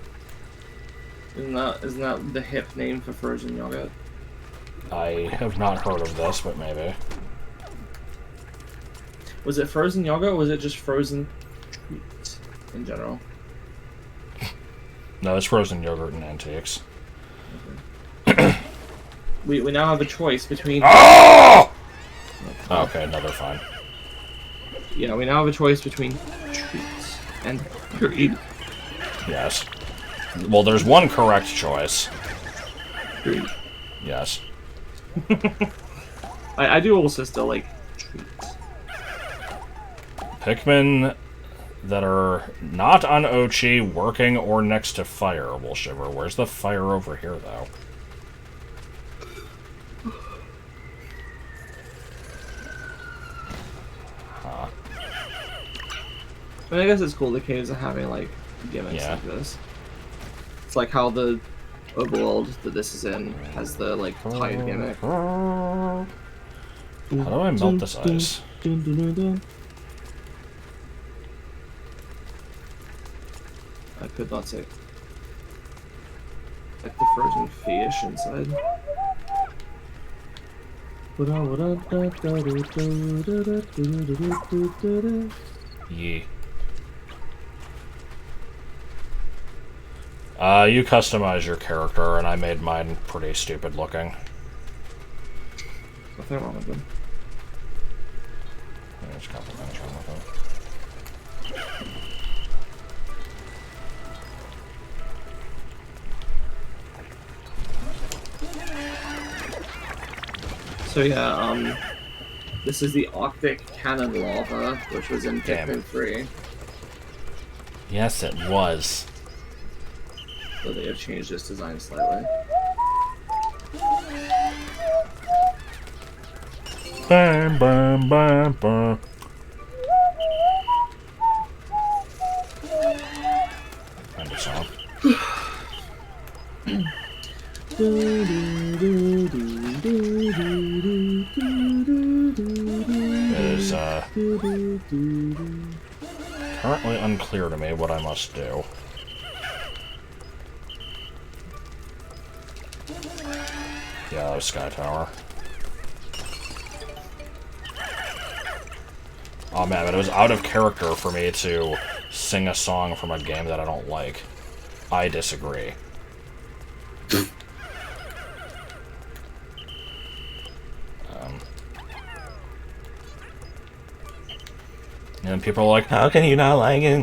Isn't that the hip name for frozen yogurt? I have not heard of this, but maybe. Was it frozen yogurt, or was it just frozen treats in general? No, it's frozen yogurt and antiques. Okay. we now have a choice between... Oh! Okay, another fine. Yeah, we now have a choice between treats and greed. Yes. Well, there's one correct choice. Greed. Yes. I do also still like treats. Pikmin that are not on Ochi, working, or next to fire will shiver. Where's the fire over here, though? Huh. I mean, I guess it's cool the caves are having, like, gimmicks like this. It's like how the overworld that this is in has the, like, tide gimmick. How do I melt this ice? I could not say. Like the frozen fish inside. Yee. You customize your character, and I made mine pretty stupid looking. Nothing wrong with them. There's a couple things wrong with them. So yeah, this is the Arctic Cannon Lava, which was in Pikmin 3. Yes, it was. So they have changed its design slightly. Bam, bam, bam, bam. End of song. It is, currently unclear to me what I must do. Yeah, that was Sky Tower. Oh man, but it was out of character for me to sing a song from a game that I don't like. I disagree. And people are like, how can you not like it?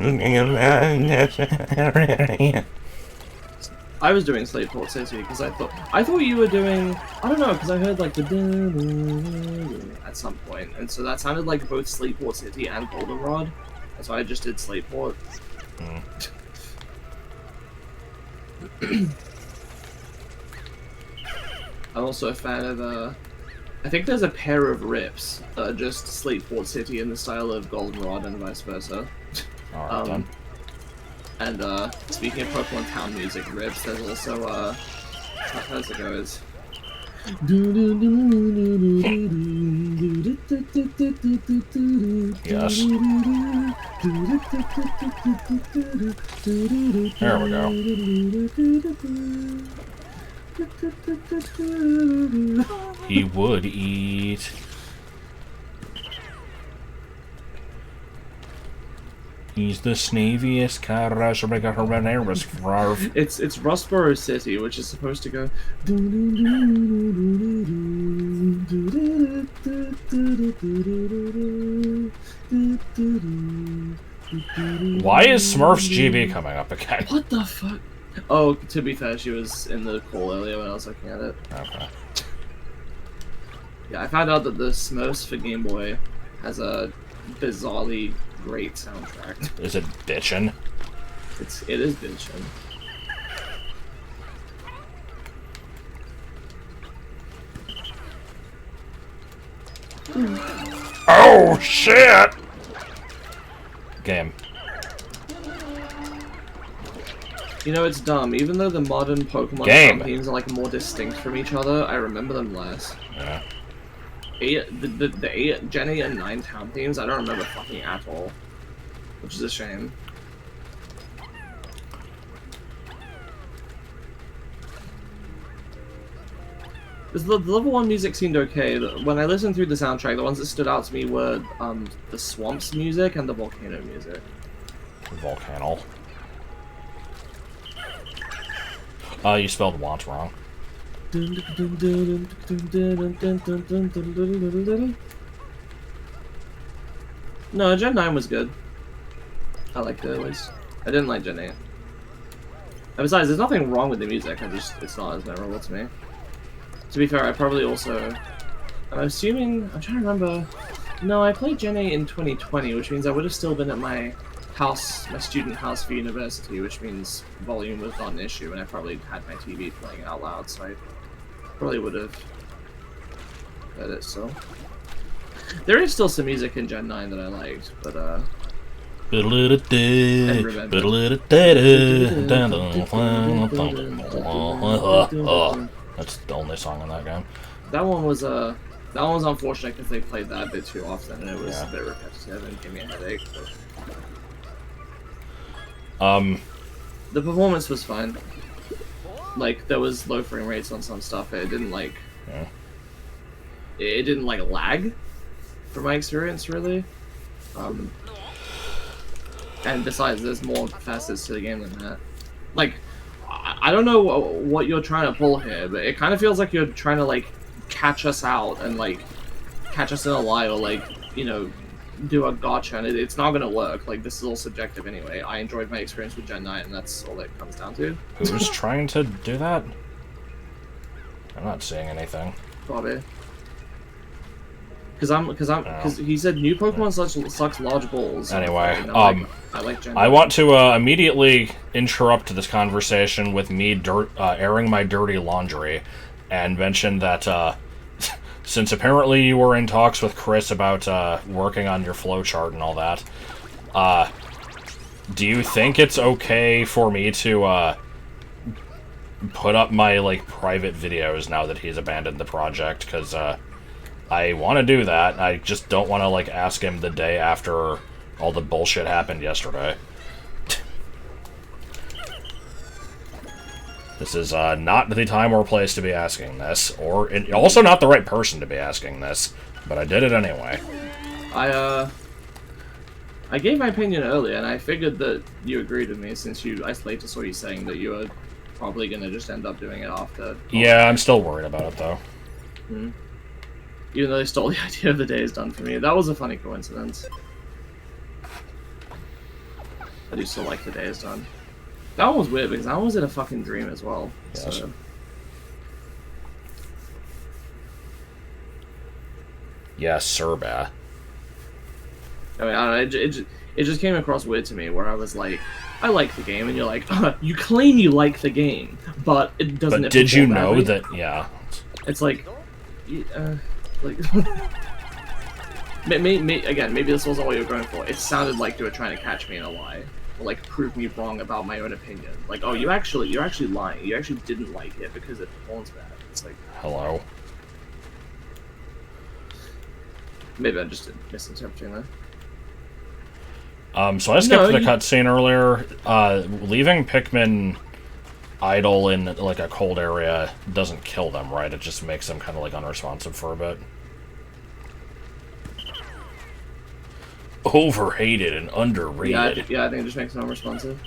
I was doing Slateport City because I thought you were doing, I don't know, because I heard like the at some point, and so that sounded like both Slateport City and Goldenrod. That's why I just did Slateport. I'm also a fan of I think there's a pair of rips, just Slateport City in the style of Goldenrod and vice versa. Alright then. And speaking of Pokemon Town music rips, there's also how does it go? Is yes. There we go. He would eat. He's the snaviest It's Rustboro City, which is supposed to go. Why is Smurfs GB coming up again? What the fuck? Oh, to be fair, she was in the call earlier when I was looking at it. Okay. Yeah, I found out that the Smurfs for Game Boy has a bizarrely great soundtrack. Is it bitchin'? It is bitchin'. Oh shit! Game. You know, it's dumb. Even though the modern Pokemon sound themes are like more distinct from each other, I remember them less. Yeah. The 8, Gen 8 and 9 town themes, I don't remember fucking at all. Which is a shame. The level 1 music seemed okay. When I listened through the soundtrack, the ones that stood out to me were the Swamps music and the Volcano music. Volcano. You spelled want wrong. No, Gen 9 was good. I liked it at least. I didn't like Gen 8. And besides, there's nothing wrong with the music, it's not as memorable to me. To be fair, I probably also... I'm assuming... I'm trying to remember... No, I played Gen 8 in 2020, which means I would have still been at my house, my student house for university, which means volume was not an issue, and I probably had my TV playing out loud, so I probably would have heard it still. There is still some music in Gen 9 that I liked, but that's the only song in that game. That one was That one was unfortunate because they played that a bit too often and it was a bit repetitive and gave me a headache. But... The performance was fine. Like, there was low frame rates on some stuff, it didn't, like... Yeah. It didn't, like, lag, from my experience, really. And besides, there's more facets to the game than that. Like, I don't know what you're trying to pull here, but it kind of feels like you're trying to, like, catch us out and, like, catch us in a lie or, like, you know, do a gotcha, and it's not gonna work. Like, this is all subjective anyway. I enjoyed my experience with Gen 9, and that's all it comes down to. Who's trying to do that? I'm not seeing anything. Bobby. Because he said new Pokemon sucks large balls. Anyway, I like Gen 9. I want to immediately interrupt this conversation with me airing my dirty laundry, and mention that since apparently you were in talks with Chris about working on your flowchart and all that, do you think it's okay for me to put up my, like, private videos now that he's abandoned the project? Because I want to do that. I just don't want to, like, ask him the day after all the bullshit happened yesterday. This is not the time or place to be asking this, or also not the right person to be asking this, but I did it anyway. I gave my opinion earlier, and I figured that you agreed with me since I later saw you saying that you were probably going to just end up doing it after. Yeah, I'm still worried about it, though. Hmm. Even though they stole the idea of the day is done for me. That was a funny coincidence. I do still like the day is done. That one was weird because that one was in a fucking dream as well. Yes. So. Yes, sir, bah. I mean, I don't know, it just came across weird to me where I was like, I like the game, and you're like, you claim you like the game, but it doesn't. But did you know that? Yeah. It's like, like. Again, maybe this wasn't what you were going for. It sounded like you were trying to catch me in a lie, or like prove me wrong about my own opinion. Like, oh, you're actually lying. You actually didn't like it because it performs bad. It's like, hello. Maybe I just misinterpreting that. So I skipped the cutscene earlier. Leaving Pikmin idle in, like, a cold area doesn't kill them, right? It just makes them kind of, like, unresponsive for a bit. Overhated and underrated. Yeah, I think it just makes them unresponsive.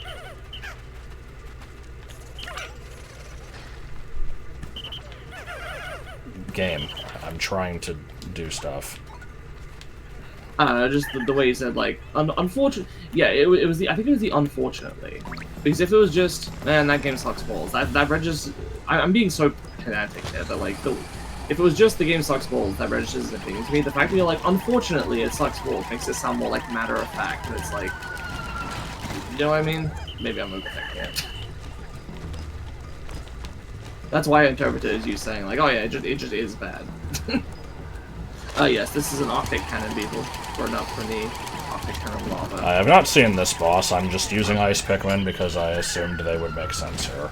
Game. I'm trying to do stuff. I don't know, just the way you said, like, unfortunate. Yeah, it was the. I think it was the unfortunately, because if it was just, man, that game sucks balls. That registers. I'm being so pedantic here, but like, if it was just the game sucks balls, that registers as an opinion to me. The fact that you're like, unfortunately, it sucks balls makes it sound more like matter of fact. And it's like, you know what I mean? Maybe I'm overthinking it. That's why I interpret it as you saying, like, oh yeah, it just is bad. Yes, this is an Arctic Cannon beetle. Grown up from the Arctic Cannon lava. I have not seen this boss. I'm just using Ice Pikmin because I assumed they would make sense here.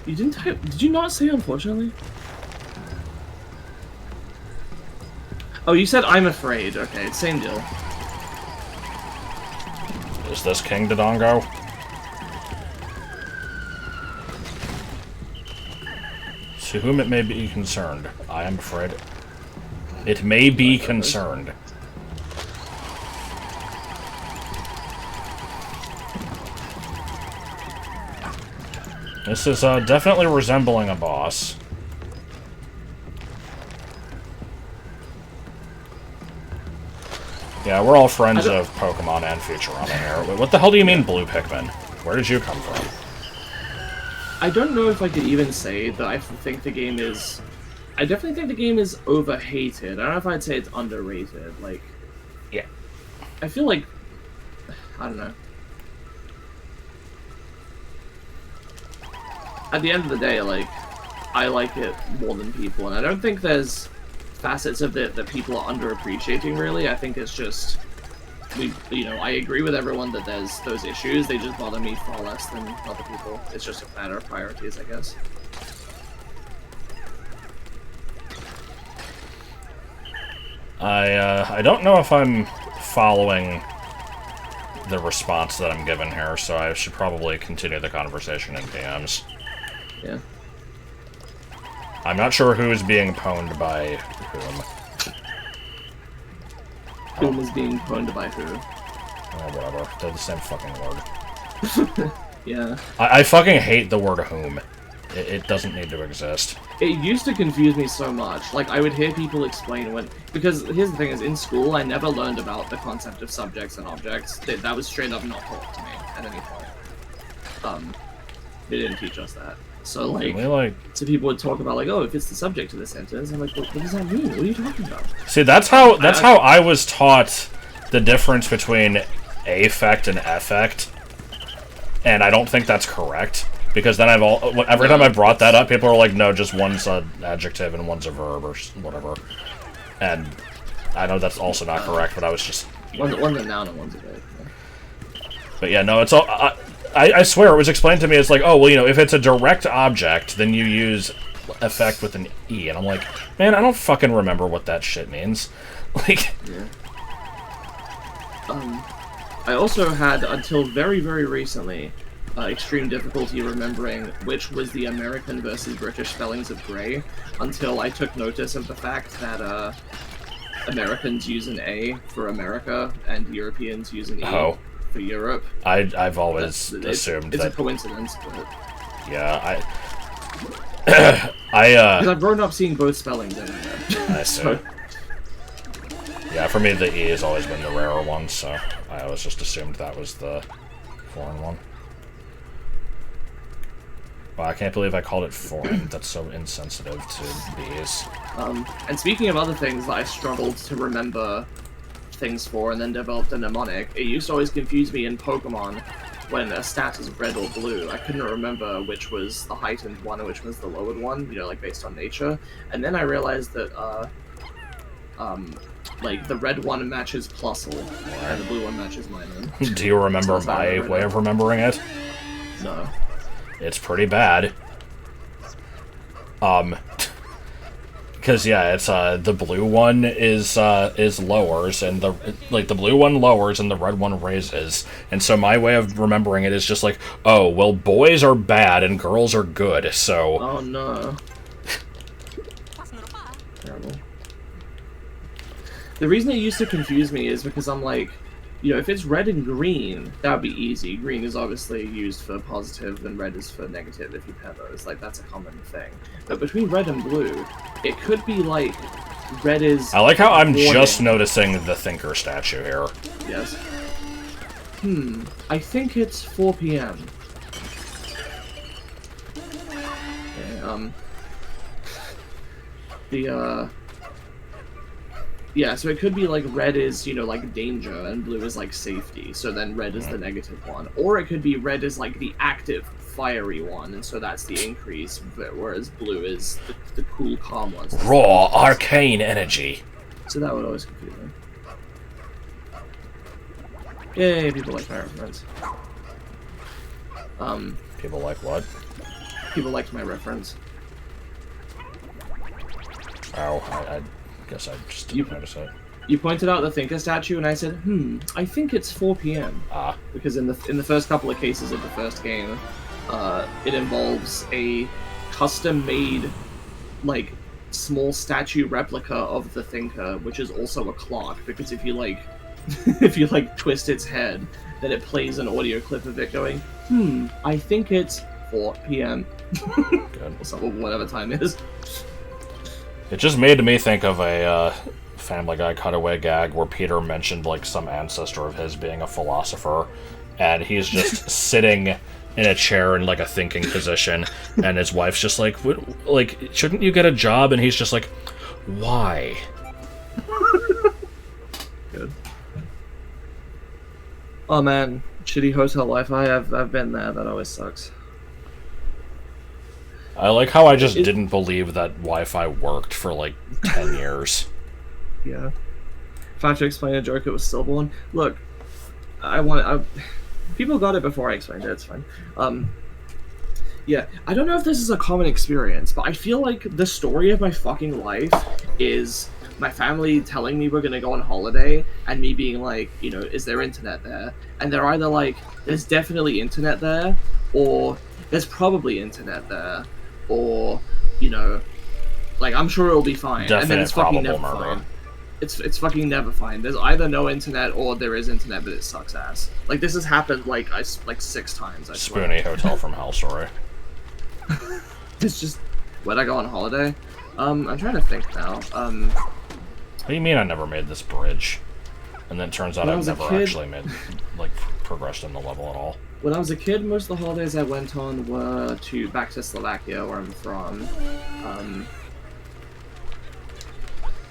You didn't type... Did you not say unfortunately? Oh, you said I'm afraid. Okay, same deal. Is this King Dodongo? To whom it may be concerned, I am afraid. It may be concerned. This is definitely resembling a boss. Yeah, we're all friends of Pokemon and Futurama here. What the hell do you mean, Blue Pikmin? Where did you come from? I don't know if I could even say that I think the game is... I definitely think the game is overhated. I don't know if I'd say it's underrated. Like, yeah. I feel like... I don't know. At the end of the day, like, I like it more than people, and I don't think there's facets of it that people are underappreciating, really. I think it's just... I agree with everyone that there's those issues. They just bother me far less than other people. It's just a matter of priorities, I guess. I don't know if I'm following the response that I'm given here, so I should probably continue the conversation in PMs. Yeah. I'm not sure who is being pwned by whom. Whom is being pwned by who? Oh, whatever. They're the same fucking word. Yeah. I fucking hate the word whom. It doesn't need to exist. It used to confuse me so much. Like, I would hear people explain when... Because here's the thing is, in school, I never learned about the concept of subjects and objects. That was straight up not taught to me at any point. They didn't teach us that. So, like... So people would talk about, like, oh, if it's the subject of the sentence, I'm like, what does that mean? What are you talking about? See, that's how I was taught the difference between affect and effect. And I don't think that's correct. Because then every time I brought that up, people are like, no, just one's an adjective and one's a verb or whatever. And I know that's also not correct, but I was just... One's a noun and one's a verb. Yeah. But yeah, no, it's all... I swear, it was explained to me, it's like, oh, well, you know, if it's a direct object, then you use effect with an E. And I'm like, man, I don't fucking remember what that shit means. Like... Yeah. I also had, until very, very recently... extreme difficulty remembering which was the American versus British spellings of grey, until I took notice of the fact that Americans use an A for America and Europeans use an E for Europe. I've always assumed it's a coincidence, but... Yeah, because I've grown up seeing both spellings anyway. I see. So... Yeah, for me the E has always been the rarer one, so I always just assumed that was the foreign one. Wow, I can't believe I called it foreign. That's so insensitive to bees. And speaking of other things that I struggled to remember things for and then developed a mnemonic, it used to always confuse me in Pokemon when a stat is red or blue. I couldn't remember which was the heightened one and which was the lowered one, you know, like based on nature. And then I realized that, like, the red one matches Plusle, and the blue one matches Minun. Do you remember my way of remembering it? No. It's pretty bad. Because yeah, it's the blue one is lowers, and the blue one lowers and the red one raises. And so my way of remembering it is just like, oh, well, boys are bad and girls are good. So. Oh no. Terrible. The reason it used to confuse me is because I'm like, you know, if it's red and green, that would be easy. Green is obviously used for positive, and red is for negative if you pair those. Like, that's a common thing. But between red and blue, it could be like, red is... I like how I'm just noticing the thinker statue here. Yes. I think it's 4 p.m. Okay, yeah, so it could be like red is, you know, like danger, and blue is like safety, so then red is the negative one. Or it could be red is like the active, fiery one, and so that's the increase, whereas blue is the cool, calm one. Raw, arcane energy. So that would always confuse me. Yay, people like my reference. People like what? People liked my reference. Oh, I guess I just didn't notice it. You pointed out the thinker statue, and I said, I think it's 4 p.m. Because in the first couple of cases of the first game, it involves a custom-made, like, small statue replica of the thinker, which is also a clock, because if you, like, twist its head, then it plays an audio clip of it going, I think it's 4 p.m. Good. Or whatever time it is. It just made me think of a Family Guy cutaway gag where Peter mentioned, like, some ancestor of his being a philosopher, and he's just sitting in a chair in, like, a thinking position, and his wife's just like, shouldn't you get a job? And he's just like, why? Good. Oh man, shitty hotel Wi-Fi, I've been there, that always sucks. I like how I just didn't believe that Wi-Fi worked for, like, 10 years. Yeah. If I have to explain a joke, it was stillborn. Look, people got it before I explained it, it's fine. Yeah, I don't know if this is a common experience, but I feel like the story of my fucking life is my family telling me we're gonna go on holiday, and me being like, you know, is there internet there? And they're either like, there's definitely internet there, or there's probably internet there, or, you know, like, I'm sure it'll be fine. Definite and then it's fucking probable never murder. fine. It's fucking never fine. There's either no internet or there is internet, but it sucks ass. Like, this has happened like 6 times. I swear. Spoonie Hotel from Hell story. It's just, where'd I go on holiday? I'm trying to think now. What do you mean I never made this bridge? And then it turns out I've never actually made, like, progressed in the level at all. When I was a kid, most of the holidays I went on were back to Slovakia, where I'm from.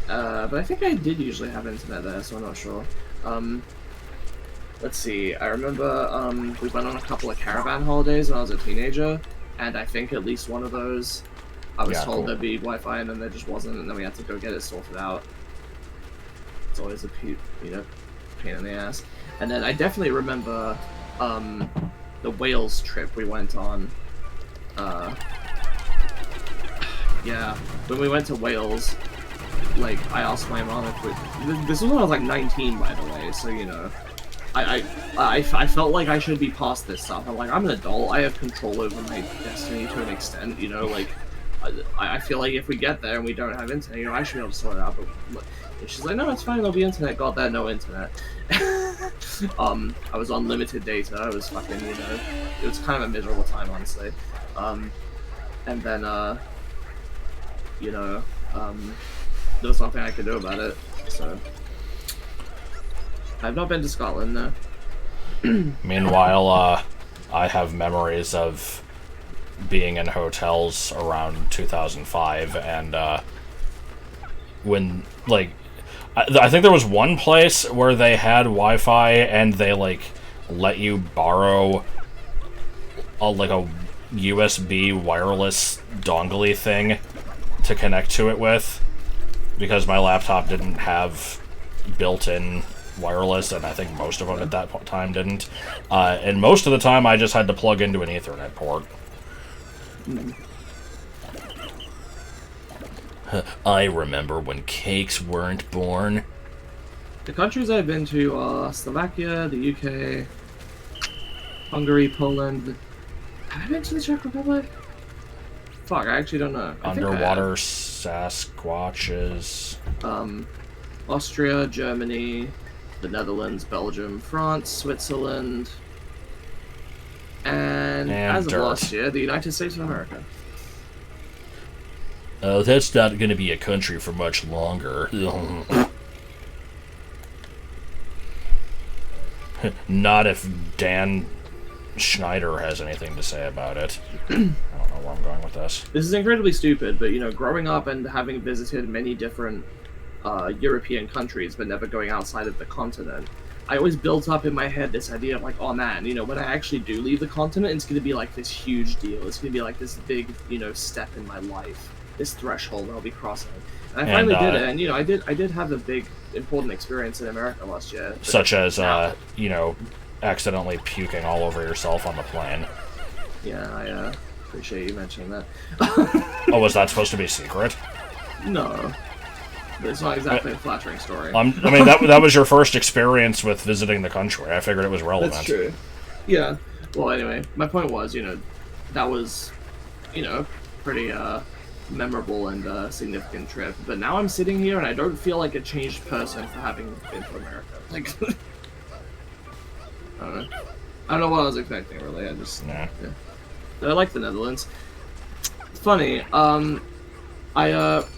But I think I did usually have internet there, so I'm not sure. Let's see, I remember we went on a couple of caravan holidays when I was a teenager, and I think at least one of those I was told there'd be Wi-Fi, and then there just wasn't, and then we had to go get it sorted out. It's always a pain in the ass. And then I definitely remember the Wales trip we went on. Yeah, when we went to Wales, like, I asked my mom if this was when I was like 19, by the way, so, you know, I felt like I should be past this stuff. I'm like, I'm an adult, I have control over my destiny to an extent, you know, like, I feel like if we get there and we don't have internet, you know, I should be able to sort it out, but she's like, no, it's fine, there'll be internet. Got there, no internet. I was on limited data, I was fucking, you know, it was kind of a miserable time, honestly. And then, you know, there was nothing I could do about it, so. I've not been to Scotland, though. Meanwhile, I have memories of being in hotels around 2005, and when, like, I think there was one place where they had Wi-Fi and they, like, let you borrow a USB wireless dongle thing to connect to it with, because my laptop didn't have built-in wireless, and I think most of them at that time didn't. And most of the time I just had to plug into an Ethernet port. I remember when cakes weren't born. The countries I've been to are Slovakia, the UK, Hungary, Poland. Have I been to the Czech Republic? Fuck, I actually don't know. Underwater Sasquatches. Austria, Germany, the Netherlands, Belgium, France, Switzerland, and as of last year, the United States of America. Oh, that's not going to be a country for much longer. Not if Dan Schneider has anything to say about it. I don't know where I'm going with this. This is incredibly stupid, but, you know, growing up and having visited many different European countries, but never going outside of the continent, I always built up in my head this idea of, like, oh man, you know, when I actually do leave the continent, it's going to be like this huge deal. It's going to be like this big, you know, step in my life. This threshold I'll be crossing. And I finally did it, and, you know, I did have a big, important experience in America last year. Such as, you know, accidentally puking all over yourself on the plane. Yeah, I appreciate you mentioning that. Oh, was that supposed to be a secret? No. But it's not exactly a flattering story. I mean, that was your first experience with visiting the country. I figured it was relevant. That's true. Yeah. Well, anyway, my point was, you know, that was, you know, pretty, memorable and significant trip, but now I'm sitting here and I don't feel like a changed person for having been to America. Like, I don't know what I was expecting, really. I just, yeah. But I like the Netherlands. It's funny. It's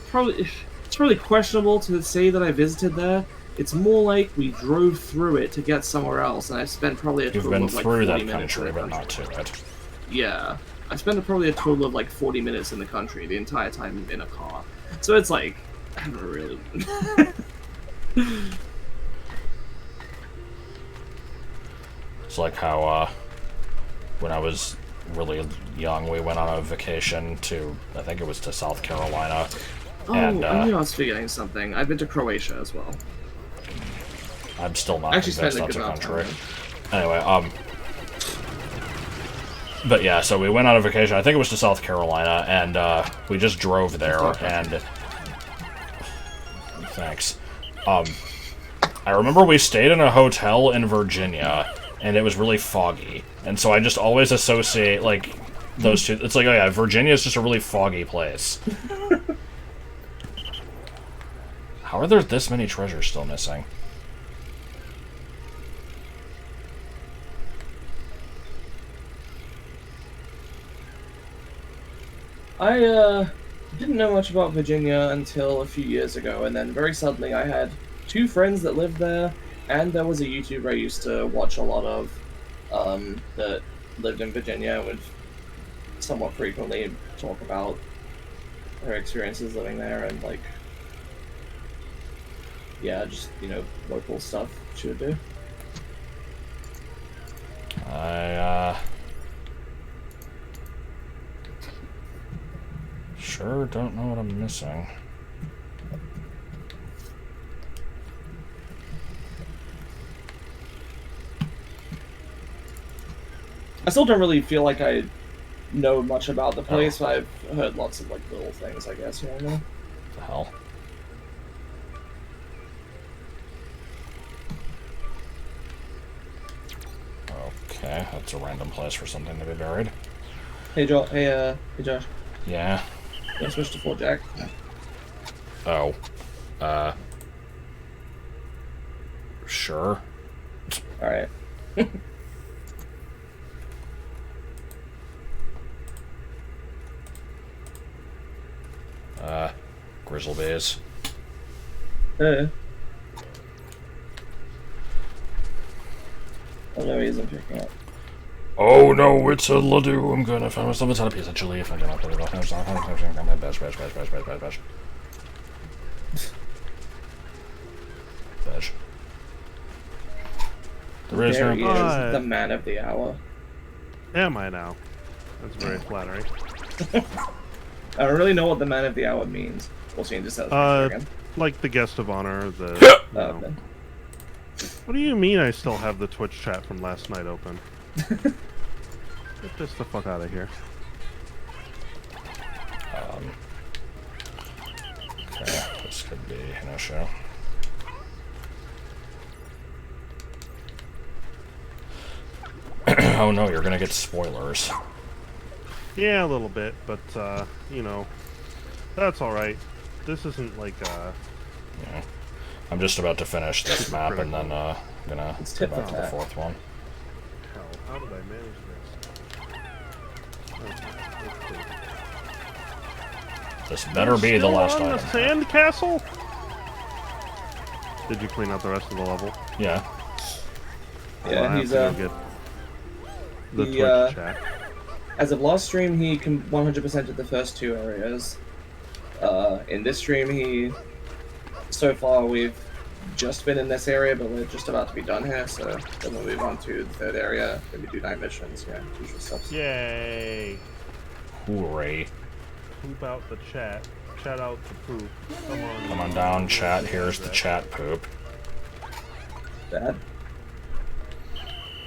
probably questionable to say that I visited there. It's more like we drove through it to get somewhere else, and I spent probably a total of like 40 minutes. You've been through that country, but not to it. Yeah. I spent probably a total of like 40 minutes in the country the entire time in a car. So it's like, I haven't really... It's like how, when I was really young, we went on a vacation to, I think it was to South Carolina. Oh, and, I knew I was forgetting something. I've been to Croatia as well. I'm still not convinced that's a country. Anyway, but yeah, so we went on a vacation, I think it was to South Carolina, and we just drove there, and thanks. I remember we stayed in a hotel in Virginia, and it was really foggy. And so I just always associate, like, those two. It's like, oh yeah, Virginia is just a really foggy place. How are there this many treasures still missing? I didn't know much about Virginia until a few years ago, and then very suddenly I had 2 friends that lived there, and there was a YouTuber I used to watch a lot of that lived in Virginia and would somewhat frequently talk about her experiences living there and, like, yeah, just, you know, local stuff she would do. Sure don't know what I'm missing. I still don't really feel like I know much about the place, but I've heard lots of, like, little things, I guess, you know? What the hell? Okay, that's a random place for something to be buried. Hey, hey, Josh. Yeah? Let's switch to 4 Jack. Oh. Sure. Alright. Grizzlebees. Oh no, he isn't picking up. Oh no, it's a Ladoo. I'm gonna find myself inside a piece of chili if I can put it off. Bash. There is there no... he is, the man of the hour. Am I now? That's very flattering. I don't really know what the man of the hour means. We'll change this out again. Like the guest of honor, the... Okay. What do you mean I still have the Twitch chat from last night open? Get this the fuck out of here. Okay, this could be an issue. Oh no, you're gonna get spoilers. Yeah, a little bit, but, you know, that's alright. This isn't like, Yeah. I'm just about to finish this map and then, I'm gonna get back to the 4th one. Hell, how did I manage this? This better be the last on item. the sand castle? Did you clean out the rest of the level? Yeah. Yeah, Well, he's, I have to go get the he, Twitch chat. as of last stream, he 100%ed the first 2 areas. In this stream, so far we've just been in this area, but we're just about to be done here, so then we'll move on to the 3rd area, maybe do night missions, yeah, usual stuff. Yay! Hooray. Poop out the chat. Chat out the poop. Come on. Come on down, chat. Here's the chat poop. Bad.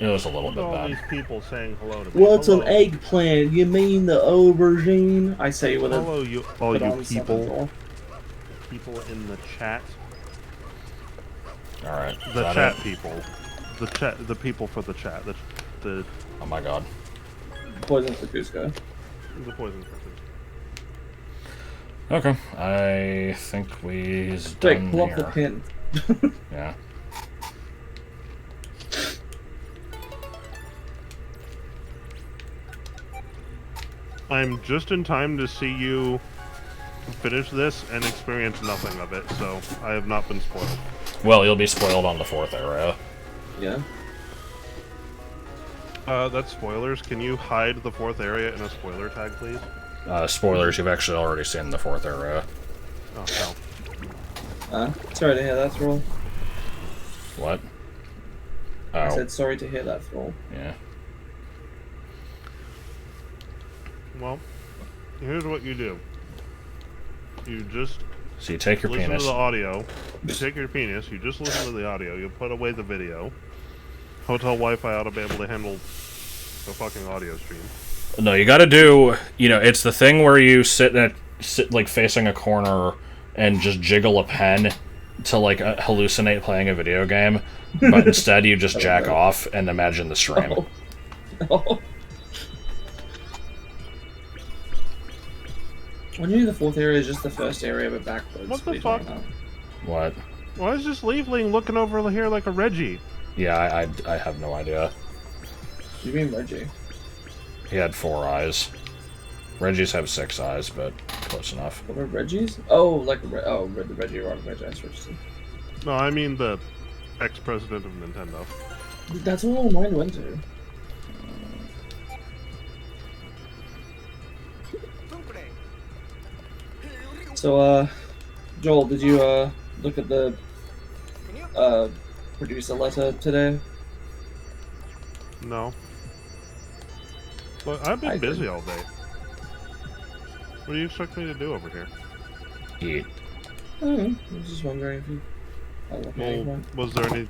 It was a little Look bit at all bad. these people saying hello to me. What's hello. an eggplant? You mean the aubergine? I say with Hello, you, all put you on something people. cool. People in the chat. Alright. The chat people. The people for the chat. The Oh my god. Poison for Cusco. the poison person. Okay. I think we's Quick, done pull up here. the pin. Yeah. I'm just in time to see you finish this and experience nothing of it, so I have not been spoiled. Well, you'll be spoiled on the 4th area. Yeah. That's spoilers. Can you hide the 4th area in a spoiler tag, please? Spoilers, you've actually already seen the 4th area. Oh, hell. Sorry to hear that, Thrall. What? I Oh, said sorry to hear that, Thrall. yeah. Well, here's what you do. You just So you take your listen penis. to the audio. You take your penis, you just listen to the audio, you put away the video. Hotel Wi-Fi ought to be able to handle the fucking audio stream. No, you gotta do, you know, it's the thing where you sit like facing a corner and just jiggle a pen to like hallucinate playing a video game, but instead you just jack off and imagine the stream. Oh. Oh. When you do the fourth area is just the first area, but backwards. What the fuck? What? Why is this leafling looking over here like a Reggie? Yeah, I have no idea. What do you mean Reggie? He had 4 eyes. Reggies have 6 eyes, but close enough. What are Reggies? Oh, like the Reggie Rock Reggie. I switched to. No, I mean the ex-president of Nintendo. That's what all mine went to. So, Joel, did you, look at the, producer letter today? No. But I've been busy all day. What do you expect me to do over here? Eat. I don't know. I was just wondering if you... Well, was there any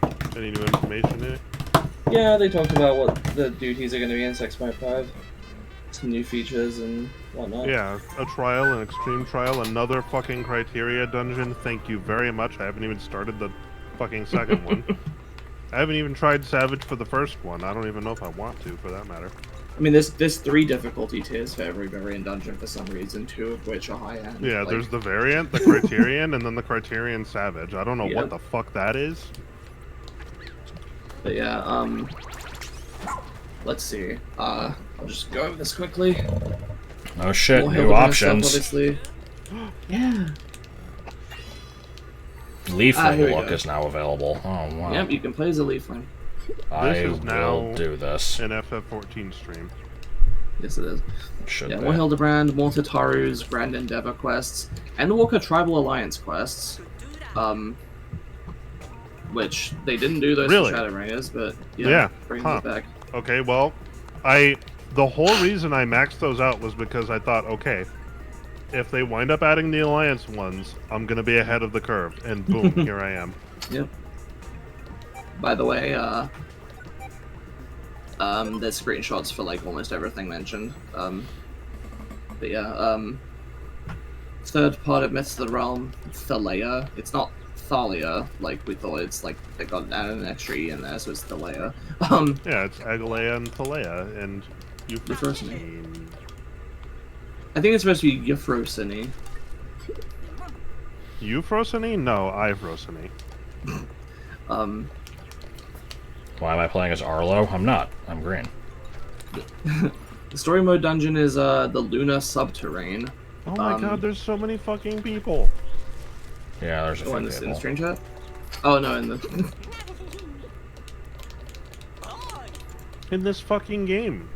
new information in it? Yeah, they talked about what the duties are going to be in 6.5. Some new features and whatnot. Yeah, a trial, an extreme trial, another fucking criteria dungeon. Thank you very much. I haven't even started the fucking second one. I haven't even tried Savage for the first one. I don't even know if I want to, for that matter. I mean, there's 3 difficulty tiers for every variant dungeon for some reason, 2 of which are high end. Yeah, like... there's the variant, the criterion, and then the criterion Savage. I don't know what the fuck that is. But yeah, let's see. I'll just go over this quickly. Oh shit, new options. Stuff, obviously. Yeah. Leafling look is now available. Oh wow. Yep, you can play as a Leafling. I will do this. An FF14 stream. Yes, it is. Should yeah, be. more Hildebrand, more Tataru's Grand Endeavor quests, and Walker Tribal Alliance quests. Which they didn't do those for Shadowbringers, but yeah, bring those back. Okay, well, the whole reason I maxed those out was because I thought, okay, if they wind up adding the Alliance ones, I'm gonna be ahead of the curve, and boom, here I am. Yep. By the way, there's screenshots for like almost everything mentioned. But yeah, third part of Myths of the Realm, Thalia. It's not Thalia like we thought. It's like they got added an extra E in there, so it's Thalia. Yeah, it's Agalea and Thalia and Euphrosyne. I think it's supposed to be Euphrosyne. Euphrosyne? No, Ivrosyne. Why am I playing as Arlo? I'm not. I'm green. The story mode dungeon is the Luna Subterrane. Oh my god, there's so many fucking people. Yeah, there's a few in the people. stream chat? Oh no, in the... in this fucking game.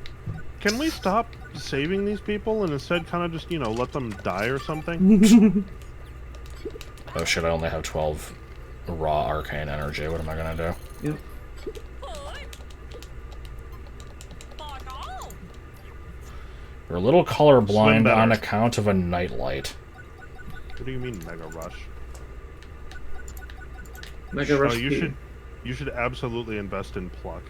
Can we stop saving these people and instead kind of just, you know, let them die or something? Oh shit, I only have 12 raw arcane energy. What am I gonna do? Yep. You're a little colorblind on account of a nightlight. What do you mean, Mega Rush? Mega Rush. You should absolutely invest in Pluck.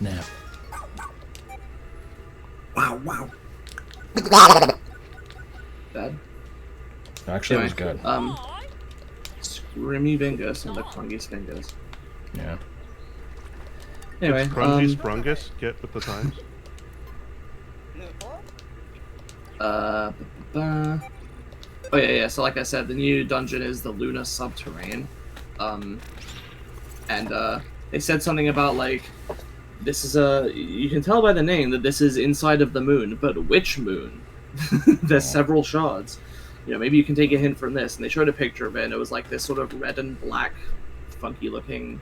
Nah. Wow. Bad. Actually, it was good. Scrimmy Vingus and the Crungy Fingers. Yeah. Anyway, Crungy Sprungus, get with the times. Oh yeah. So like I said, the new dungeon is the Luna Subterrane, and they said something about like this is you can tell by the name that this is inside of the moon, but which moon? There's several shards. You know, maybe you can take a hint from this. And they showed a picture of it, and it was like this sort of red and black, funky-looking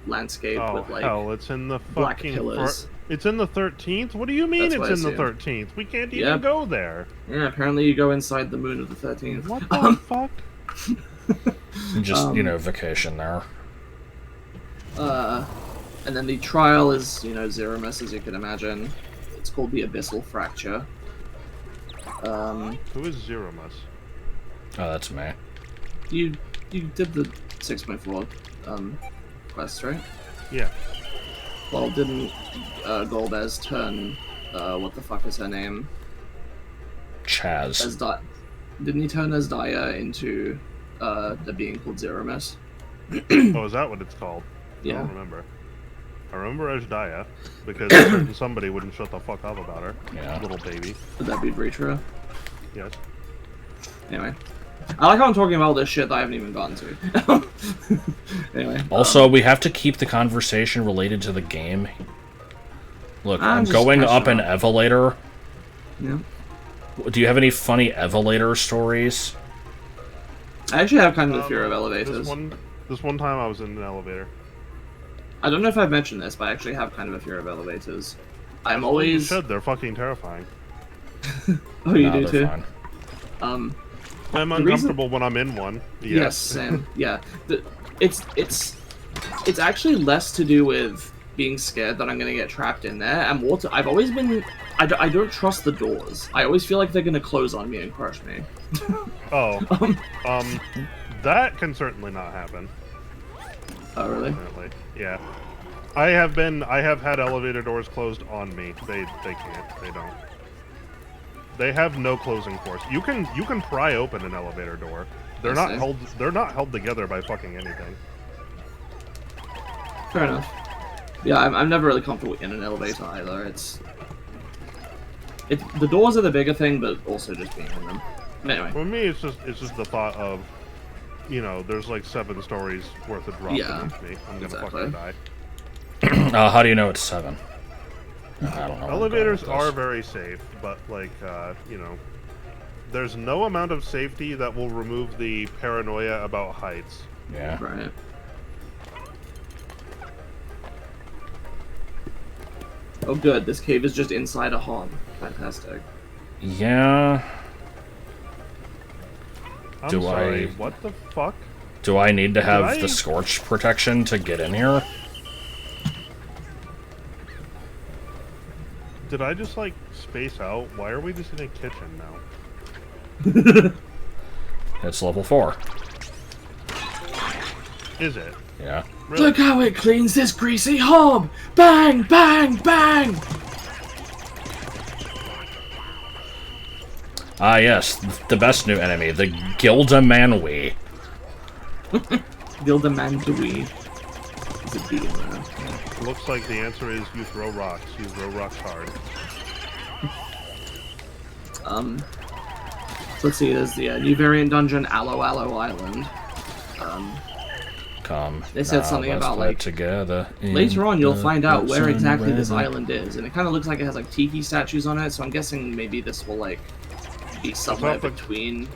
landscape with like it's in the black fucking pillars. It's in the 13th? What do you mean That's it's in the 13th? We can't even go there. Yeah, apparently you go inside the moon of the 13th. What the fuck? Just, you know, vacation there. And then the trial is, you know, Zeromus, as you can imagine. It's called the Abyssal Fracture. Who is Zeromus? Oh, that's me. You did the 6.4 quest, right? Yeah. Well, didn't Golbez turn what the fuck is her name? Chaz. Didn't he turn Asdaya into the being called Zeramis? Oh, is that what it's called? Yeah. I don't remember. I remember Ashdaya, because a certain somebody wouldn't shut the fuck up about her. Yeah. Little baby. Would that be Breacher? Yes. Anyway. I like how I'm talking about all this shit that I haven't even gotten to. Anyway. Also, we have to keep the conversation related to the game. Look, I'm going up an Evelator. Yeah. Do you have any funny Evelator stories? I actually have kind of a fear of elevators. This one time I was in an elevator. I don't know if I've mentioned this, but I actually have kind of a fear of elevators. I'm always... You should, they're fucking terrifying. Oh, you do too? Fine. I'm uncomfortable when I'm in one. Yes, same. Yeah. It's actually less to do with being scared that I'm going to get trapped in there, and more to... I've always been... I don't trust the doors. I always feel like they're going to close on me and crush me. Oh. That can certainly not happen. Oh, really? Definitely. Yeah. I have had elevator doors closed on me. They can't. They don't. They have no closing force. You can pry open an elevator door. They're not held together by fucking anything. Fair enough. Yeah, I'm never really comfortable in an elevator either. The doors are the bigger thing, but also just being in them. Anyway. For me, it's just the thought of, you know, there's like 7 stories worth of drop beneath me. I'm gonna fucking die. How do you know it's 7? I don't know. Elevators are very safe, but like, you know, there's no amount of safety that will remove the paranoia about heights. Yeah. Right. Oh good, this cave is just inside a hall. Fantastic. Yeah. I'm sorry, what the fuck? Do I need to have the scorch protection to get in here? Did I just, like, space out? Why are we just in a kitchen now? It's level 4. Is it? Yeah. Really? Look how it cleans this greasy hob! Bang, bang, bang! Ah, yes, the best new enemy, the Gildamanwi. Gildamanwi. Is it being Looks like the answer is you throw rocks. You throw rocks hard. Let's see, there's the new variant dungeon, Aloe Island. They said something about, like, together later on you'll find out where exactly this island is, and it kind of looks like it has, like, tiki statues on it, so I'm guessing maybe this will, like, be somewhere between...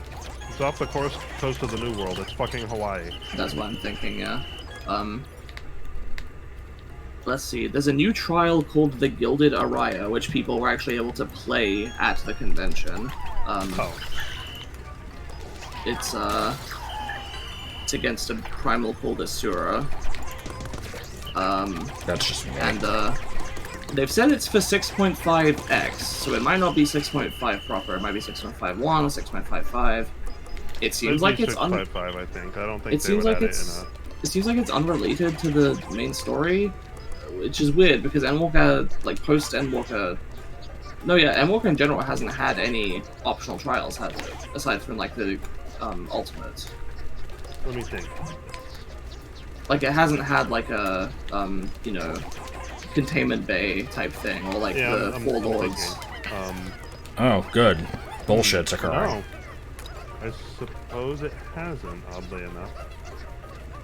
It's off the coast of the New World. It's fucking Hawaii. That's what I'm thinking, yeah. Let's see, there's a new trial called the Gilded Araya, which people were actually able to play at the convention. It's against a primal called Asura. That's just me. And, they've said it's for 6.5x, so it might not be 6.5 proper, it might be 6.51 or 6.55. It seems like it's 6.55, I think. I don't think they would add it in a... It seems like it's unrelated to the main story, which is weird, because Endwalker, like, post-Endwalker... No, yeah, Endwalker in general hasn't had any optional trials, has it? Aside from, like, the, ultimates. Let me think. Like, it hasn't had, like, a, you know, Containment Bay type thing, or, like, the Four Lords. Oh, good. Bullshit's occurring. No. I suppose it hasn't, oddly enough.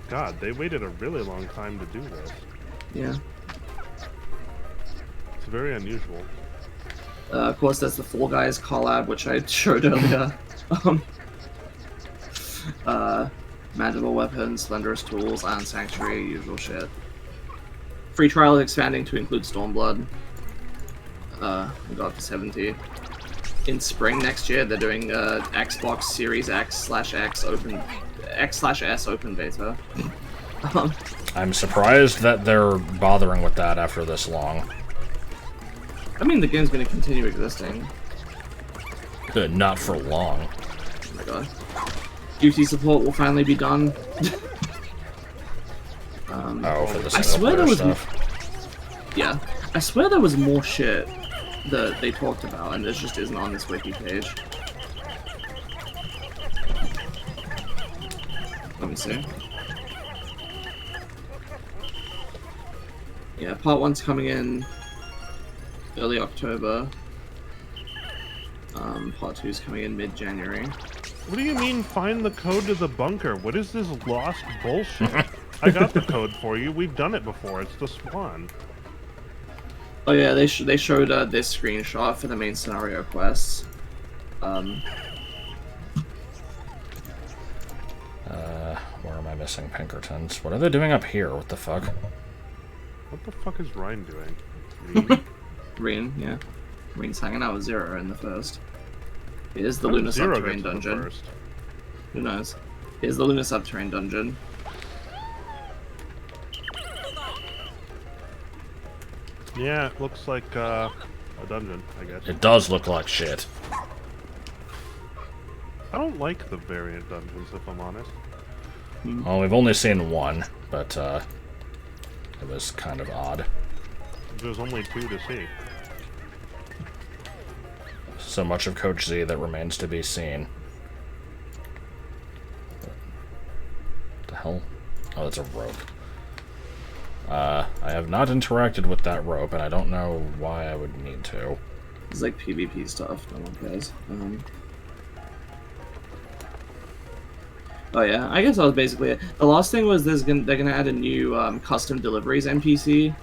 God, they waited a really long time to do this. Yeah. It's very unusual. Of course, there's the Fall Guys collab, which I showed earlier. Magical weapons, slenderous tools, Iron Sanctuary, usual shit. Free trial is expanding to include Stormblood. We got up to 70. In spring next year, they're doing Xbox Series X/X open, X/S open beta. I'm surprised that they're bothering with that after this long. I mean, the game's going to continue existing. Good, not for long. Oh my god. Duty support will finally be done. For the I swear there was stuff. Yeah, I swear there was more shit that they talked about, and it just isn't on this wiki page. me see. Yeah, part 1's coming in early October. Part 2's coming in mid-January. What do you mean, find the code to the bunker? What is this lost bullshit? I got the code for you. We've done it before. It's the Swan. Oh yeah, they showed this screenshot for the main scenario quests. Where am I missing Pinkertons? What are they doing up here? What the fuck? What the fuck is Ryan doing? Reen, yeah. Reen's hanging out with Zero in the first. Here's the How did Lunar Zero Subterranean get to the dungeon. first? Who knows? Here's the Lunar Subterranean dungeon. Yeah, it looks like a dungeon, I guess. It does look like shit. I don't like the variant dungeons, if I'm honest. Well, we've only seen one, but it was kind of odd. There's only 2 to see. So much of Coach Z that remains to be seen. What the hell? Oh, that's a rope. I have not interacted with that rope, and I don't know why I would need to. It's like PvP stuff, no one cares. Oh yeah, I guess that was basically it. The last thing was they're gonna add a new custom deliveries NPC,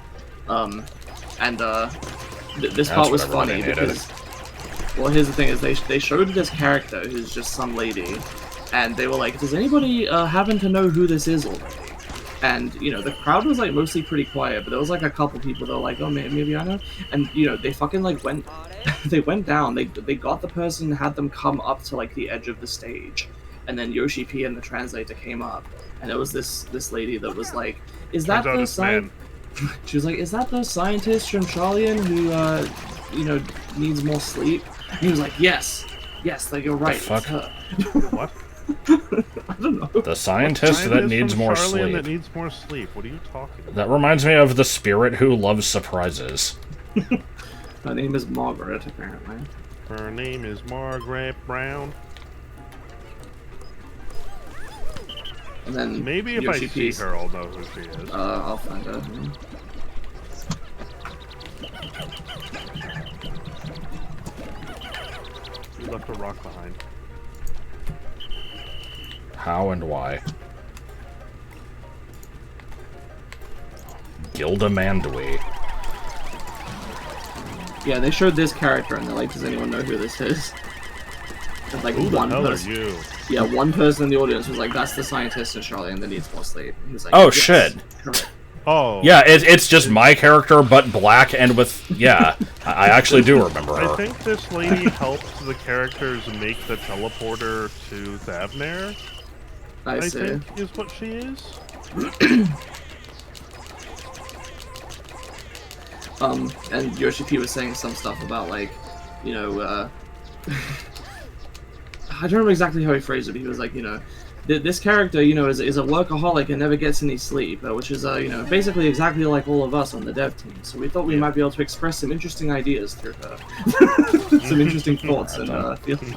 this part was funny because, well, here's the thing: is they showed this character who's just some lady, and they were like, "Does anybody happen to know who this is already?" And you know, the crowd was like mostly pretty quiet, but there was like a couple people that were like, "Oh, maybe I know." And you know, they fucking like went, they went down. They got the person, had them come up to like the edge of the stage. And then Yoshi P and the translator came up, and it was this lady that was like, "Is that the scientist?" She was like, "Is that the scientist from Charlian who, you know, needs more sleep?" And he was like, "Yes, like you're right." The fuck? What? I don't know. The scientist that needs more Charlian sleep. That needs more sleep. What are you talking about? That reminds me of the spirit who loves surprises. Her name is Margaret, apparently. Her name is Margaret Brown. And then maybe if Yoshi I P's, see her, I'll know who she is. I'll find her. We left a rock behind. How and why? Gilda Mandui. Yeah, they showed this character, and they're like, "Does anyone know who this is?" And like Who the one hell person. are you? Yeah, one person in the audience was like, "That's the scientist in Charlian that needs more sleep." He was like, Oh, "Yes, shit. correct." Oh. Yeah, it's just my character, but black and with... Yeah, I actually do remember her. I think this lady helped the characters make the teleporter to Thavnair. I see. think is what she is. And Yoshi P was saying some stuff about like, you know, I don't remember exactly how he phrased it, but he was like, you know, this character, you know, is a workaholic and never gets any sleep, which is, you know, basically exactly like all of us on the dev team. So we thought we might be able to express some interesting ideas through her. Some interesting thoughts and feelings.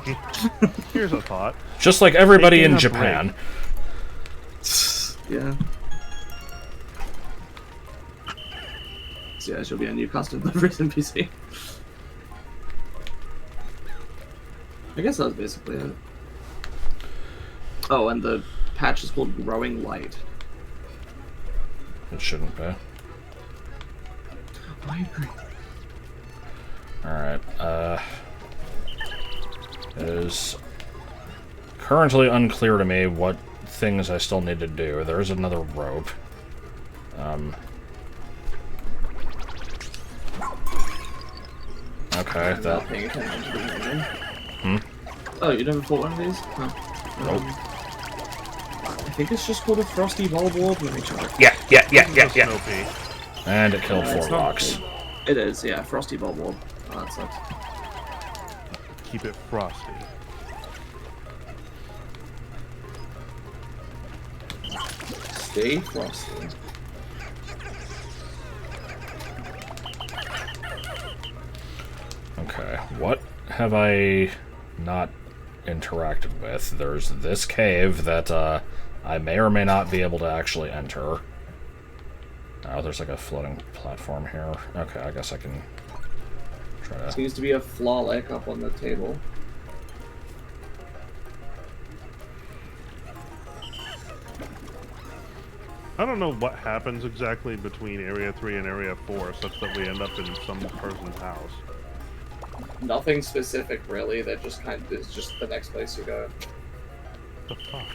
Here's a thought. Just like everybody Taking in a Japan. Yeah. So yeah, she'll be a new custom deliveries NPC. I guess that was basically it. Oh, and the patch is called Growing Light. It shouldn't be. I agree. Alright, it is currently unclear to me what things I still need to do. There is another rope. Okay, I'm that... not paying attention to the engine. Hmm? Oh, you never fought one of these? Huh. Nope. I think it's just called a Frosty Bulb Orb. Let me check. Yeah. Snow Pea. And it killed 4 it's not rocks. cool. It is, yeah, Frosty Bulb Orb. Oh, that sucks. Keep it frosty. Stay frosty. Okay, what have I not interacted with? There's this cave that I may or may not be able to actually enter. Oh, there's like a floating platform here. Okay, I guess I can try to... Seems to be a flaw like up on the table. I don't know what happens exactly between Area 3 and Area 4 such that we end up in some person's house. Nothing specific, really. That just kind of is just the next place you go. What the fuck?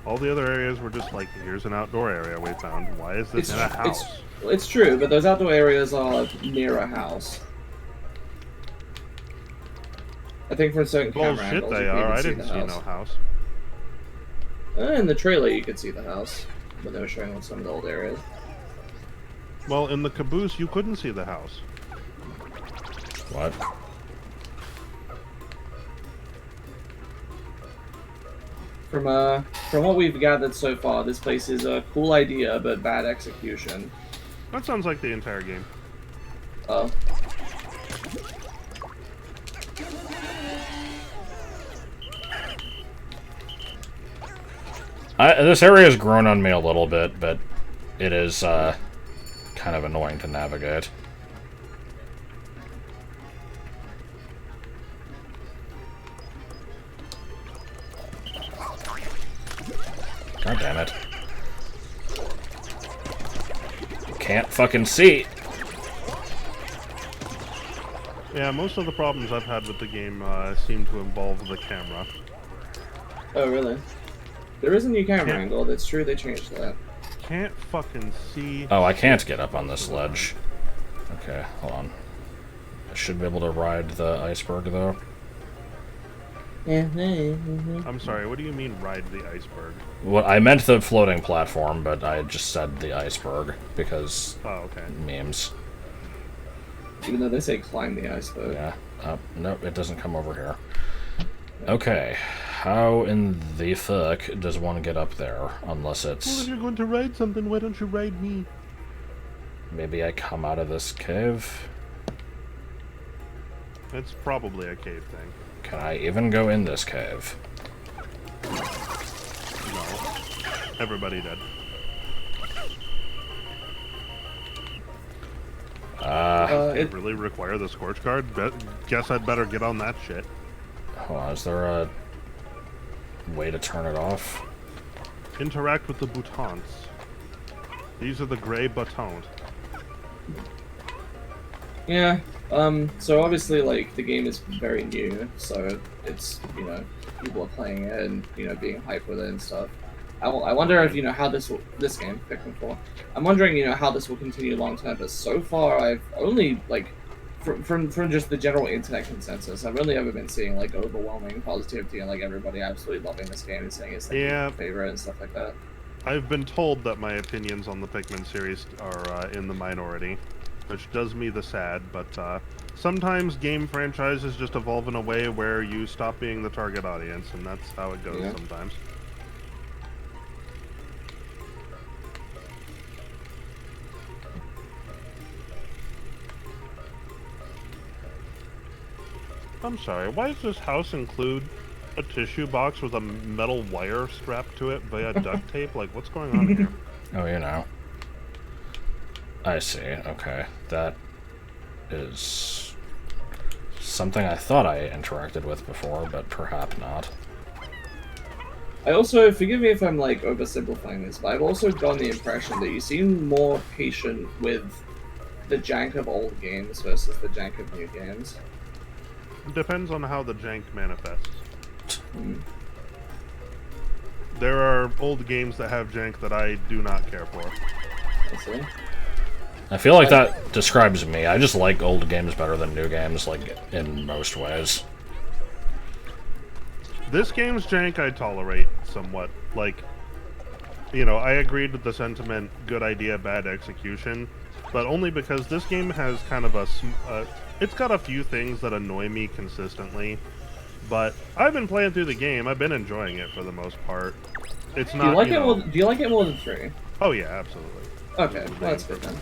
All the other areas were just like, here's an outdoor area we found. Why is this in a house? It's true, but those outdoor areas are near a house. I think from certain camera angles, Bullshit, they are. I didn't see no house. In the trailer, you could see the house, but they were showing on some of the old areas. Well, in the caboose, you couldn't see the house. What? From what we've gathered so far, this place is a cool idea, but bad execution. That sounds like the entire game. Oh. This area has grown on me a little bit, but it is kind of annoying to navigate. God damn it. Can't fucking see. Yeah, most of the problems I've had with the game seem to involve the camera. Oh, really? There is a new camera angle. That's true. They changed that. Can't fucking see. Oh, I can't get up on this ledge. Okay, hold on. I should be able to ride the iceberg, though. I'm sorry, what do you mean ride the iceberg? Well, I meant the floating platform, but I just said the iceberg because okay. Memes. Even though they say climb the iceberg. Yeah. Nope, it doesn't come over here. Okay. How in the fuck does one get up there? Unless it's... Well, if you're going to ride something, why don't you ride me? Maybe I come out of this cave? It's probably a cave thing. Can I even go in this cave? No. Everybody did. It really require the scorch guard? Guess I'd better get on that shit. Hold on, is there a way to turn it off? Interact with the boutons. These are the gray buttons. Yeah. So obviously, like, the game is very new, so it's, you know, people are playing it and, you know, being hyped with it and stuff. I wonder if, you know, how this game, Pikmin 4, I'm wondering, you know, how this will continue long term, but so far I've only, like, from just the general internet consensus, I've only ever been seeing, like, overwhelming positivity and, like, everybody absolutely loving this game and saying it's their favorite and stuff like that. I've been told that my opinions on the Pikmin series are in the minority, which does me the sad, but sometimes game franchises just evolve in a way where you stop being the target audience, and that's how it goes sometimes. I'm sorry, why does this house include a tissue box with a metal wire strapped to it via duct tape? Like, what's going on here? Oh, you know. I see, okay. That is something I thought I interacted with before, but perhaps not. I also, forgive me if I'm, like, oversimplifying this, but I've also gotten the impression that you seem more patient with the jank of old games versus the jank of new games. Depends on how the jank manifests. There are old games that have jank that I do not care for. I see. I feel like that describes me. I just like old games better than new games, like, in most ways. This game's jank I tolerate somewhat. Like, you know, I agreed with the sentiment, good idea, bad execution, but only because this game has kind of a... it's got a few things that annoy me consistently, but I've been playing through the game. I've been enjoying it for the most part. It's not, do you like it more than 3? Oh yeah, absolutely. Okay, well, that's good then.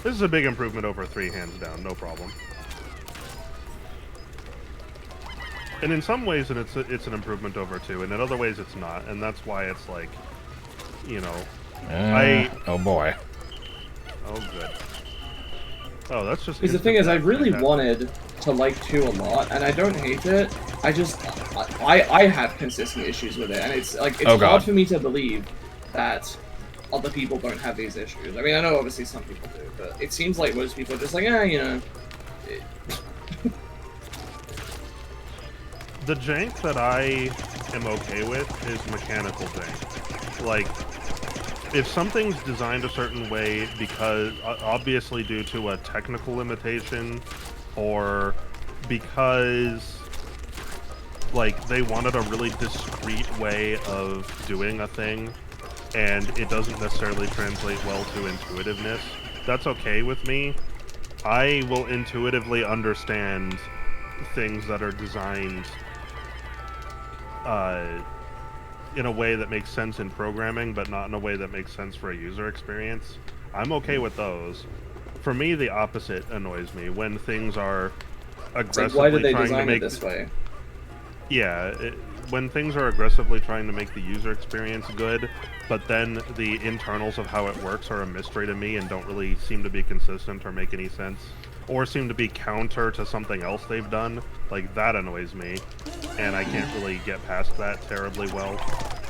This is a big improvement over 3, hands down, no problem. And in some ways it's an improvement over 2, and in other ways it's not, and that's why it's like, you know, oh boy. Oh, good. Oh, that's just... Because the thing is, I really wanted to like 2 a lot, and I don't hate it. I just... I have consistent issues with it, and it's like it's hard for me to believe that other people don't have these issues. I mean, I know obviously some people do, but it seems like most people are just like, you know... The jank that I am okay with is mechanical jank. Like, if something's designed a certain way because, obviously due to a technical limitation, or because, like, they wanted a really discrete way of doing a thing, and it doesn't necessarily translate well to intuitiveness, that's okay with me. I will intuitively understand things that are designed in a way that makes sense in programming, but not in a way that makes sense for a user experience. I'm okay with those. For me, the opposite annoys me, when things are aggressively why did they trying design to make it this way? Yeah, when things are aggressively trying to make the user experience good, but then the internals of how it works are a mystery to me and don't really seem to be consistent or make any sense, or seem to be counter to something else they've done, like, that annoys me, and I can't really get past that terribly well.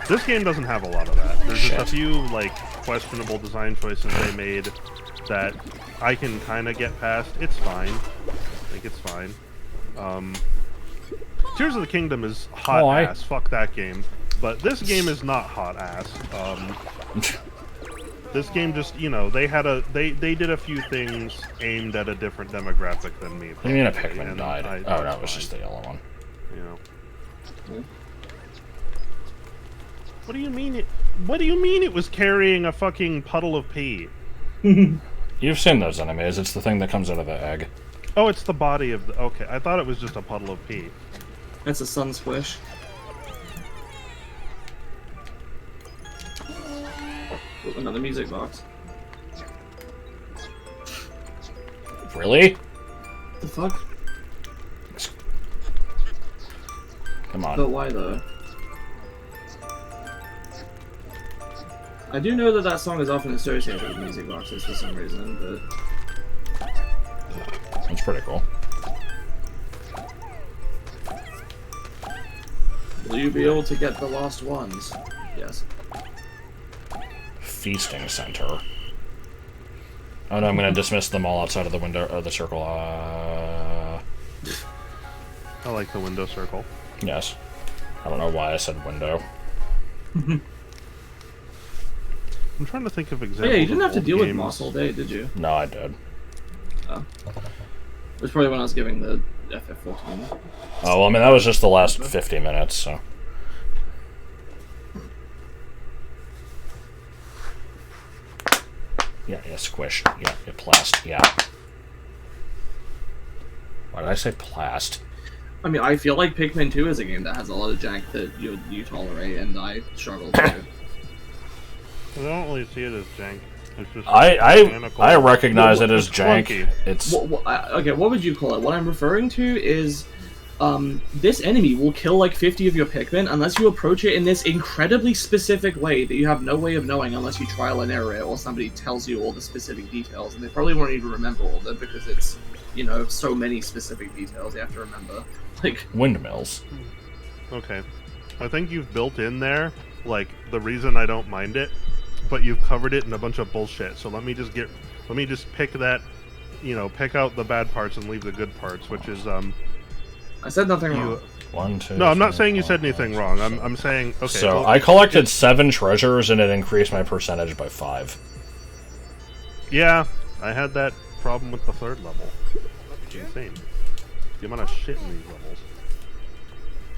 This game doesn't have a lot of that. There's just a few, like, questionable design choices they made that I can kind of get past. It's fine. Like, it's fine. Tears of the Kingdom is hot ass. Fuck that game. But this game is not hot ass. This game just, you know, they did a few things aimed at a different demographic than me. What do you mean a Pikmin died? Oh, no, it was just the yellow one. You know. What do you mean it was carrying a fucking puddle of pee? You've seen those enemies. It's the thing that comes out of the egg. Oh, it's the body of the... Okay, I thought it was just a puddle of pee. That's a sun squish. Oh, another music box. Really? The fuck? Come on. But why though? I do know that that song is often associated with music boxes for some reason, but... That's pretty cool. Will you be able to get the lost ones? Yes. Feasting center. Oh no, I'm gonna dismiss them all outside of the window, or the circle. I like the window circle. Yes. I don't know why I said window. I'm trying to think of examples. Oh, yeah, you didn't have to deal games. with moss all day, did you? No, I did. Oh. It was probably when I was giving the FF14. Oh, well, I mean, that was just the last 50 minutes, so... Yeah, squish. Yeah, plast. Yeah. Why did I say plast? I mean, I feel like Pikmin 2 is a game that has a lot of jank that you tolerate, and I struggle to. I don't really see it as jank. It's just I recognize it as jank. Clunky. It's okay. What would you call it? What I'm referring to is, this enemy will kill like 50 of your Pikmin unless you approach it in this incredibly specific way that you have no way of knowing unless you trial and error it or somebody tells you all the specific details, and they probably won't even remember all of them because it's, you know, so many specific details you have to remember. Like windmills. Okay, I think you've built in there like the reason I don't mind it, but you've covered it in a bunch of bullshit. So let me just pick that, you know, pick out the bad parts and leave the good parts, which is I said nothing wrong. 1, 2. No, I'm not saying you said anything wrong. I'm saying okay. So well, I collected 7 treasures and it increased my percentage by 5. Yeah, I had that problem with the 3rd level. It's insane. The amount of shit in these levels.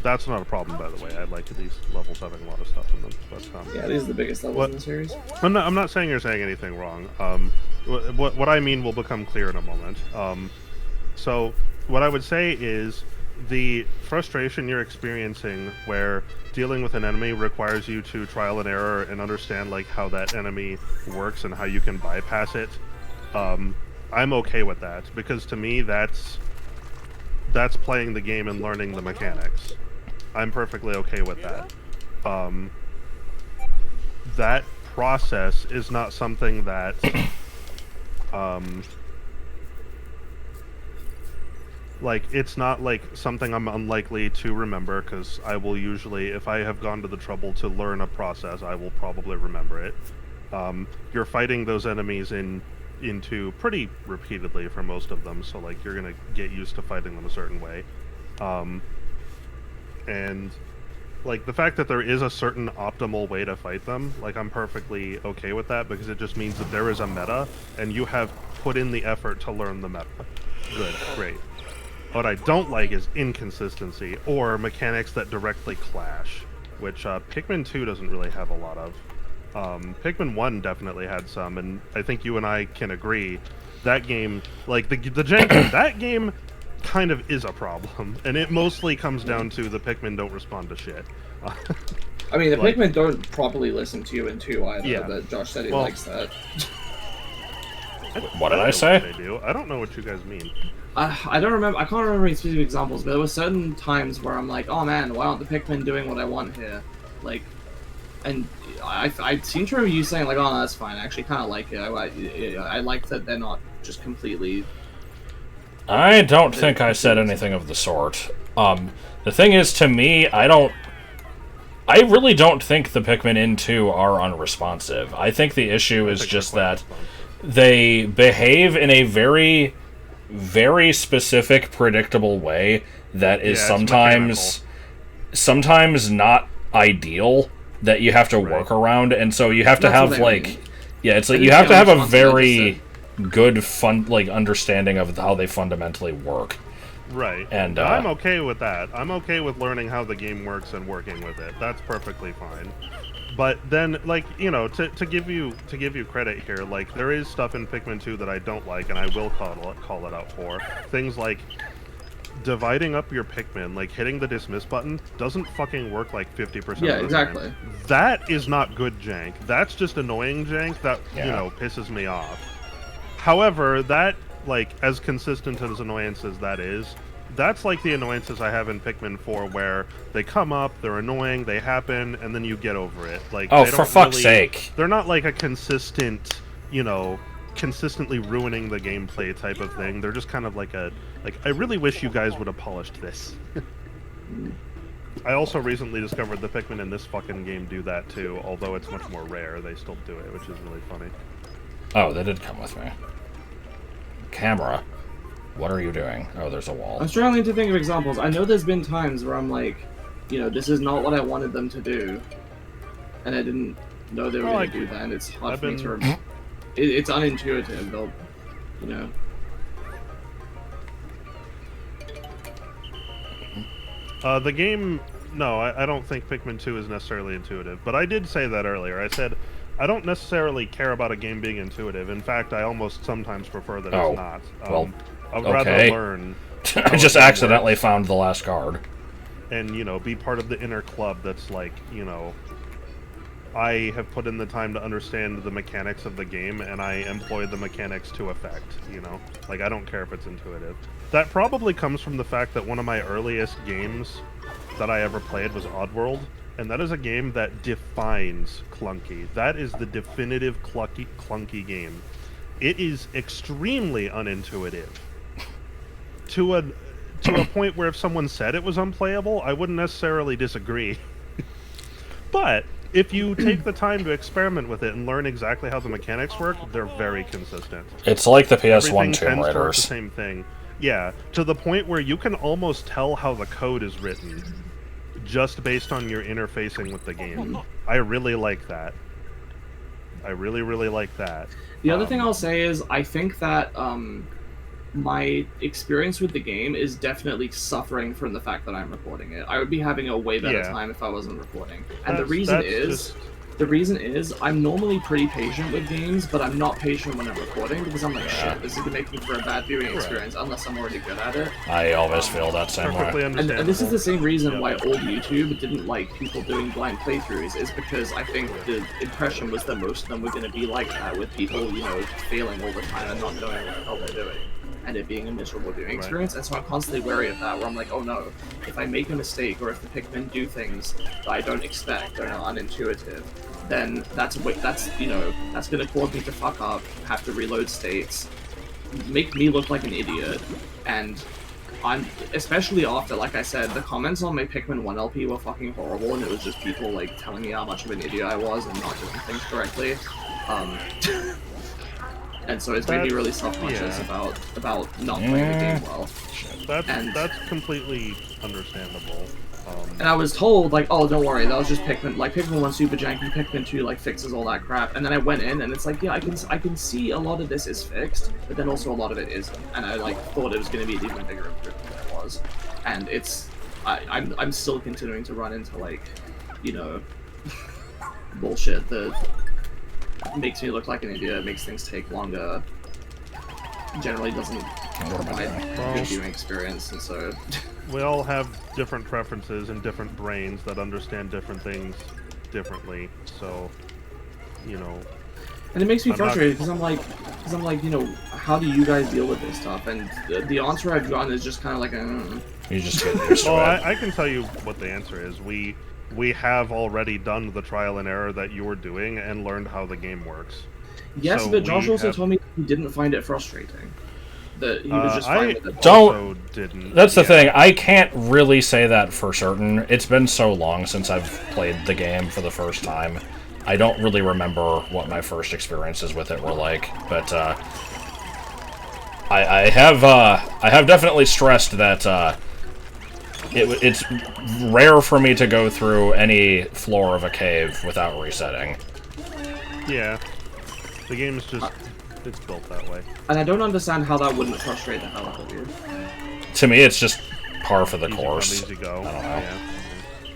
That's not a problem, by the way. I like these levels having a lot of stuff in them. But, yeah, these are the biggest levels in the series. I'm not saying you're saying anything wrong. What I mean will become clear in a moment. So what I would say is the frustration you're experiencing where dealing with an enemy requires you to trial and error and understand like how that enemy works and how you can bypass it. I'm okay with that because to me that's playing the game and learning the mechanics. I'm perfectly okay with that. That process is not something that like, it's not like something I'm unlikely to remember, because I will usually, if I have gone to the trouble to learn a process, I will probably remember it. You're fighting those enemies into pretty repeatedly for most of them, so like you're gonna get used to fighting them a certain way. And like the fact that there is a certain optimal way to fight them, like I'm perfectly okay with that, because it just means that there is a meta and you have put in the effort to learn the meta. Good, great. What I don't like is inconsistency or mechanics that directly clash, which Pikmin 2 doesn't really have a lot of. Pikmin 1 definitely had some, and I think you and I can agree that game, like the jank in that game kind of is a problem, and it mostly comes down to the Pikmin don't respond to shit. I mean, the like, Pikmin don't properly listen to you in 2 either, yeah. but Josh said he likes that. What did I say? They do. I don't know what you guys mean. I don't remember. I can't remember any specific examples, but there were certain times where I'm like, "Oh man, why aren't the Pikmin doing what I want here?" Like, and I seem to remember you saying like, "Oh, no, that's fine." I actually kind of like it. I like that they're not just completely. I don't think I said anything of the sort. The thing is, to me, I really don't think the Pikmin in 2 are unresponsive. I think the issue is just that they behave in a very, very specific, predictable way that is sometimes not ideal, that you have to work around, and so you have to have like, it's like you have to have a very good understanding of how they fundamentally work. Right. And I'm okay with that. I'm okay with learning how the game works and working with it. That's perfectly fine. But then, like, you know, to give you credit here, like, there is stuff in Pikmin 2 that I don't like, and I will call it out for. Things like dividing up your Pikmin, like hitting the dismiss button, doesn't fucking work like 50% of the time. Exactly. That is not good jank. That's just annoying jank that, you know, pisses me off. However, that, like, as consistent as annoyance as that is, that's like the annoyances I have in Pikmin 4, where they come up, they're annoying, they happen, and then you get over it. Like, oh, for fuck's sake! They're not like a consistent, you know, consistently ruining the gameplay type of thing. They're just kind of like I really wish you guys would have polished this. I also recently discovered the Pikmin in this fucking game do that too, although it's much more rare. They still do it, which is really funny. Oh, they did come with me. Camera. What are you doing? Oh, there's a wall. I'm struggling to think of examples. I know there's been times where I'm like, you know, this is not what I wanted them to do, and I didn't know they were going to do that, and it's hard for me to... It's unintuitive, they'll, you know... The game... No, I don't think Pikmin 2 is necessarily intuitive, but I did say that earlier. I said, I don't necessarily care about a game being intuitive. In fact, I almost sometimes prefer that it's not. Well... I would rather learn. I just accidentally found the last card. And, you know, be part of the inner club that's like, you know, I have put in the time to understand the mechanics of the game, and I employ the mechanics to effect, you know? Like, I don't care if it's intuitive. That probably comes from the fact that one of my earliest games that I ever played was Oddworld, and that is a game that defines clunky. That is the definitive clunky game. It is extremely unintuitive. To a point where if someone said it was unplayable, I wouldn't necessarily disagree. But if you take the time to experiment with it and learn exactly how the mechanics work, they're very consistent. It's like the PS1 Tomb Raiders. The same thing. Yeah, to the point where you can almost tell how the code is written just based on your interfacing with the game. I really like that. I really, really like that. The other thing I'll say is, I think that my experience with the game is definitely suffering from the fact that I'm recording it. I would be having a way better time if I wasn't recording. And the reason is, I'm normally pretty patient with games, but I'm not patient when I'm recording, because I'm like, shit, this is going to make me for a bad viewing experience, unless I'm already good at it. I always feel that same way. And this is the same reason why old YouTube didn't like people doing blind playthroughs, is because I think the impression was that most of them were going to be like that, with people, you know, failing all the time and not knowing what the hell they're doing. and it being a miserable viewing experience, and so I'm constantly wary of that, where I'm like, oh no, if I make a mistake, or if the Pikmin do things that I don't expect, or are unintuitive, then that's gonna cause me to fuck up, have to reload states, make me look like an idiot, and especially after, like I said, the comments on my Pikmin 1 LP were fucking horrible, and it was just people, like, telling me how much of an idiot I was and not doing things correctly. And so it's made me really self-conscious about not playing the game well. That's completely understandable. And I was told, like, oh, don't worry, that was just Pikmin, like, Pikmin 1 super janky, Pikmin 2, like, fixes all that crap, and then I went in, and it's like, yeah, I can see a lot of this is fixed, but then also a lot of it isn't, and I, like, thought it was going to be an even bigger improvement than it was, and it's, I'm still continuing to run into, like, you know, bullshit that makes me look like an idiot, makes things take longer, generally doesn't provide a good viewing experience, and so... We all have different preferences and different brains that understand different things differently, so, you know... And it makes me frustrated, because I'm like, you know, how do you guys deal with this stuff? And the answer I've gotten is just kind of like, You just get used to it. Well, I can tell you what the answer is. We have already done the trial and error that you're doing and learned how the game works. Yes, so but Josh also told me he didn't find it frustrating. That he was just fine with it. That's the thing. I can't really say that for certain. It's been so long since I've played the game for the first time. I don't really remember what my first experiences with it were like, but I have definitely stressed that it's rare for me to go through any floor of a cave without resetting. Yeah, the game's just it's built that way. And I don't understand how that wouldn't frustrate the hell out of you. To me, it's just par for the Easy course. Come, easy go. I don't know. Yeah.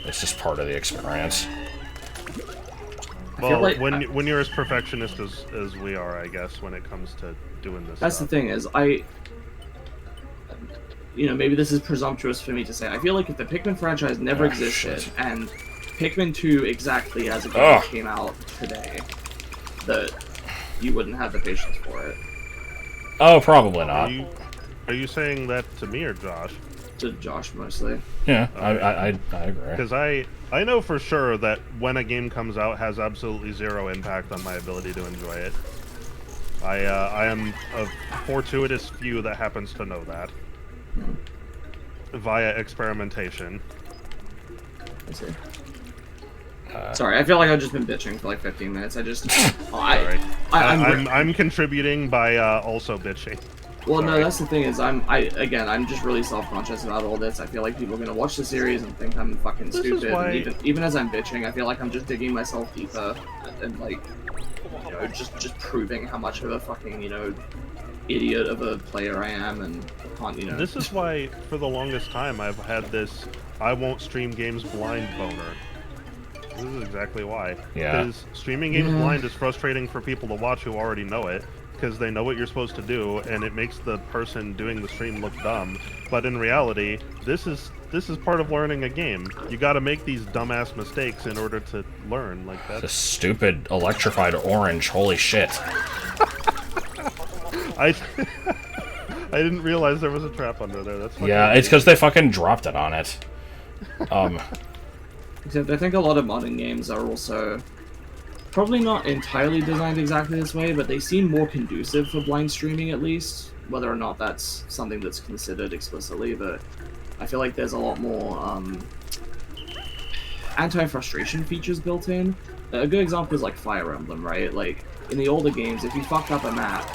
It's just part of the experience. Well, like when you're as perfectionist as we are, I guess, when it comes to doing this That's stuff. the thing, is you know, maybe this is presumptuous for me to say, I feel like if the Pikmin franchise never existed, and Pikmin 2 exactly as a game came out today, that you wouldn't have the patience for it. Oh, probably not. Are you saying that to me or Josh? To Josh, mostly. Yeah, I agree. Because I know for sure that when a game comes out, it has absolutely zero impact on my ability to enjoy it. I am a fortuitous few that happens to know that. Via experimentation. I see. Sorry, I feel like I've just been bitching for like 15 minutes. I'm contributing by also bitching. Well, no, that's the thing is I'm just really self-conscious about all this. I feel like people are gonna watch the series and think I'm fucking stupid. And even as I'm bitching, I feel like I'm just digging myself deeper and like, you know, just proving how much of a fucking, you know, idiot of a player I am, and I can't, you know. This is why, for the longest time, I've had this I won't stream games blind boner. This is exactly why. Yeah. Because streaming games blind is frustrating for people to watch who already know it, because they know what you're supposed to do, and it makes the person doing the stream look dumb. But in reality, this is part of learning a game. You gotta make these dumbass mistakes in order to learn, like that. The stupid electrified orange, holy shit. I didn't realize there was a trap under there. That's yeah, it's because they fucking dropped it on it. Except I think a lot of modern games are also probably not entirely designed exactly this way, but they seem more conducive for blind streaming at least. Whether or not that's something that's considered explicitly, but I feel like there's a lot more anti-frustration features built in. A good example is like Fire Emblem, right? Like in the older games, if you fucked up a map,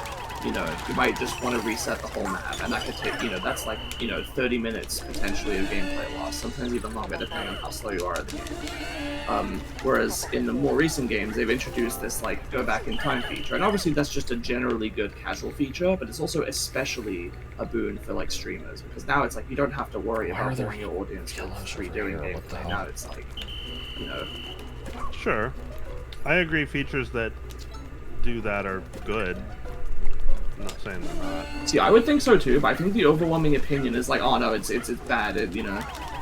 you know, you might just want to reset the whole map, and that could take, you know, that's like, you know, 30 minutes potentially of gameplay loss, sometimes even longer depending on how slow you are at the game. Whereas in the more recent games, they've introduced this, like, go back in time feature, and obviously that's just a generally good casual feature, but it's also especially a boon for, like, streamers, because now it's like, you don't have to worry about boring your audience with redoing gameplay. Now it's like, you know. Sure. I agree, features that do that are good. I'm not saying they're not. See, I would think so too, but I think the overwhelming opinion is like, oh no, it's bad. It, you know,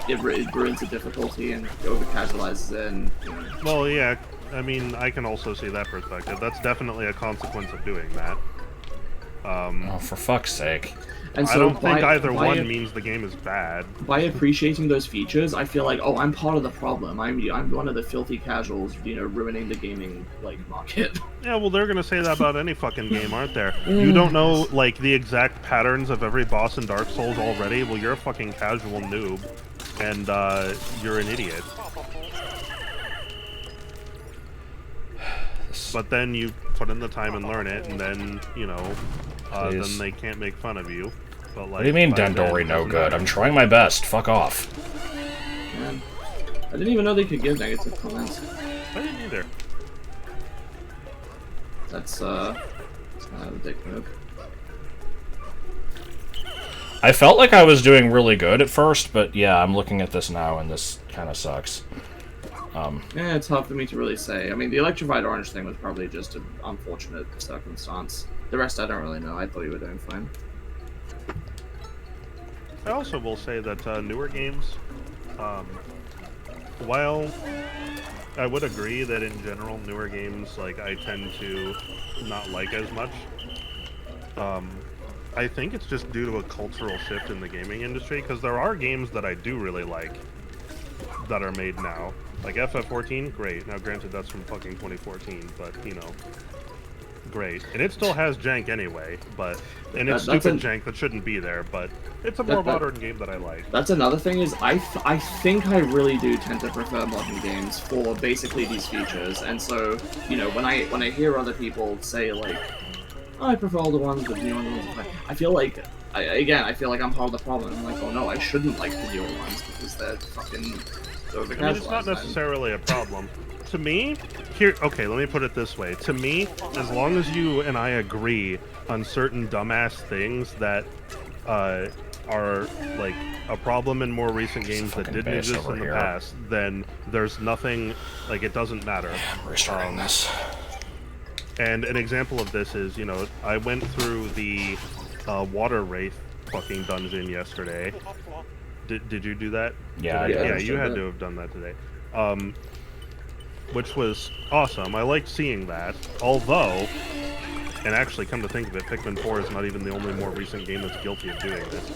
it ruins the difficulty and over casualizes it. And, you know. Well, yeah. I mean, I can also see that perspective. That's definitely a consequence of doing that. Oh, for fuck's sake! And so I don't think either by one means the game is bad. By appreciating those features, I feel like, oh, I'm part of the problem. I'm one of the filthy casuals, ruining the gaming market. Yeah, well, they're gonna say that about any fucking game, aren't there? You don't know like the exact patterns of every boss in Dark Souls already. Well, you're a fucking casual noob, and you're an idiot. But then you put in the time and learn it, and then then they can't make fun of you. But, what do you mean, Dandori no good? I'm trying my best. Fuck off. Man, I didn't even know they could give negative comments. I didn't either. That's kind of a dick move. I felt like I was doing really good at first, but yeah, I'm looking at this now, and this kind of sucks. Yeah, it's hard for me to really say. I mean, the electrified orange thing was probably just an unfortunate circumstance. The rest I don't really know. I thought you were doing fine. I also will say that newer games, while I would agree that in general newer games, I tend to not like as much, I think it's just due to a cultural shift in the gaming industry, because there are games that I do really like that are made now. Like FF14, great. Now granted that's from fucking 2014, but great. And it still has jank anyway, and it's stupid jank that shouldn't be there, but it's a more modern game that I like. That's another thing is I think I really do tend to prefer modern games for basically these features, and so, when I hear other people say oh, I prefer all the ones with newer ones, I feel like I feel like I'm part of the problem. I'm like, oh no, I shouldn't like the newer ones because they're fucking over-casualized. I mean, it's not necessarily a problem. To me, okay, let me put it this way. To me, as long as you and I agree on certain dumbass things that are a problem in more recent games that didn't exist in the past, then there's nothing, it doesn't matter. I'm restarting this. And an example of this is, I went through the Water Wraith fucking dungeon yesterday. Did you do that? Yeah, yeah, you had to have done that today. Which was awesome. I liked seeing that. Although, and actually, come to think of it, Pikmin 4 is not even the only more recent game that's guilty of doing this.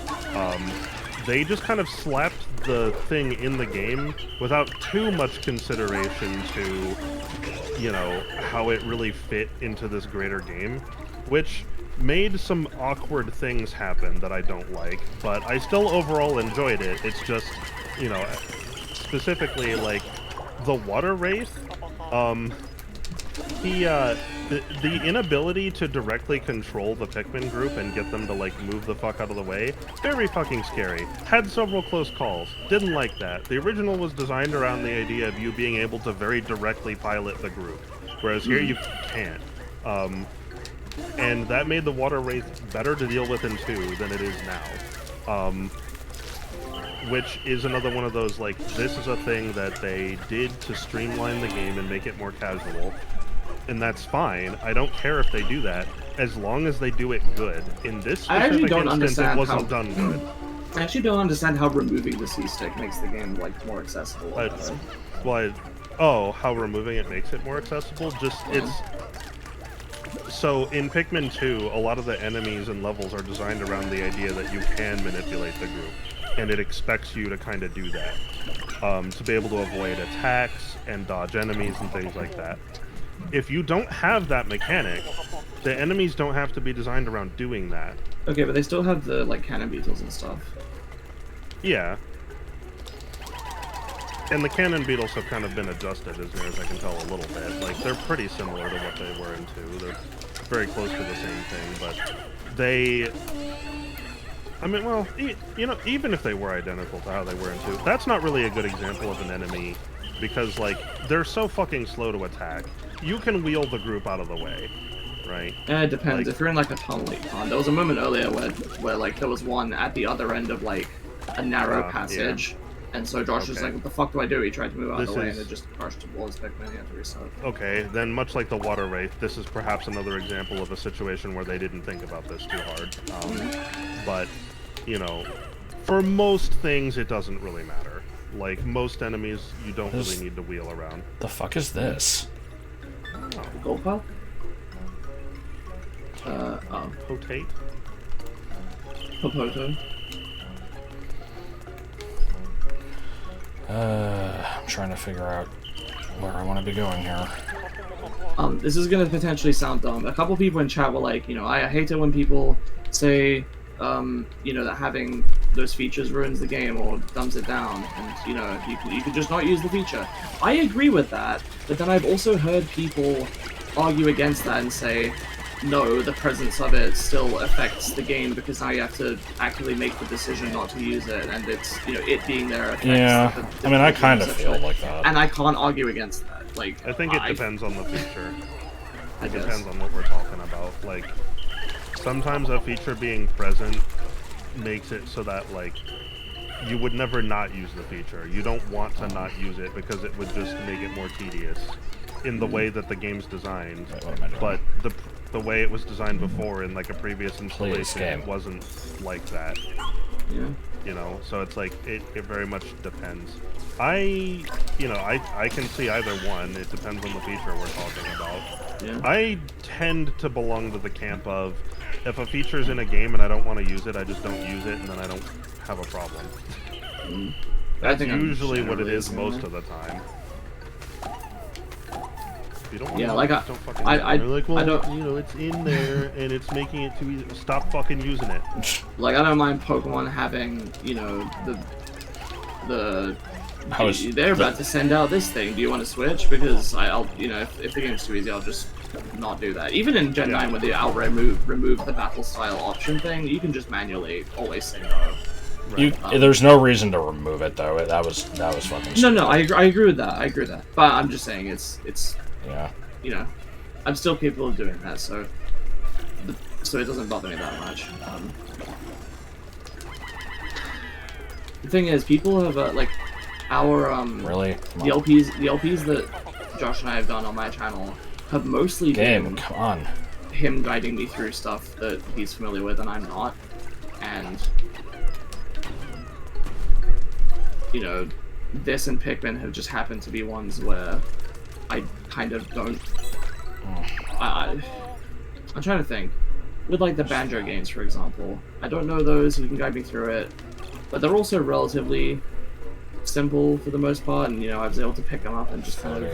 They just kind of slapped the thing in the game without too much consideration to, how it really fit into this greater game, which made some awkward things happen that I don't like, but I still overall enjoyed it. It's just, specifically, the Water Wraith, the inability to directly control the Pikmin group and get them to, move the fuck out of the way, very fucking scary. Had several close calls. Didn't like that. The original was designed around the idea of you being able to very directly pilot the group, whereas here you can't. And that made the Water Wraith better to deal with in 2 than it is now. Which is another one of those, this is a thing that they did to streamline the game and make it more casual. And that's fine. I don't care if they do that, as long as they do it good. In this specific instance, it wasn't done good. I actually don't understand how removing the C-stick makes the game, more accessible. How removing it makes it more accessible? So, in Pikmin 2, a lot of the enemies and levels are designed around the idea that you can manipulate the group. And it expects you to kind of do that. To be able to avoid attacks and dodge enemies and things like that. If you don't have that mechanic, the enemies don't have to be designed around doing that. Okay, but they still have the, cannon beetles and stuff. Yeah. And the cannon beetles have kind of been adjusted, as near as I can tell, a little bit. They're pretty similar to what they were in 2. They're very close to the same thing, but they... I mean, well, even if they were identical to how they were in 2, that's not really a good example of an enemy, because, they're so fucking slow to attack. You can wheel the group out of the way, right? Yeah, it depends. If you're in, a tunnel pond, there was a moment earlier where there was one at the other end of, a narrow passage, and so Josh was like, what the fuck do I do? He tried to move out of the way, and it just crushed towards Pikmin. He had to restart. Okay, then much like the Water Wraith, this is perhaps another example of a situation where they didn't think about this too hard. But, for most things, it doesn't really matter. Most enemies, you don't really need to wheel around. The fuck is this? The gold pile? Potate? Popoto. I'm trying to figure out where I want to be going here. This is gonna potentially sound dumb. A couple people in chat were like, I hate it when people say, that having those features ruins the game or dumbs it down, and you could just not use the feature. I agree with that, but then I've also heard people argue against that and say, no, the presence of it still affects the game because now you have to actively make the decision not to use it, and it's it being there affects the I mean, I kind of feel like that, and I can't argue against that. Like, I think it depends on the feature. It depends on what we're talking about. Like, sometimes a feature being present makes it so that, like, you would never not use the feature. You don't want to not use it because it would just make it more tedious in the way that the game's designed. Wait, what am I doing? But the way it was designed before in, like, a previous installation, it wasn't like that. Yeah. So it's like, it very much depends. I can see either one. It depends on the feature we're talking about. Yeah. I tend to belong to the camp of, if a feature's in a game and I don't want to use it, I just don't use it, and then I don't have a problem. That's usually what it is most of the time. If you don't want to don't fucking use it. You're like, well, I don't, it's in there and it's making it too easy. Stop fucking using it. Like, I don't mind Pokemon having, they're about to send out this thing. Do you want to switch? Because I'll if the game's too easy, I'll just not do that. Even in Gen 9, where they outright remove the battle style option thing, you can just manually always say no. Right. There's no reason to remove it though. That was fucking stupid. No, I agree with that. But I'm just saying it's yeah. I'm still capable of doing that, so it doesn't bother me that much. The thing is, people have like our really the LPs that Josh and I have done on my channel have mostly been him guiding me through stuff that he's familiar with and I'm not, and this and Pikmin have just happened to be ones where I kind of don't. I'm trying to think. With like the Banjo games, for example, I don't know those. You can guide me through it, but they're also relatively simple for the most part, and I was able to pick them up and just kind of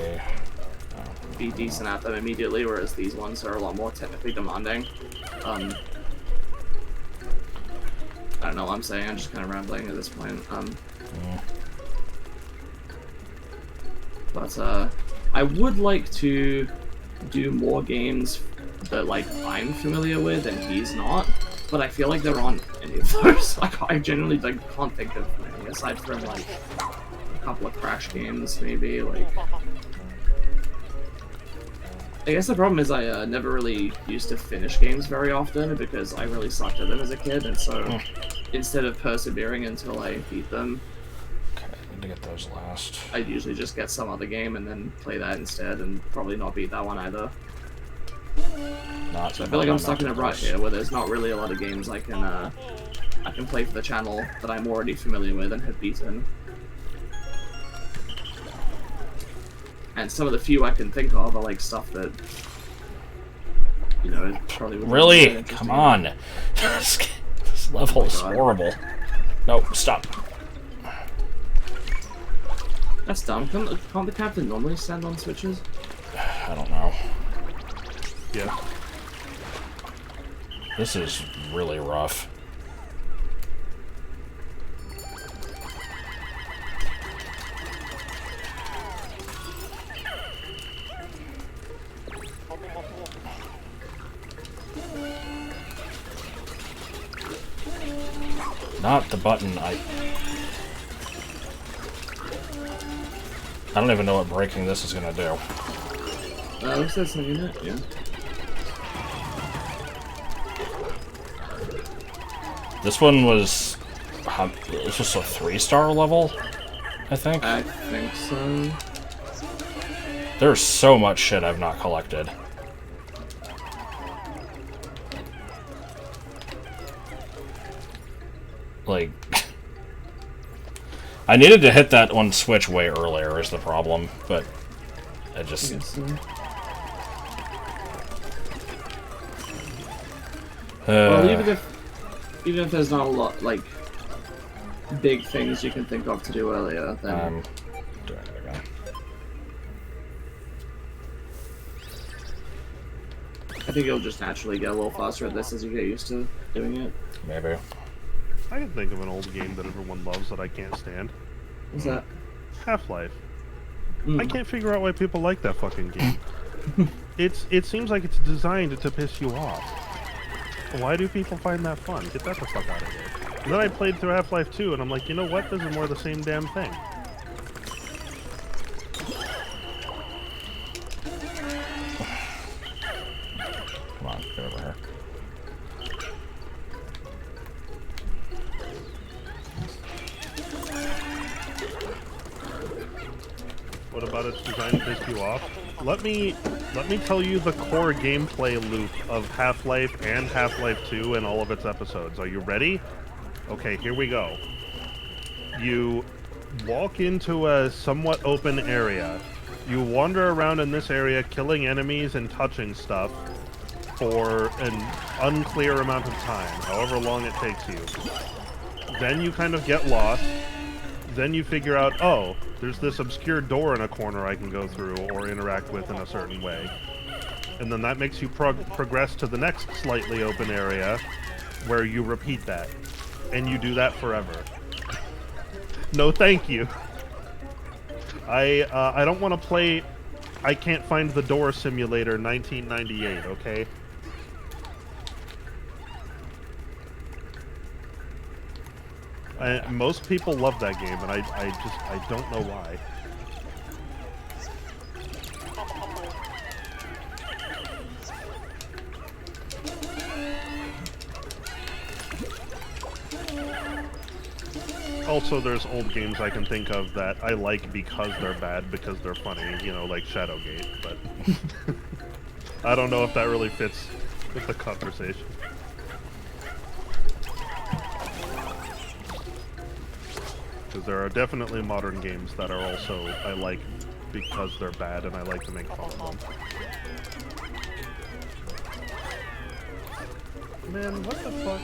be decent at them immediately. Whereas these ones are a lot more technically demanding. I don't know what I'm saying. I'm just kind of rambling at this point. But I would like to do more games that like I'm familiar with and he's not, but I feel like there aren't any of those. Like, I genuinely can't think of any aside from like a couple of Crash games, maybe. Like, I guess the problem is I never really used to finish games very often because I really sucked at them as a kid, and so instead of persevering until I beat them, to get those last. I'd usually just get some other game and then play that instead, and probably not beat that one either. So I feel like I'm stuck in a rut here, where there's not really a lot of games I can play for the channel that I'm already familiar with and have beaten. And some of the few I can think of are like stuff that, is probably really. Come on, this level is horrible. No, stop. That's dumb. Can't the captain normally stand on switches? I don't know. Yeah. This is really rough. Not the button. I don't even know what breaking this is gonna do. Looks like something in it, yeah. This one was... This was a 3-star level, I think? I think so. There's so much shit I've not collected. Like... I needed to hit that one switch way earlier is the problem, but I just... I guess so. Well, even if Even if there's not a lot, like, big things you can think of to do earlier, then... doing it again. I think you'll just naturally get a little faster at this as you get used to doing it. Maybe. I can think of an old game that everyone loves that I can't stand. What's that? Half-Life. I can't figure out why people like that fucking game. It seems like it's designed to piss you off. Why do people find that fun? Get that the fuck out of here. And then I played through Half-Life 2, and I'm like, you know what? This is more the same damn thing. Come on, get over here. What about its design to piss you off? Let me tell you the core gameplay loop of Half-Life and Half-Life 2 and all of its episodes. Are you ready? Okay, here we go. You walk into a somewhat open area. You wander around in this area killing enemies and touching stuff for an unclear amount of time, however long it takes you. Then you kind of get lost. Then you figure out, oh, there's this obscure door in a corner I can go through or interact with in a certain way. And then that makes you progress to the next slightly open area where you repeat that. And you do that forever. No thank you. I don't want to play I Can't Find the Door Simulator 1998, okay? Most people love that game, and I don't know why. Also, there's old games I can think of that I like because they're bad, because they're funny, you know, like Shadowgate, but... I don't know if that really fits with the conversation. Because there are definitely modern games that are also I like because they're bad and I like to make fun of them. Man, what the fuck?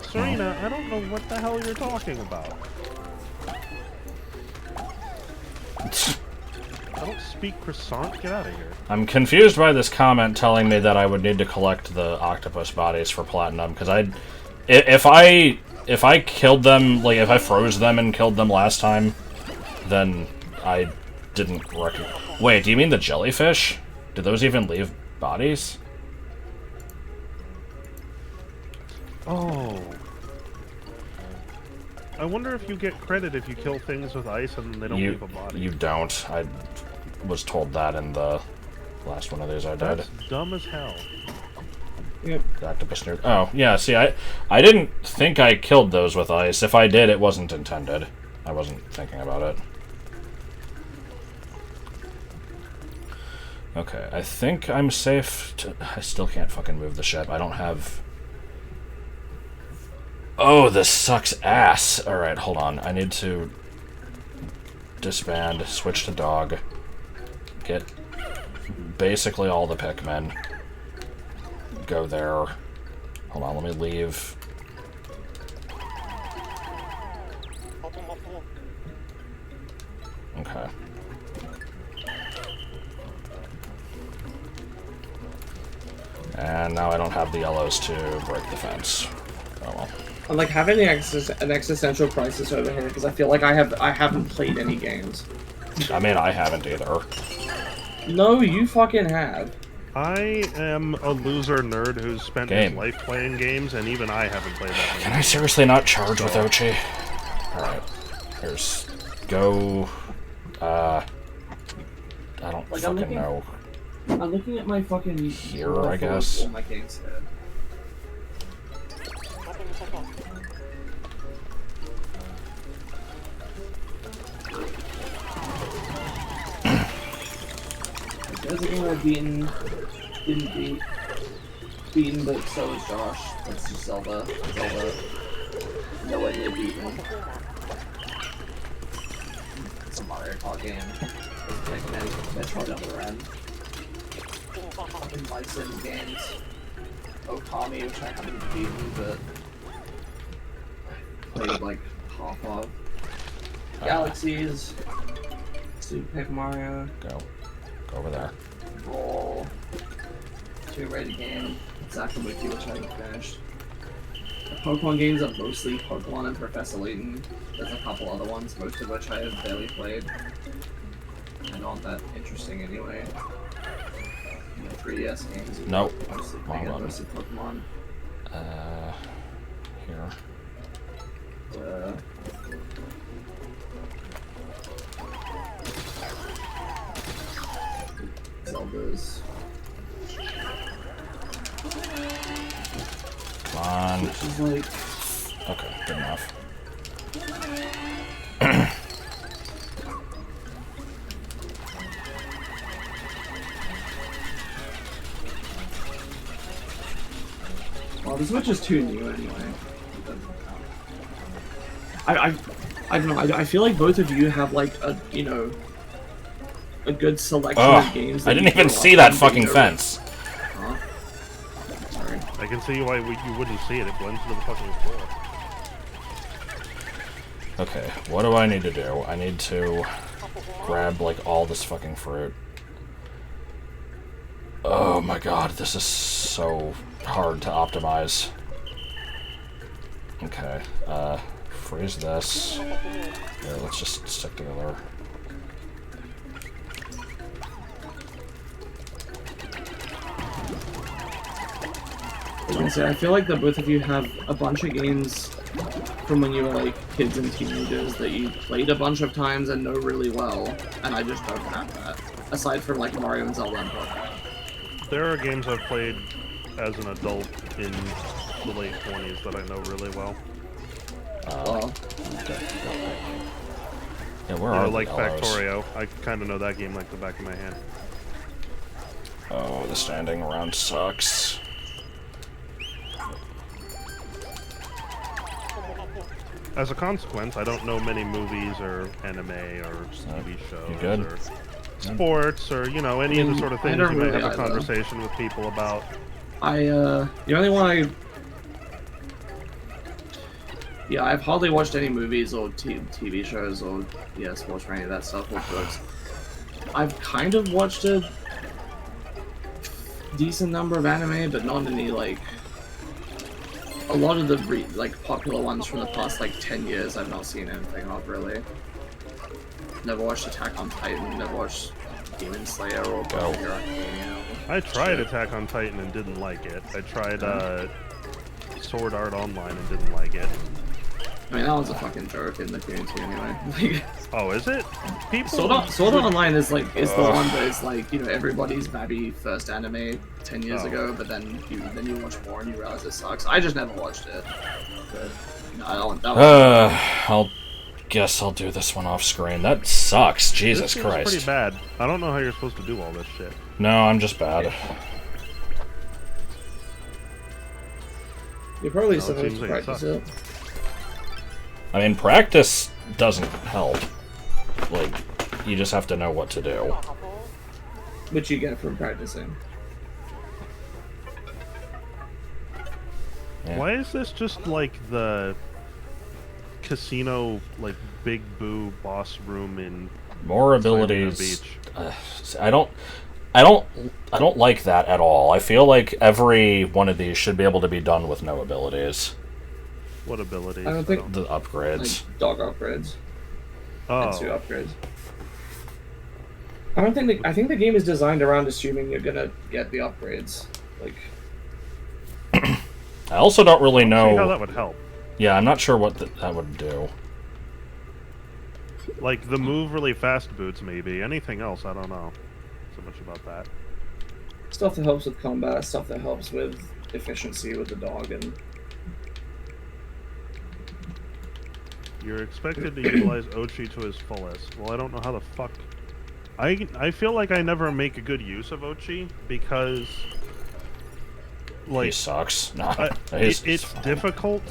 Serena, I don't know what the hell you're talking about. I don't speak croissant. Get out of here. I'm confused by this comment telling me that I would need to collect the octopus bodies for platinum, because if I killed them, like, if I froze them and killed them last time, then I didn't recognize... Wait, do you mean the jellyfish? Did those even leave bodies? Oh. I wonder if you get credit if you kill things with ice and they don't leave a body. You don't. I was told that in the last one of these I did. That's dumb as hell. Yep. Octopus nerd. Oh, yeah, see, I didn't think I killed those with ice. If I did, it wasn't intended. I wasn't thinking about it. Okay, I think I'm safe to... I still can't fucking move the ship. I don't have... Oh, this sucks ass. Alright, hold on. I need to disband, switch to dog, get basically all the Pikmin, go there. Hold on, let me leave. Okay. And now I don't have the yellows to break the fence. Oh well. I'm like having an existential crisis over here because I feel like I haven't played any games. I mean, I haven't either. No, you fucking have. I am a loser nerd who's spent his life playing games, and even I haven't played that many. Can I seriously not charge with Ochi? Alright. Here's... Go... I don't like, fucking know. I'm looking at my fucking... Here, I guess. All my games here. There's a game I've didn't beat. Beaten, but so is Josh. That's just Zelda. No way they beat me. It's a Mario Kart game. Pikmin, Metroid on the end. Fucking licensed games. Okami, which I haven't beaten, but played like half of. Galaxies, Super Paper Mario. Go over there. Brawl. 2-rated game. Wiki, which I haven't finished. The Pokemon games are mostly Pokemon and Professor Layton. There's a couple other ones, most of which I have barely played. And aren't that interesting anyway. The 3DS games. Nope. Mostly Pokemon. Here. Zelda's. Come on. Which is like... Okay, good enough. Well, the Switch is too new anyway. I don't know. I feel like both of you have like a a good selection of games. I didn't even see that fucking fence. Huh? Sorry. I can see why you wouldn't see it. It blends into the fucking floor. Okay, what do I need to do? I need to grab like all this fucking fruit. Oh my god, this is so hard to optimize. Okay, freeze this. Here, let's just stick together. I feel like that both of you have a bunch of games from when you were like kids and teenagers that you played a bunch of times and know really well, and I just don't have that. Aside from like Mario and Zelda and Pokemon. There are games I've played as an adult in the late 20s that I know really well. Okay. Yeah, where are like the yellows? Factorio. I kind of know that game like the back of my hand. Oh, the standing around sucks. As a consequence, I don't know many movies or anime or TV shows You good? or sports or, you know, any of the sort of things you might have a conversation with people about. The only one I've hardly watched any movies or TV shows or, sports or any of that stuff or books. I've kind of watched a decent number of anime, but not any, like... A lot of the, popular ones from the past, 10 years I've not seen anything of, really. Never watched Attack on Titan, never watched Demon Slayer or Hero Academia. I tried Attack on Titan and didn't like it. I tried Sword Art Online and didn't like it. I mean, that one's a fucking joke in the community anyway. Oh, is it? People Sword Art Online is the one that is everybody's babby first anime 10 years ago, but then you watch more and you realize it sucks. I just never watched it. But, I don't. I'll guess I'll do this one off screen. That sucks. Jesus this Christ. Pretty bad. I don't know how you're supposed to do all this shit. No, I'm just bad. You're probably supposed to practice it. I mean, practice doesn't help. You just have to know what to do. Which you get from practicing. Yeah. Why is this just the casino, Big Boo boss room in More abilities. Beach? I don't like that at all. I feel like every one of these should be able to be done with no abilities. What abilities? I don't think the upgrades. Dog upgrades. Oh. And suit upgrades. I think the game is designed around assuming you're gonna get the upgrades. I also don't really know See how that would help. Yeah, I'm not sure what that would do. The move really fast boots, maybe. Anything else, I don't know so much about that. Stuff that helps with combat, stuff that helps with efficiency with the dog, and you're expected to utilize Ochi to his fullest. Well, I don't know how the fuck... I feel like I never make a good use of Ochi, because... He sucks. Nah, it's difficult.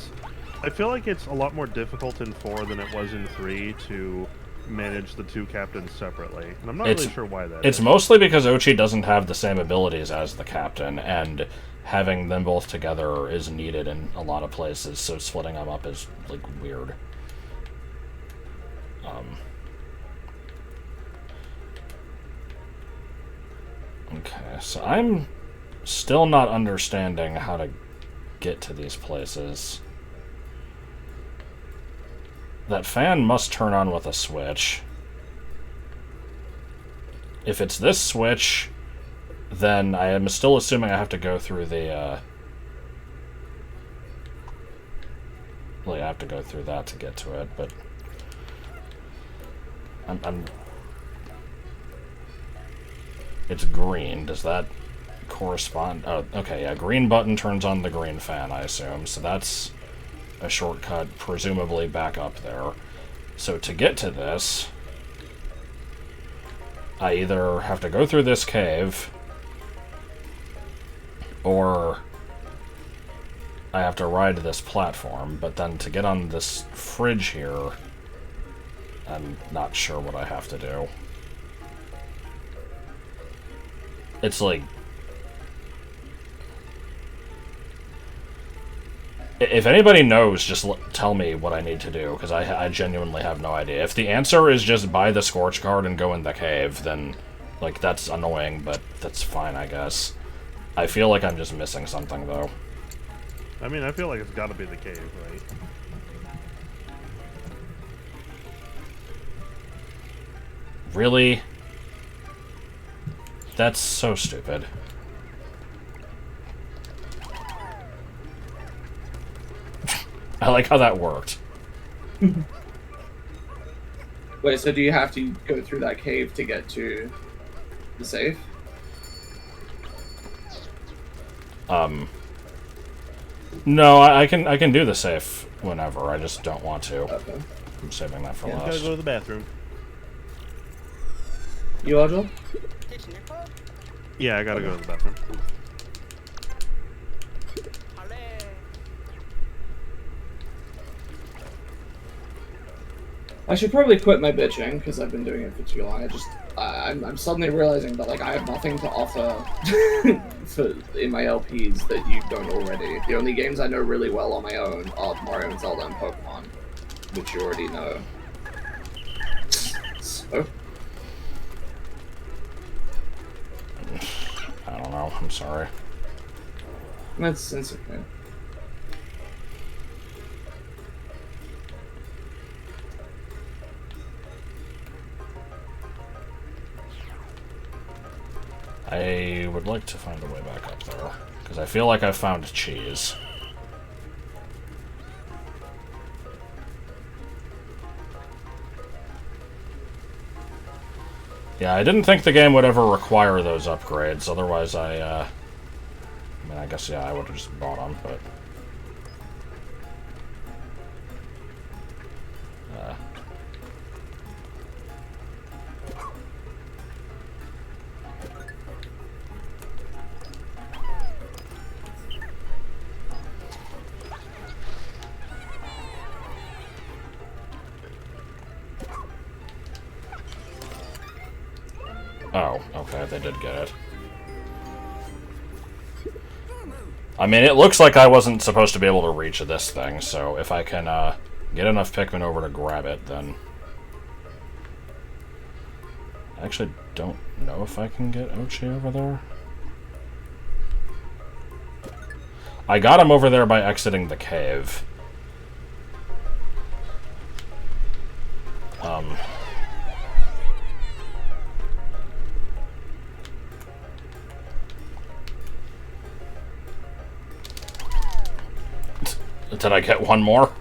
I feel like it's a lot more difficult in 4 than it was in 3 to manage the two captains separately. And I'm not really sure why that is. It's mostly because Ochi doesn't have the same abilities as the captain, and having them both together is needed in a lot of places, so splitting them up is, like, weird. Okay, so I'm still not understanding how to get to these places. That fan must turn on with a switch. If it's this switch, then I am still assuming I have to go through the, well, I have to go through that to get to it, but I'm it's green. Does that correspond? Oh, okay, yeah, green button turns on the green fan, I assume, so that's a shortcut, presumably back up there. So to get to this, I either have to go through this cave, or I have to ride this platform, but then to get on this fridge here, I'm not sure what I have to do. It's like... If anybody knows, just tell me what I need to do, because I genuinely have no idea. If the answer is just buy the Scorch card and go in the cave, then, like, that's annoying, but that's fine, I guess. I feel like I'm just missing something, though. I mean, I feel like it's gotta be the cave, right? Really? That's so stupid. I like how that worked. Wait, so do you have to go through that cave to get to the safe? No, I can do the safe whenever. I just don't want to. Okay. I'm saving that for Yeah, last. gotta go to the bathroom. You are, Joel? Yeah, I gotta go to the bathroom. I should probably quit my bitching, because I've been doing it for too long. I'm suddenly realizing that, like, I have nothing to offer in my LPs that you don't already. The only games I know really well on my own are Mario and Zelda and Pokemon, which you already know. So... I don't know. I'm sorry. That's okay. I would like to find a way back up there, because I feel like I found cheese. Yeah, I didn't think the game would ever require those upgrades, otherwise I mean, I guess, yeah, I would have just bought them, but... Oh, okay, they did get it. I mean, it looks like I wasn't supposed to be able to reach this thing, so if I can get enough Pikmin over to grab it, then... I actually don't know if I can get Ochi over there. I got him over there by exiting the cave. Did I get one more?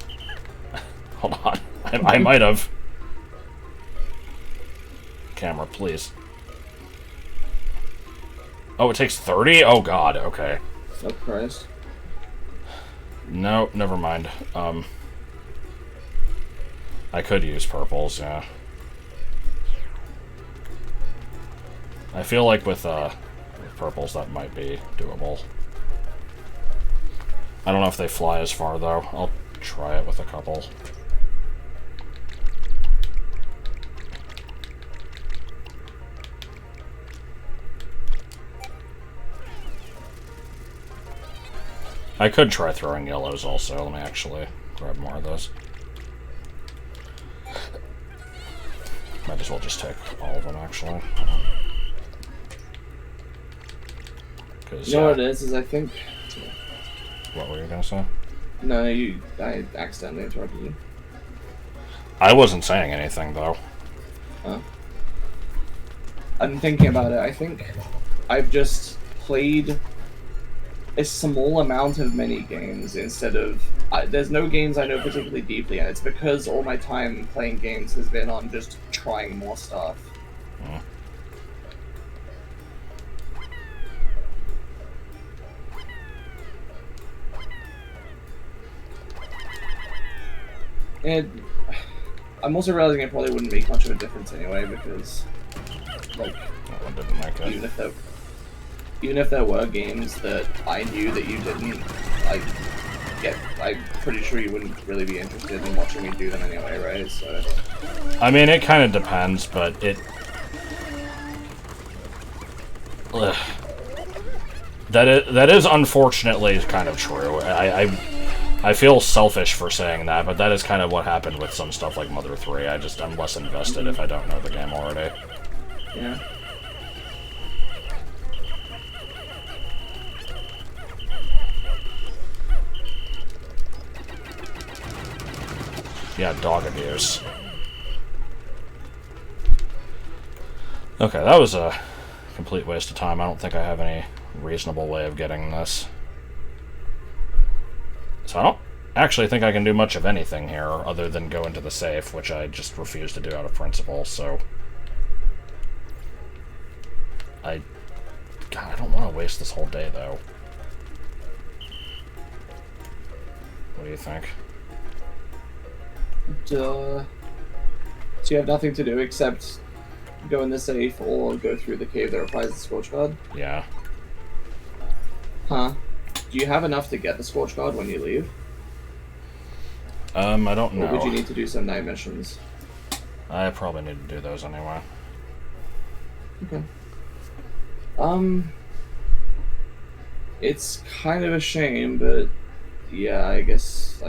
Hold on. I might have. Camera, please. Oh, it takes 30? Oh, God, okay. Oh, Christ. No, never mind. I could use purples, yeah. I feel like with purples that might be doable. I don't know if they fly as far, though. I'll try it with a couple. I could try throwing yellows also. Let me actually grab more of those. Might as well just take all of them, actually. You know what it is I think... What were you gonna say? No, I accidentally interrupted you. I wasn't saying anything, though. Oh. I'm thinking about it. I think I've just played a small amount of mini games instead of... there's no games I know particularly deeply, and it's because all my time playing games has been on just trying more stuff. Hmm. And I'm also realizing it probably wouldn't make much of a difference anyway, because, like, That one didn't make it. even if there were games that I knew that you didn't, I'm pretty sure you wouldn't really be interested in watching me do them anyway, right? So. I mean, it kind of depends, but it... Ugh. That is unfortunately kind of true. I feel selfish for saying that, but that is kind of what happened with some stuff like Mother 3. I'm less invested if I don't know the game already. Yeah. Yeah, dog abuse. Okay, that was a complete waste of time. I don't think I have any reasonable way of getting this. So I don't actually think I can do much of anything here other than go into the safe, which I just refuse to do out of principle, so... God, I don't want to waste this whole day, though. What do you think? So you have nothing to do except go in the safe or go through the cave that requires the Scorch Guard? Yeah. Huh. Do you have enough to get the Scorch Guard when you leave? I don't know. Or would you need to do some night missions? I probably need to do those anyway. Okay. It's kind of a shame, but yeah, I guess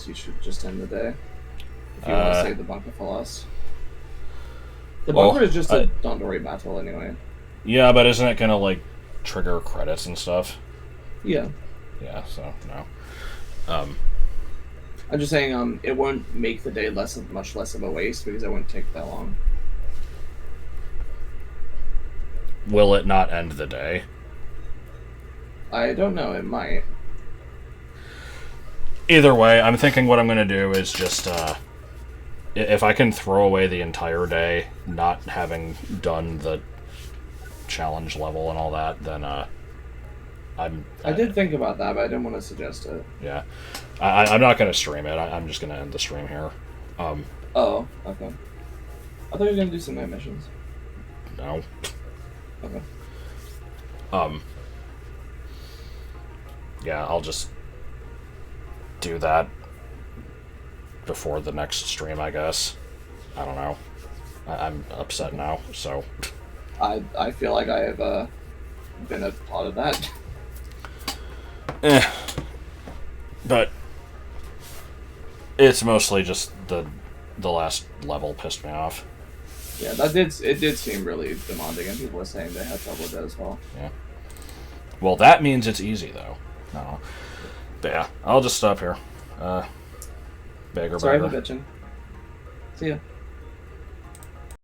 you should just end the day. If you want to save the bunker for last. The bunker is just a Dandori battle anyway. Yeah, but isn't it gonna, like, trigger credits and stuff? Yeah. Yeah, so, no. I'm just saying, it won't make the day much less of a waste because it won't take that long. Will it not end the day? I don't know, it might. Either way, I'm thinking what I'm gonna do is just, if I can throw away the entire day, not having done the challenge level and all that, then, I did think about that, but I didn't want to suggest it. Yeah. I'm not gonna stream it. I'm just gonna end the stream here. Oh, okay. I thought you were gonna do some night missions. No. Okay. Yeah, I'll just do that before the next stream, I guess. I don't know. I'm upset now, so... I feel like I have, been a part of that. But... it's mostly just the last level pissed me off. Yeah, it did seem really demanding, and people were saying they had trouble with that as well. Yeah. Well, that means it's easy, though. No. But yeah, I'll just stop here. Beggar. Sorry for bitching. See ya.